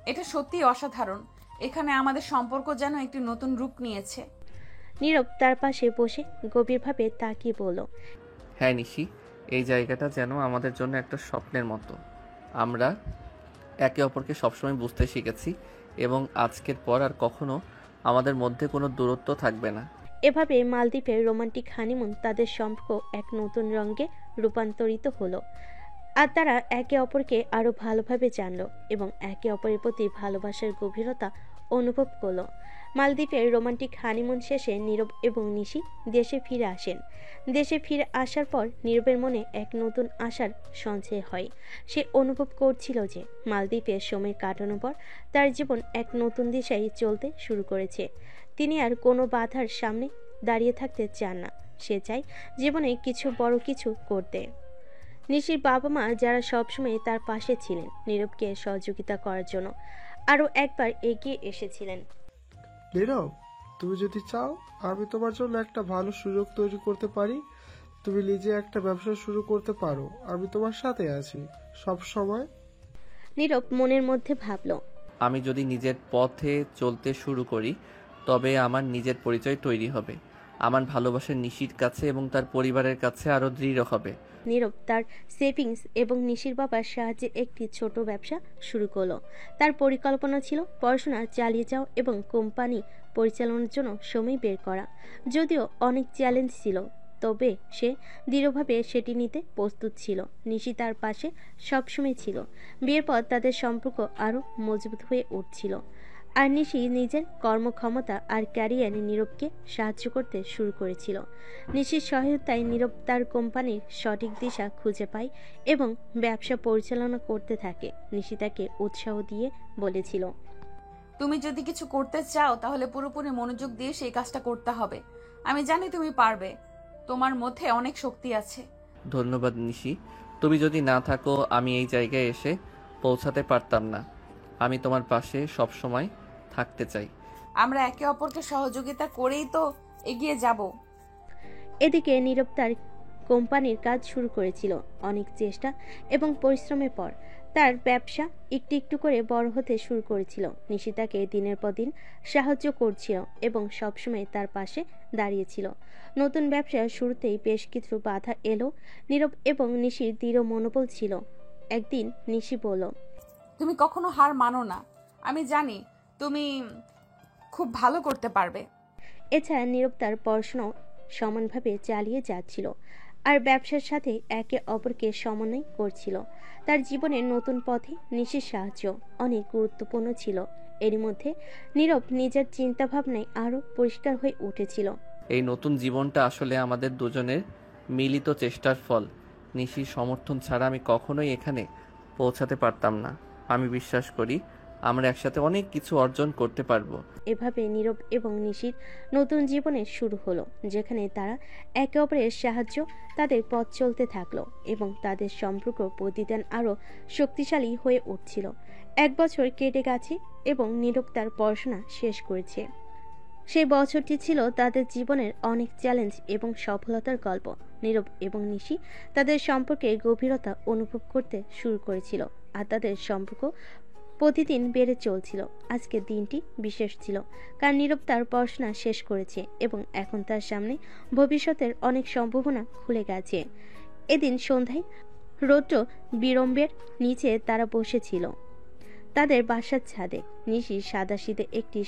এটা সত্যি অসাধারণ, এখানে আমাদের সম্পর্ক যেন একটি নতুন রূপ নিয়েছে। নীরব তার পাশে বসে গভীরভাবে তাকিয়ে বলল, হ্যাঁ নিশি, এই জায়গাটা যেন আমাদের জন্য একটা স্বপ্নের মতো। আমরা একে অপরকে সবসময় বুঝতে শিখেছি এবং আজকের পর আর কখনো আমাদের মধ্যে কোনো দূরত্ব থাকবে না। এভাবে মালদ্বীপের রোমান্টিক হানিমুন তাদের সম্পর্ক এক নতুন রঙে রূপান্তরিত হলো। আর তারা একে অপরকে আরও ভালোভাবে জানলো এবং একে অপরের প্রতি ভালোবাসার গভীরতা অনুভব করলো। মালদ্বীপের রোমান্টিক হানিমুন শেষে নীরব এবং নিশি দেশে ফিরে আসেন। দেশে ফিরে আসার পর নীরবের মনে এক নতুন আশার সঞ্চয় হয়। সে অনুভব করছিল যে মালদ্বীপে সময় কাটানোর পর তার জীবন এক নতুন দিশায় চলতে শুরু করেছে। তিনি আর কোনো বাধার সামনে দাঁড়িয়ে থাকতে চান না। সে চায় জীবনে কিছু বড় কিছু করতে। নিশির বাবা মা, যারা সবসময় তার পাশে ছিলেন নীরবকে সহযোগিতা করার জন্য, আরও একবার এগিয়ে এসেছিলেন। নীরব, তুমি যদি চাও আমি তোমার জন্য একটা ভালো সুযোগ তৈরি করতে পারি। তুমি নিজে একটা ব্যবসা শুরু করতে পারো, আমি তোমার সাথে আছি সব সময়। নীরব মনের মধ্যে ভাবল, আমি যদি নিজের পথে চলতে শুরু করি তবে আমার নিজের পরিচয় তৈরি হবে, আমার ভালোবাসা নিশির কাছে এবং তার পরিবারের কাছে আরও দৃঢ় হবে। নীরব তার সেভিংস এবং নিশির বাবার সাহায্যে একটি ছোট ব্যবসা শুরু করলো। তার পরিকল্পনা ছিল পড়াশোনা চালিয়ে যাওয়া এবং কোম্পানি পরিচালনার জন্য সময় বের করা। যদিও অনেক চ্যালেঞ্জ ছিল, তবে সে দৃঢ়ভাবে সেটি নিতে প্রস্তুত ছিল। নিশি তার পাশে সবসময় ছিল। বিয়ের পর তাদের সম্পর্ক আরও মজবুত হয়ে উঠছিল। আর নিশি নিজের কর্মক্ষমতা আর ক্যারিয়ারে নীরবকে সাহায্য করতে শুরু করেছিল। নিশির সহায়তায় নীরব তার কোম্পানির সঠিক দিশা খুঁজে পায় এবং ব্যবসা পরিচালনা করতে থাকে। নিশি তাকে উৎসাহ দিয়ে বলেছিল, তুমি যদি কিছু করতে চাও তাহলে পুরোপুরি মনোযোগ দিয়ে সেই কাজটা করতে হবে। আমি জানি তুমি পারবে, তোমার মধ্যে অনেক শক্তি আছে। ধন্যবাদ নিশি, তুমি যদি না থাকো আমি এই জায়গায় এসে পৌঁছাতে পারতাম না। আমি তোমার পাশে সব সময় থাকতে চাই। আমরা একে অপরকে সহযোগিতা করেই তো এগিয়ে যাব। এদিকে নীরব তার কোম্পানির কাজ শুরু করেছিল। অনেক চেষ্টা এবং পরিশ্রমের পর তার ব্যবসা একটু একটু করে বড় হতে শুরু করেছিল। নিশি তাকে দিনের পর দিন সাহায্য করছিল এবং সবসময় তার পাশে দাঁড়িয়েছিল। নতুন ব্যবসার শুরুতেই বেশ কিছু বাধা এলো। নীরব এবং নিশির দৃঢ় মনোবল ছিল। একদিন নিশি বলল, তুমি কখনো হার মানো না, আমি জানি তুমি খুব ভালো করতে পারবে। এছাড়া নীরব তার পড়াশোনাও সমানভাবে চালিয়ে যাচ্ছিল আর ব্যবসার সাথে একে অপরকে সমন্বয় করছিল। তার জীবনের নতুন পথে নিশির সাহায্য অনেক গুরুত্বপূর্ণ ছিল। এরই মধ্যে নীরব নিজের চিন্তাভাবনায় আরও পরিষ্কার হয়ে উঠেছিল। এই নতুন জীবনটা আসলে আমাদের দুজনের মিলিত চেষ্টার ফল। নিশির সমর্থন ছাড়া আমি কখনোই এখানে পৌঁছাতে পারতাম না। আমি বিশ্বাস করি আমরা একসাথে অনেক কিছু অর্জন করতে পারবো। এভাবে নীরব এবং নিশির নতুন জীবনের শুরু হলো, যেখানে তারা একে অপরের সাহায্য তাদের পথ চলতে থাকলো এবং তাদের সম্পর্ক প্রতিদিন আরও শক্তিশালী হয়ে উঠছিল। 1 বছর কেটে গেছে এবং নীরব তার পড়াশোনা শেষ করেছে। সেই বছরটি ছিল তাদের জীবনের অনেক চ্যালেঞ্জ এবং সফলতার গল্প। নীরব এবং নিশি তাদের সম্পর্কে গভীরতা অনুভব করতে শুরু করেছিল আর তাদের সম্পর্ক প্রতিদিন বেড়ে চলছিল। আজকের দিনটি বিশেষ ছিল কারণ নীরব তার পড়াশোনা শেষ করেছে এবং এখন তার সামনে ভবিষ্যতের অনেক সম্ভাবনা খুলে গেছে। এদিন সন্ধ্যায় রৌদ্র বিড়ম্বের নিচে তারা বসেছিল তাদের বাসার ছাদে। নিশির সাদাসিধে একটি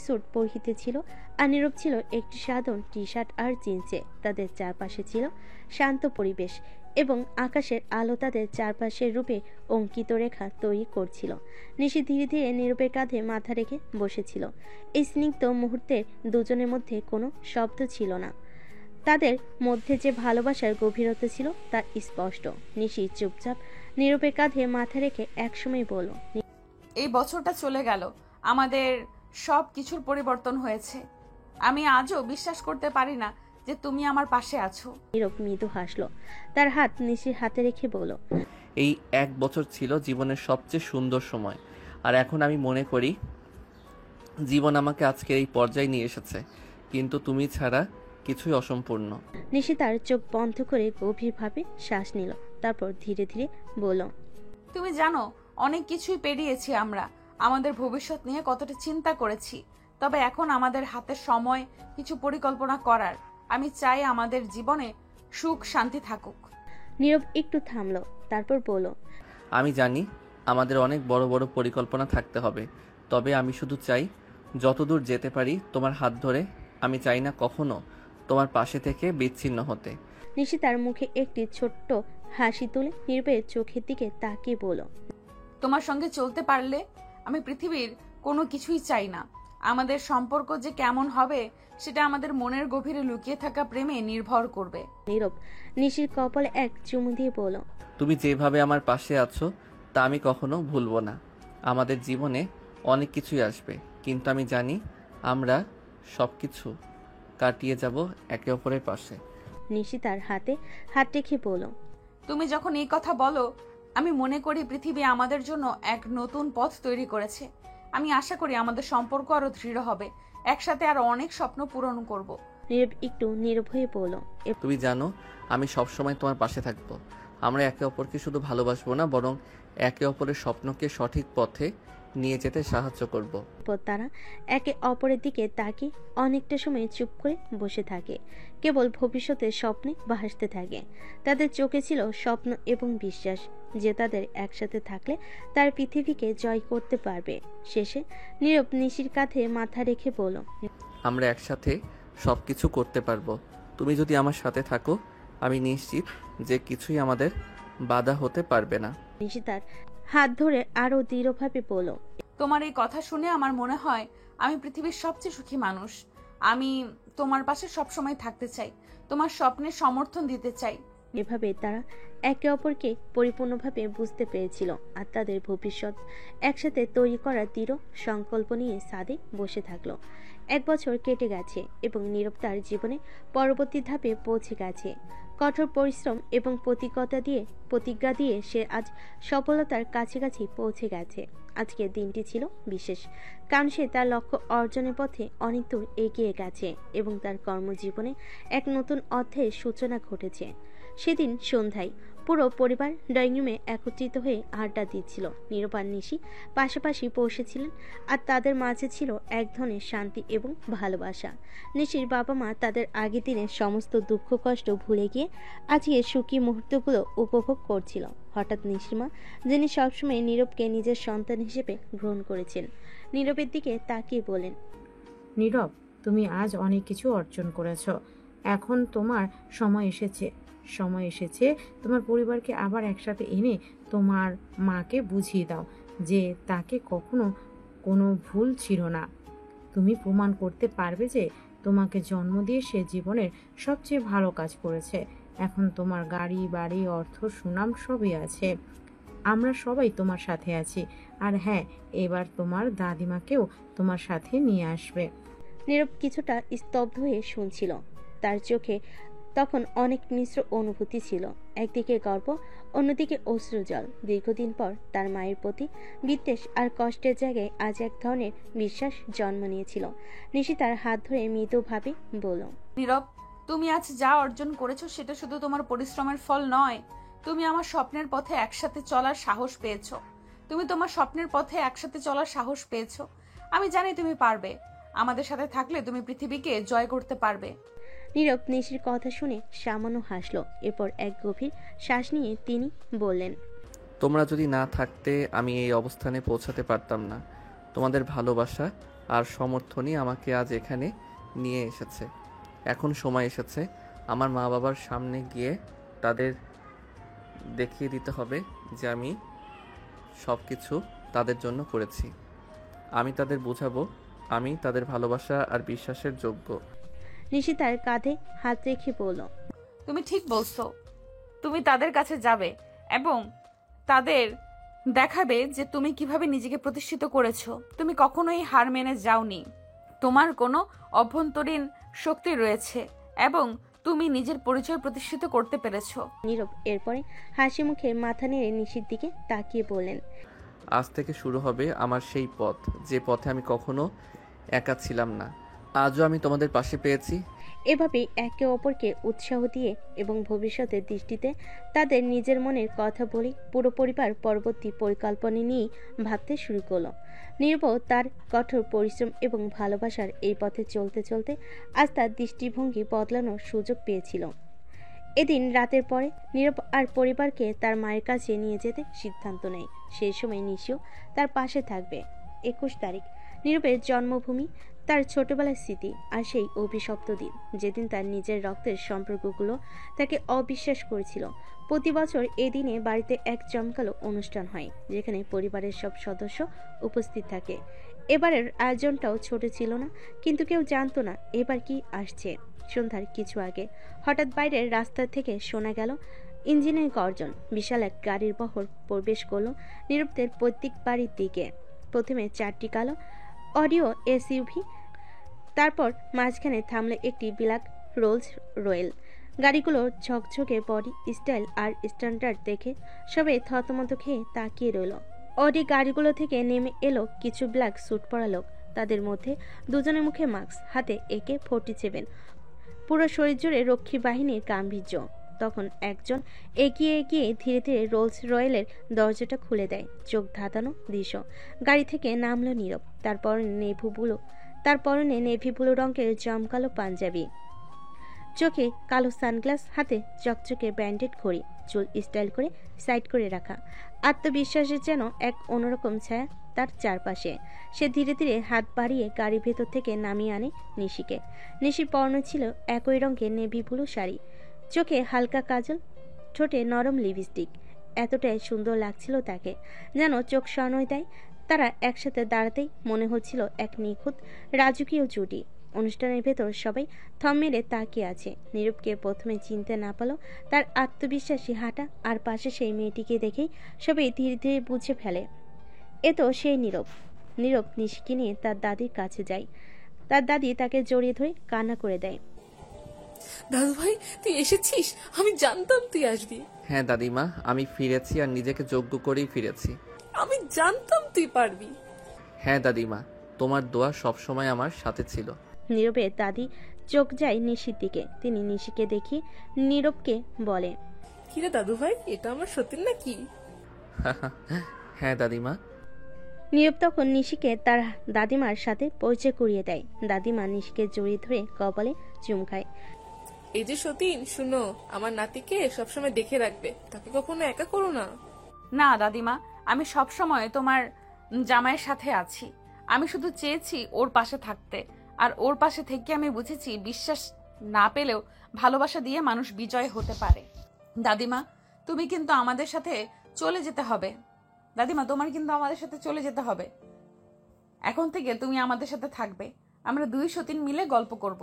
স্যুট পরিহিত ছিল আর নীরব ছিল একটি সাধারণ টি শার্ট আর জিন্সে। তাদের চারপাশে ছিল শান্ত পরিবেশ এবং আকাশের আলো তাদের চারপাশের রূপে অঙ্কিত রেখা তৈরি করছিল। নিশি ধীরে ধীরে নীরবের কাঁধে মাথা রেখে বসেছিল। এই স্নিগ্ধ মুহূর্তে দুজনের মধ্যে কোনো শব্দ ছিল না। তাদের মধ্যে যে ভালোবাসার গভীরতা ছিল তা স্পষ্ট। নিশি চুপচাপ নীরবের কাঁধে মাথা রেখে একসময় বলল, এই বছরটা চলে গেল, আমাদের সব কিছুর পরিবর্তন হয়েছে। আমি আজও বিশ্বাস করতে পারি না যে তুমি আমার পাশে আছো। নীরব মৃদু হাসলো, তার হাত নিশির হাতে রেখে বলল, এই 1 বছর ছিল জীবনের সবচেয়ে সুন্দর সময়। আর এখন আমি মনে করি জীবন আমাকে আজকের এই পর্যায়ে নিয়ে এসেছে, কিন্তু তুমি ছাড়া কিছুই অসম্পূর্ণ। নিশি তার চোখ বন্ধ করে গভীরভাবে শ্বাস নিল, তারপর ধীরে ধীরে বলল, তুমি জানো অনেক কিছুই পেরিয়েছি আমরা, আমাদের ভবিষ্যৎ নিয়ে কতটা চিন্তা করেছি। তবে এখন আমাদের হাতে সময় কিছু পরিকল্পনা করার। আমি চাই আমাদের জীবনে সুখ শান্তি থাকুক। নীরব একটু থামলো, তারপর বলল, আমি জানি আমাদের অনেক বড় বড় পরিকল্পনা থাকতে হবে, তবে আমি শুধু চাই যতদূর যেতে পারি তোমার হাত ধরে। আমি চাই না কখনো তোমার পাশে থেকে বিচ্ছিন্ন হতে। নিশি তার মুখে একটি ছোট্ট হাসি তুলে নীরবের চোখের দিকে তাকিয়ে বলল, তোমার সঙ্গে চলতে পারলে আমি পৃথিবীর কোনো কিছুই চাই না। আমাদের সম্পর্ক যে কেমন হবে সেটা আমাদের মনের গভীরে লুকিয়ে থাকা প্রেমে নির্ভর করবে। নীরব নিশির কপালে এক চুমু দিয়ে বলল, তুমি যেভাবে আমার পাশে আছো তা আমি কখনো ভুলবো না। আমাদের জীবনে অনেক কিছুই আসবে, কিন্তু আমি জানি আমরা সবকিছু কাটিয়ে যাব একে অপরের পাশে। নিশি তার হাতে হাত রেখে বলল, তুমি যখন এই কথা বলো আমি মনে করি পৃথিবী আমাদের জন্য এক নতুন পথ তৈরি করেছে। আমি আশা করি আমাদের সম্পর্ক আরো দৃঢ় হবে, একসাথে আরো অনেক স্বপ্ন পূরণ করব। নীরব একটু নীরব হয়ে বলল, তুমি জানো আমি সবসময় তোমার পাশে থাকবো। আমরা একে অপরকে শুধু ভালোবাসবো না, বরং একে অপরের স্বপ্নকে সঠিক পথে নিয়ে যেতে সাহায্য করব। তারা একে অপরের দিকে তাকিয়ে অনেকটা সময় চুপ করে বসে থাকে, কেবল ভবিষ্যতের স্বপ্নে ভাসতে থাকে। তাদের চোখে ছিল স্বপ্ন এবং বিশ্বাস যে তাদের একসাথে থাকলে তার পৃথিবীকে জয় করতে পারবে। শেষে নীরব নিশির কাঁধে মাথা রেখে বলল, আমরা একসাথে সব কিছু করতে পারবো। তুমি যদি আমার সাথে থাকো, আমি নিশ্চিত যে কিছুই আমাদের বাধা হতে পারবে না। নিশি তার হাত ধরে আরো দৃঢ়ভাবে বলল, তোমার এই কথা শুনে আমার মনে হয় আমি পৃথিবীর সবচেয়ে সুখী মানুষ। আমি তোমার পাশে সবসময় থাকতে চাই, তোমার স্বপ্নে সমর্থন দিতে চাই। এভাবে তারা একে অপরকে পরিপূর্ণভাবে বুঝতে পেরেছিল আর তাদের ভবিষ্যৎ একসাথে তৈরি করার দৃঢ় সংকল্প নিয়ে সাদে বসে থাকলো। 1 বছর কেটে গেছে এবং নীরব তার জীবনে পরবর্তী ধাপে পৌঁছে গেছে। কঠোর পরিশ্রম এবং প্রতিজ্ঞা দিয়ে সে আজ সফলতার কাছাকাছি পৌঁছে গেছে। আজকের দিনটি ছিল বিশেষ, কারণ সে তার লক্ষ্য অর্জনের পথে অনেক দূর এগিয়ে গেছে এবং তার কর্মজীবনে এক নতুন অধ্যায়ের সূচনা ঘটেছে। সেদিন সন্ধ্যায় পুরো পরিবার ড্রয়িং রুমে একত্রিত হয়ে আড্ডা দিচ্ছিল। নীরব আর নিশি পাশাপাশি বসেছিলেন আর তাদের মাঝে ছিল এক ধরনের শান্তি এবং ভালোবাসা। নিশির বাবা মা তাদের আগের দিনের সমস্ত দুঃখ কষ্ট ভুলে গিয়ে আজকে সুখী মুহূর্তগুলো উপভোগ করছিল। হঠাৎ নিশির মা, যিনি সবসময় নীরবকে নিজের সন্তান হিসেবে গ্রহণ করেছেন, নীরবের দিকে তাকিয়ে বলেন, নীরব, তুমি আজ অনেক কিছু অর্জন করেছ। এখন তোমার সময় এসেছে তোমার পরিবারকে আবার একসাথে এনে তোমার মাকে বুঝিয়ে দাও যে তাকে কখনো কোনো ভুল ছিল না। তুমি প্রমাণ করতে পারবে যে তোমাকে জন্ম দিয়ে সে জীবনের সবচেয়ে ভালো কাজ করেছে। এখন তোমার গাড়ি, বাড়ি, অর্থ, সুনাম সবই আছে। আমরা সবাই তোমার সাথে আছি। আর হ্যাঁ, এবার তোমার দাদিমাকেও তোমার সাথে নিয়ে আসবে। নীরব কিছুটা স্তব্ধ হয়ে শুনছিল। তার চোখে তখন অনেক মিশ্র অনুভূতি ছিল। একদিকে গর্ব, অন্যদিকে অশ্রুজল। দীর্ঘদিন পর তার মায়ের প্রতি বিদ্বেষ আর কষ্টের জায়গায় আজ এক ধরনের বিশ্বাস জন্ম নিয়েছিল। নিশি তার হাত ধরে মৃদুভাবে বলল, নীরব, তুমি আজ যা অর্জন করেছো সেটা শুধু তোমার পরিশ্রমের ফল নয়, তুমি আমার স্বপ্নের পথে একসাথে চলার সাহস পেয়েছো। আমি জানি তুমি পারবে। আমাদের সাথে থাকলে তুমি পৃথিবীকে জয় করতে পারবে। নীরব নিশির কথা শুনে সামান্য হাসলো। এরপর এক গভীর শ্বাস নিয়ে তিনি বললেন, তোমরা যদি না থাকতে আমি এই অবস্থানে পৌঁছাতে পারতাম না। তোমাদের ভালোবাসা আর সমর্থনই আমাকে আজ এখানে নিয়ে এসেছে। এখন সময় এসেছে আমার মা বাবার সামনে গিয়ে তাদের দেখিয়ে দিতে হবে যে আমি সব কিছু তাদের জন্য করেছি। আমি তাদের বোঝাবো আমি তাদের ভালোবাসা আর বিশ্বাসের যোগ্য। নিশি তার কাঁধে হাত রেখে বলল, তুমি ঠিক বলছো। তুমি তাদের কাছে যাবে এবং তাদের দেখাবে যে তুমি কিভাবে নিজেকে প্রতিষ্ঠিত করেছো। তুমি কখনোই হার মেনে যাওনি। তোমার কোনো অভ্যন্তরীণ শক্তি রয়েছে এবং তুমি নিজের পরিচয় প্রতিষ্ঠিত করতে পেরেছো। নীরব এরপরে হাসি মুখে মাথা নেড়ে নিশির দিকে তাকিয়ে বললেন, আজ থেকে শুরু হবে আমার সেই পথ, যে পথে আমি কখনো একা ছিলাম না। আজও আমি তোমাদের পাশে পেয়েছি। এভাবেই একে অপরকে উৎসাহ দিয়ে এবং ভবিষ্যতের দৃষ্টিতে তাদের নিজের মনের কথা বলে পুরো পরিবার পরবর্তী পরিকল্পনা নিয়ে ভাবতে শুরু করলো। নীরব তার কঠোর পরিশ্রম এবং ভালোবাসার এই পথে চলতে চলতে আজ তার দৃষ্টিভঙ্গি বদলানোর সুযোগ পেয়েছিল। এদিন রাতের পরে নীরব আর পরিবারকে তার মায়ের কাছে নিয়ে যেতে সিদ্ধান্ত নেয়। সেই সময় নিশিও তার পাশে থাকবে। 21 তারিখ, নীরবের জন্মভূমি, তার ছোটবেলার স্মৃতি আর সেই অভিশপ্ত দিন যেদিন তার নিজের রক্তের সম্পর্কগুলো তাকে অবিশ্বাস করেছিল। প্রতি বছর এই দিনে বাড়িতে এক জমকালো অনুষ্ঠান হয় যেখানে পরিবারের সব সদস্য উপস্থিত থাকে। এবারের আয়োজনটাও ছোট ছিল না, কিন্তু কেউ জানতো না এবার কি আসছে। সন্ধ্যার কিছু আগে হঠাৎ বাইরের রাস্তা থেকে শোনা গেল ইঞ্জিনের গর্জন। বিশাল এক গাড়ির বহর প্রবেশ করলো নীরবদের প্রত্যেক বাড়ির দিকে। প্রথমে 4টি কালো অডিও এসইউভি, তারপর মাঝখানে থামলো একটি ব্ল্যাক রোলস রয়েল। গাড়িগুলোর ঝকঝকে বডি স্টাইল আর স্ট্যান্ডার্ড দেখে সবাই থতমত খেয়ে তাকিয়ে রইল। অডি গাড়িগুলো থেকে নেমে এলো কিছু ব্ল্যাক স্যুট পরা লোক। তাদের মধ্যে দুজনের মুখে মাস্ক, হাতে AK-47, পুরো শরীর জুড়ে রক্ষী বাহিনীর গাম্ভীর্য। তখন একজন এগিয়ে গিয়ে ধীরে ধীরে রোলস রয়েলের দরজাটা খুলে দেয়। চোখ ধাঁধানো দৃশ্য। গাড়ি থেকে নামলো নীরব। তার পরনে নেভি ব্লু রঙের জমকালো পাঞ্জাবি। চোখে কালো সানগ্লাস, হাতে চকচকে ব্যান্ডেড ঘড়ি, চুল স্টাইল করে সাইড করে রাখা। আত্মবিশ্বাসের যেন এক অন্যরকম ছায়া তার চারপাশে। সে ধীরে ধীরে হাত বাড়িয়ে গাড়ির ভেতর থেকে নামিয়ে আনে নিশিকে। নিশির পরনে ছিল একই রঙের নেভি ব্লু শাড়ি, চোখে হালকা কাজল, ঠোঁটে নরম লিপস্টিক। এতটাই সুন্দর লাগছিল তাকে, যেন চোখ সনয় দেয়। তারা একসাথে দাঁড়াতেই মনে হচ্ছিল এক নিখুঁত রাজকীয় জুটি। অনুষ্ঠানের ভেতর সবাই থম মেরে তাকিয়ে আছে। নীরবকে প্রথমে চিনতে না পারলেও তার আত্মবিশ্বাসী হাঁটা আর পাশে সেই মেয়েটিকে দেখেই সবাই ধীরে ধীরে বুঝে ফেলে, এ তো সেই নীরব। নীরব নিশিকে নিয়ে তার দাদির কাছে যায়। তার দাদি তাকে জড়িয়ে ধরে কান্না করে দেয়। দাদু ভাই, তুই এসেছিস? আমি জানতাম তুই আসবি। হ্যাঁ দাদিমা, আমি ফিরেছি আর নিজেকে যোগ্য করেই ফিরেছি। আমি জানতাম তুই পারবি। হ্যাঁ দাদিমা, তোমার দোয়া সবসময় আমার সাথে ছিল। নীরবের দাদি চোখ যায় নিশির দিকে। তিনি নিশিকে দেখিয়ে নীরবকে বলে, কিরে দাদু ভাই, এটা আমার সতীন নাকি? হ্যাঁ দাদিমা। নীরব তখন নিশিকে তার দাদিমার সাথে পরিচয় করিয়ে দেয়। দাদিমা নিশিকে জড়িয়ে ধরে কপালে চুম খায়। এই যে সতীন, শুনো, আমার নাতিকে সবসময় দেখে রাখবে, তাকে কখনো একা করো না। না দাদিমা, আমি সব সময় তোমার জামাইয়ের সাথে আছি। আমি শুধু চেয়েছি ওর পাশে থাকতে, আর ওর পাশে থেকে আমি বুঝেছি বিশ্বাস না পেলেও ভালোবাসা দিয়ে মানুষ বিজয় হতে পারে। দাদিমা, তুমি কিন্তু আমাদের সাথে চলে যেতে হবে। দাদিমা, তোমার কিন্তু আমাদের সাথে চলে যেতে হবে। এখন থেকে তুমি আমাদের সাথে থাকবে। আমরা দুই সতীন মিলে গল্প করব।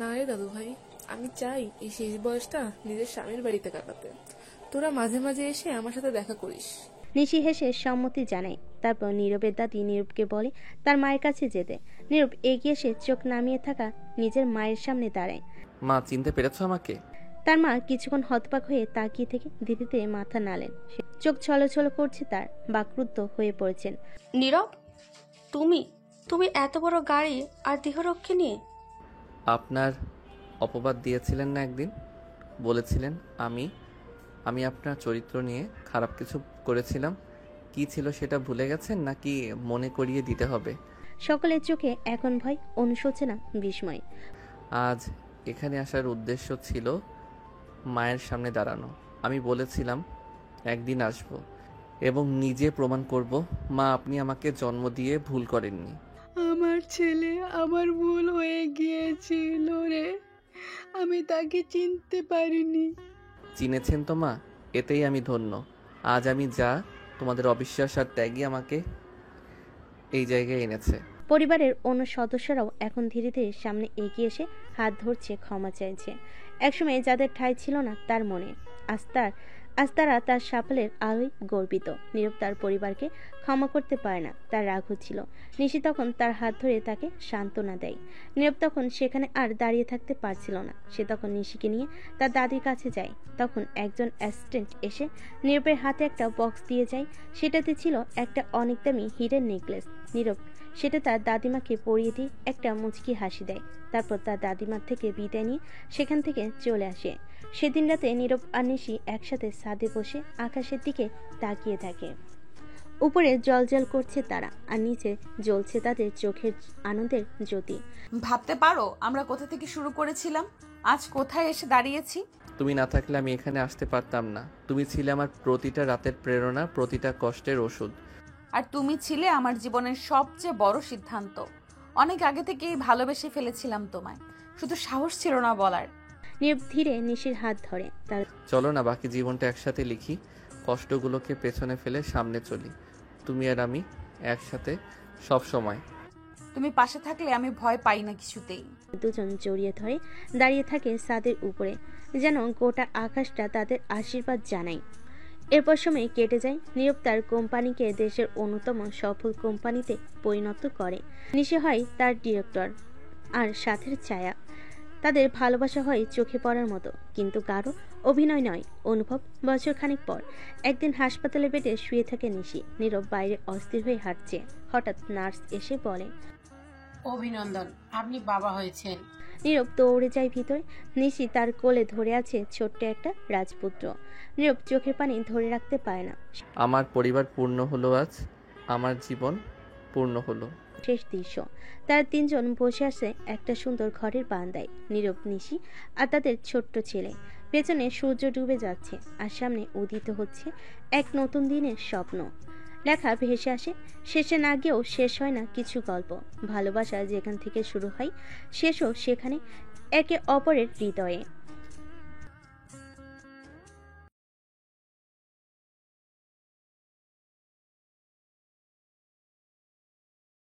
না রে দাদু ভাই, আমি চাই এই শেষ বয়সটা নিজের স্বামীর বাড়িতে কাটাতে। তোরা মাঝে মাঝে এসে আমার সাথে দেখা করিস। নিশি হেসে সম্মতি জানায়। তারপর নীরবের দাদি নীরবকে বলে তার মায়ের কাছে যেতে। নীরব এগিয়ে এসে চোখ নামিয়ে থাকা নিজের মায়ের সামনে দাঁড়ায়। মা, চিনতে পেরেছো আমাকে? তার মা কিছুক্ষণ হতবাক হয়ে তাকিয়ে থেকে ধীরে ধীরে মাথা নাড়লেন। চোখ ছলছল করছে তার, বাকরুদ্ধ হয়ে পড়েছেন। নীরব, তুমি তুমি এত বড় গাড়ি আর দেহরক্ষী নিয়ে? আপনার অপবাদ দিয়েছিলেন না একদিন, বলেছিলেন আমি আপনার চরিত্র নিয়ে খারাপ কিছু করেছিলাম। কি ছিল সেটা ভুলে গেছেন নাকি মনে করিয়ে দিতে হবে? সকলের চোখে এখন ভয়, অনুশোচনা, বিস্ময়। আজ এখানে আসার উদ্দেশ্য ছিল মায়ের সামনে দাঁড়ানো। আমি বলেছিলাম একদিন আসব এবং নিজে প্রমাণ করব মা আপনি আমাকে জন্ম দিয়ে ভুল করেননি। আমার ছেলে আমার ভুল হয়ে গিয়েছিল রে, আমি তাকে চিনতে পারিনি। চিনেছেন তো মা, এতেই আমি ধন্য। আজ আমি যা, তোমাদের অবিশ্বাস আর ত্যাগই আমাকে এই জায়গায় এনেছে। পরিবারের অন্য সদস্যরাও এখন ধীরে ধীরে সামনে এগিয়ে এসে হাত ধরছে, ক্ষমা চাইছে। একসময় যাদের ঠাঁই ছিল না তার মনে, আজ তারা তার সাফল্যের আলোয় গর্বিত। নীরব তার পরিবারকে ক্ষমা করতে পারে না, তার রাগ হচ্ছিল। নিশি তখন তার হাত ধরে তাকে সান্ত্বনা দেয়। নীরব তখন সেখানে আর দাঁড়িয়ে থাকতে পারছিল না। সে তখন নিশিকে নিয়ে তার দাদির কাছে যায়। তখন একজন অ্যাসিস্ট্যান্ট এসে নীরবের হাতে একটা বক্স দিয়ে যায়। সেটাতে ছিল একটা অনেক দামি হীরের নেকলেস। নীরব সেটা তার দাদিমাকে পরিয়ে দিয়ে একটা মুচকি হাসি দেয়। তারপর তার দাদিমার থেকে বিদায় নিয়ে সেখান থেকে চলে আসে। সেদিন রাতে নীরব আর নিশি একসাথে ছাদে বসে আকাশের দিকে তাকিয়ে থাকে। উপরে জলজল করছে তারা, আর নিচে জ্বলছে তাদের চোখের আনন্দের জ্যোতি। ভাবতে পারো আমরা কোথা থেকে শুরু করেছিলাম, আজ কোথায় এসে দাঁড়িয়েছি। তুমি না থাকলে আমি এখানে আসতে পারতাম না। তুমি ছিলে আমার প্রতিটা রাতের প্রেরণা, প্রতিটা কষ্টের ওষুধ। আর তুমি ছিলে আমার জীবনের সবচেয়ে বড় সিদ্ধান্ত। অনেক আগে থেকেই ভালোবেসে ফেলেছিলাম তোমায়, শুধু সাহস ছিল না বলার। নীরব ধীরে নিশির হাত ধরে। চলো না বাকি জীবনটা একসাথে লিখি, কষ্টগুলোকে পেছনে ফেলে সামনে চলি, তুমি আর আমি একসাথে সব সময়। তুমি পাশে থাকলে আমি ভয় পাই না কিছুতেই। দুজন জড়িয়ে ধরে দাঁড়িয়ে থাকে ছাদের উপরে, যেন গোটা আকাশটা তাদের আশীর্বাদ জানায়। এরপর সময় কেটে যায়। নীরব তার কোম্পানিকে দেশের অন্যতম সফল কোম্পানিতে পরিণত করে। নিশি হয় তার ডিরেক্টর আর সাথের ছায়া। তাদের ভালোবাসা হয় চোখে পড়ার মতো, কিন্তু গাঢ় অভিনয় নয়, অনুভব। বছরখানেক পর একদিন হাসপাতালে বেডে শুয়ে থাকে নিশি। নীরব বাইরে অস্থির হয়ে হাঁটছে। হঠাৎ নার্স এসে বলে, অভিনন্দন, আপনি বাবা হয়েছেন। নীরব দৌড়ে যায় ভিতরে। নিশি তার কোলে ধরে আছে ছোট্ট একটা রাজপুত্র। নীরব চোখের পানি ধরে রাখতে পারে না। আমার পরিবার পূর্ণ হলো আজ, আমার জীবন পূর্ণ হলো। শেষ দৃশ্য, তারা তিনজন বসে আছে একটা সুন্দর ঘরের বারান্দায়, নীরব, নিশি আর তাদের ছোট্ট ছেলে। পেছনে সূর্য ডুবে যাচ্ছে আর সামনে উদিত হচ্ছে এক নতুন দিনের স্বপ্ন। লেখা ভেসে আসে, শেষে না গিয়েও শেষ হয় না কিছু গল্প। ভালোবাসা যেখান থেকে শুরু হয় শেষও সেখানে, একে অপরের হৃদয়ে।